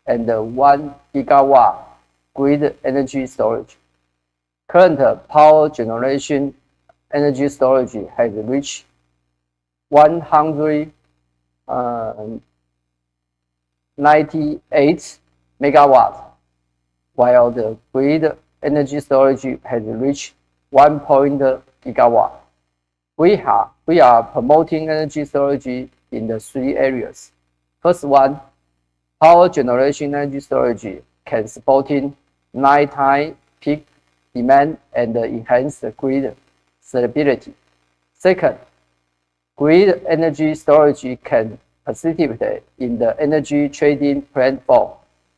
and 1 gigawatt grid energy storage. Current power generation energy storage has reached 198 megawatts, while the grid energy storage has reached 1 gigawatt. We are promoting energy storage in the three areas. First one, power generation energy storage can supporting nighttime peak demand and enhance the grid stability. Second, grid energy storage can participate in the energy trading platform,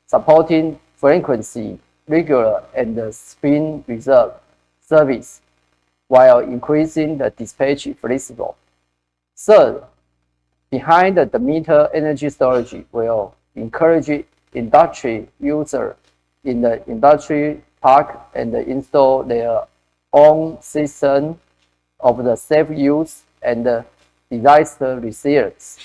supporting frequency, regular, and spin reserve service, while increasing the dispatch flexible. Third, behind the meter energy storage will encourage industry users in the industry park and install their own system of the safe use and disaster resilience.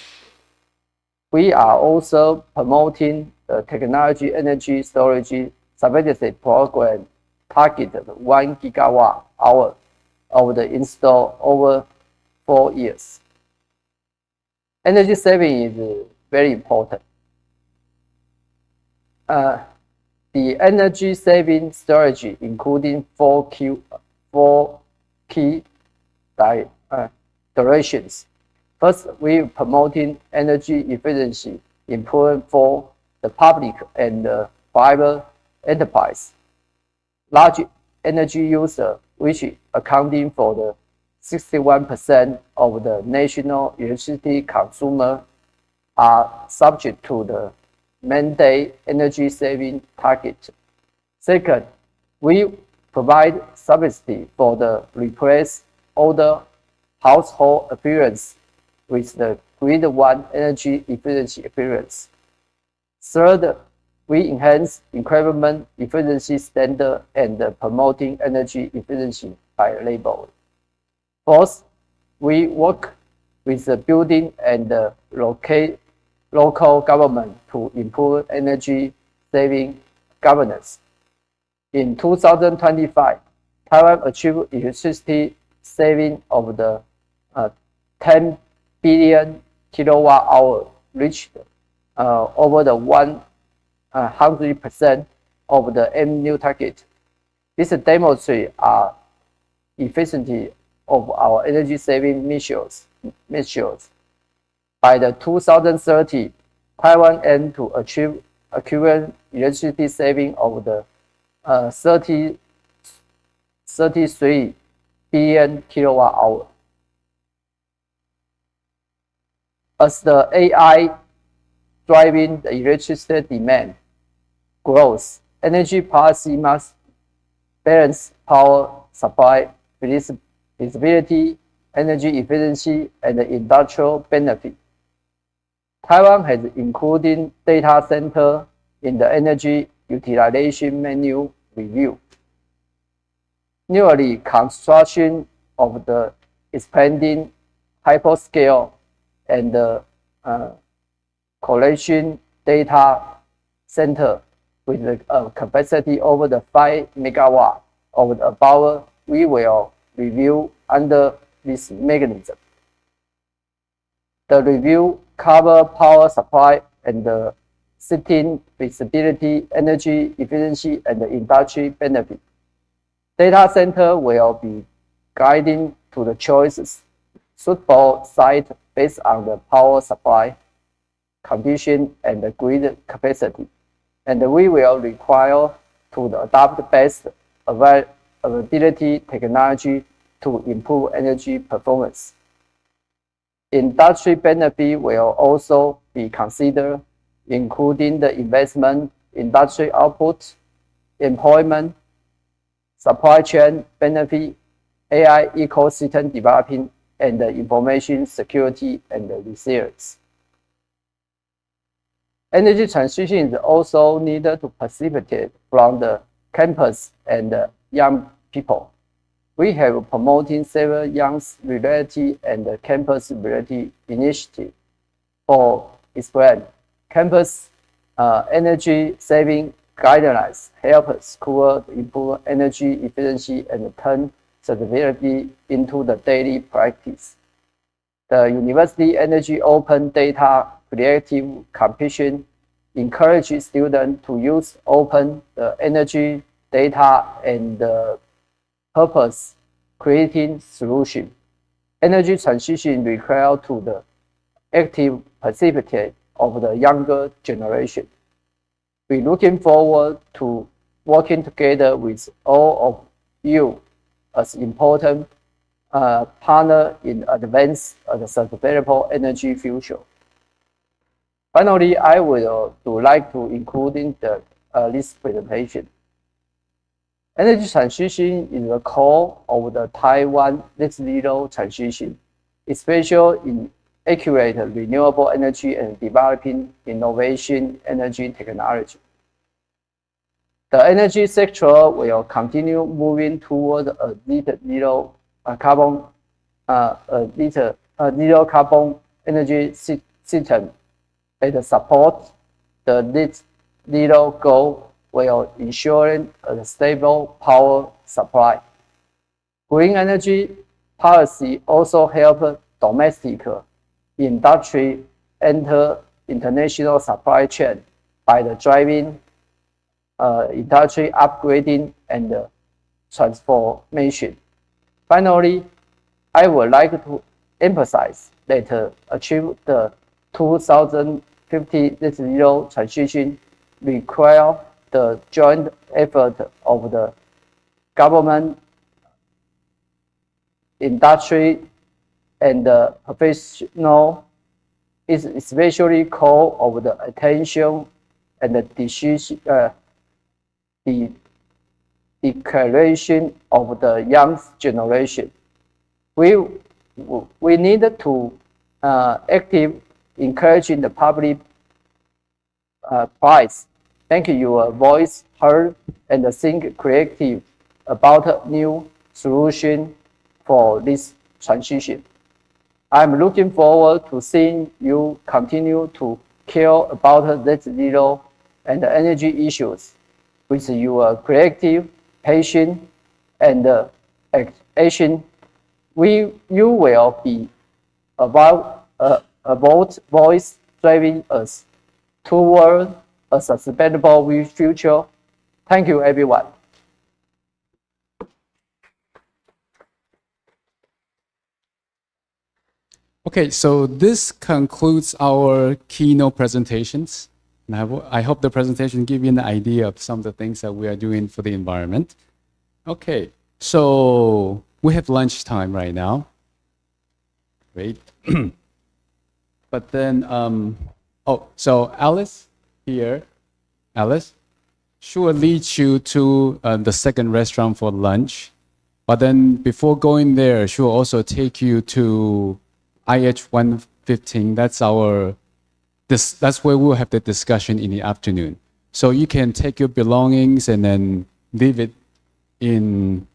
We are also promoting the technology energy storage stability program targeted 1 gigawatt hour of the install over 4 years. Energy saving is very important. The energy saving strategy including four key directions. First, we promoting energy efficiency improvement for the public and private enterprise. Large energy user, which accounting for the 61% of the national electricity consumer, are subject to the mandate energy saving target. Second, we provide subsidy for the replace older household appearance with the Grade 1 energy efficiency appearance. Third, we enhance equipment efficiency standard and promoting energy efficiency by label. Fourth, we work with the building and local government to improve energy saving governance. In 2025, Taiwan achieved electricity saving of the 10 billion kilowatt hour, reached over the 100% of the MU target. This demonstrates our efficiency of our energy saving measures. By the 2030, Taiwan aims to achieve equivalent electricity saving of the 33 billion kilowatt hour. As the AI driving the electricity demand grows, energy policy must balance power supply feasibility, energy efficiency, and industrial benefit. Taiwan has included data center in the energy utilization menu review. Newly construction of the expanding hyperscale and collection data center with a capacity over the 5 megawatt of the above, we will review under this mechanism. The review cover power supply and the setting feasibility, energy efficiency, and the industry benefit. Data center will be guiding to the choices suitable site based on the power supply condition and the grid capacity, and we will require to adopt best availability technology to improve energy performance. Industry benefit will also be considered, including the investment, industry output, employment, supply chain benefit, AI ecosystem developing, and the information security and the resilience. Energy transition is also needed to precipitate from the campus and the young people. We have promoting several young related and campus related initiatives. For example, campus energy saving guidelines help schools improve energy efficiency and turn sustainability into the daily practice. The university energy open data creative competition encourages students to use open energy data and purpose creating solution. Energy transition requires to the active participation of the younger generation. We're looking forward to working together with all of you as important partner in advance of the sustainable energy future. Finally, I would like to include in this presentation. Energy transition is the core of the Taiwan net zero transition, especially in accurate renewable energy and developing innovation energy technology. The energy sector will continue moving toward a zero carbon energy system and support the net zero goal while ensuring a stable power supply. Green energy policy also help domestic industry enter international supply chain by driving industry upgrading and transformation. Finally, I would like to emphasize that achieve the 2050 net zero transition require the joint effort of the government, industry, and the professional is especially call of the attention and the decision, the declaration of the young generation. We need to active encouraging the public price. Make your voice heard and think creative about new solution for this transition. I'm looking forward to seeing you continue to care about net zero and energy issues with your creative, patient, and action. You will be about voice driving us toward a sustainable future. Thank you, everyone. Okay, so this concludes our keynote presentations. And I hope the presentation give you an idea of some of the things that we are doing for the environment. Okay, so we have lunchtime right now. Great. But then, so Alice here, Alice, she will lead you to the second restaurant for lunch. But then before going there, she will also take you to IH 115. That's where we'll have the discussion in the afternoon. So you can take your belongings and then leave it in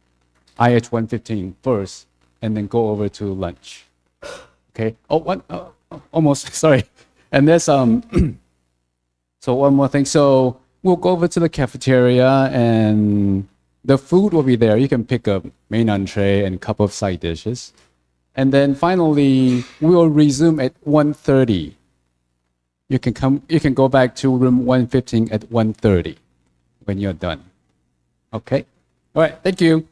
IH 115 first, and then go over to lunch. Okay. Almost. Sorry. And there's so one more thing. So we'll go over to the cafeteria, and the food will be there. You can pick up main entree and a couple of side dishes. And then finally, we will resume at 1:30. You can go back to room 115 at 1:30 when you're done. Okay? All right, thank you.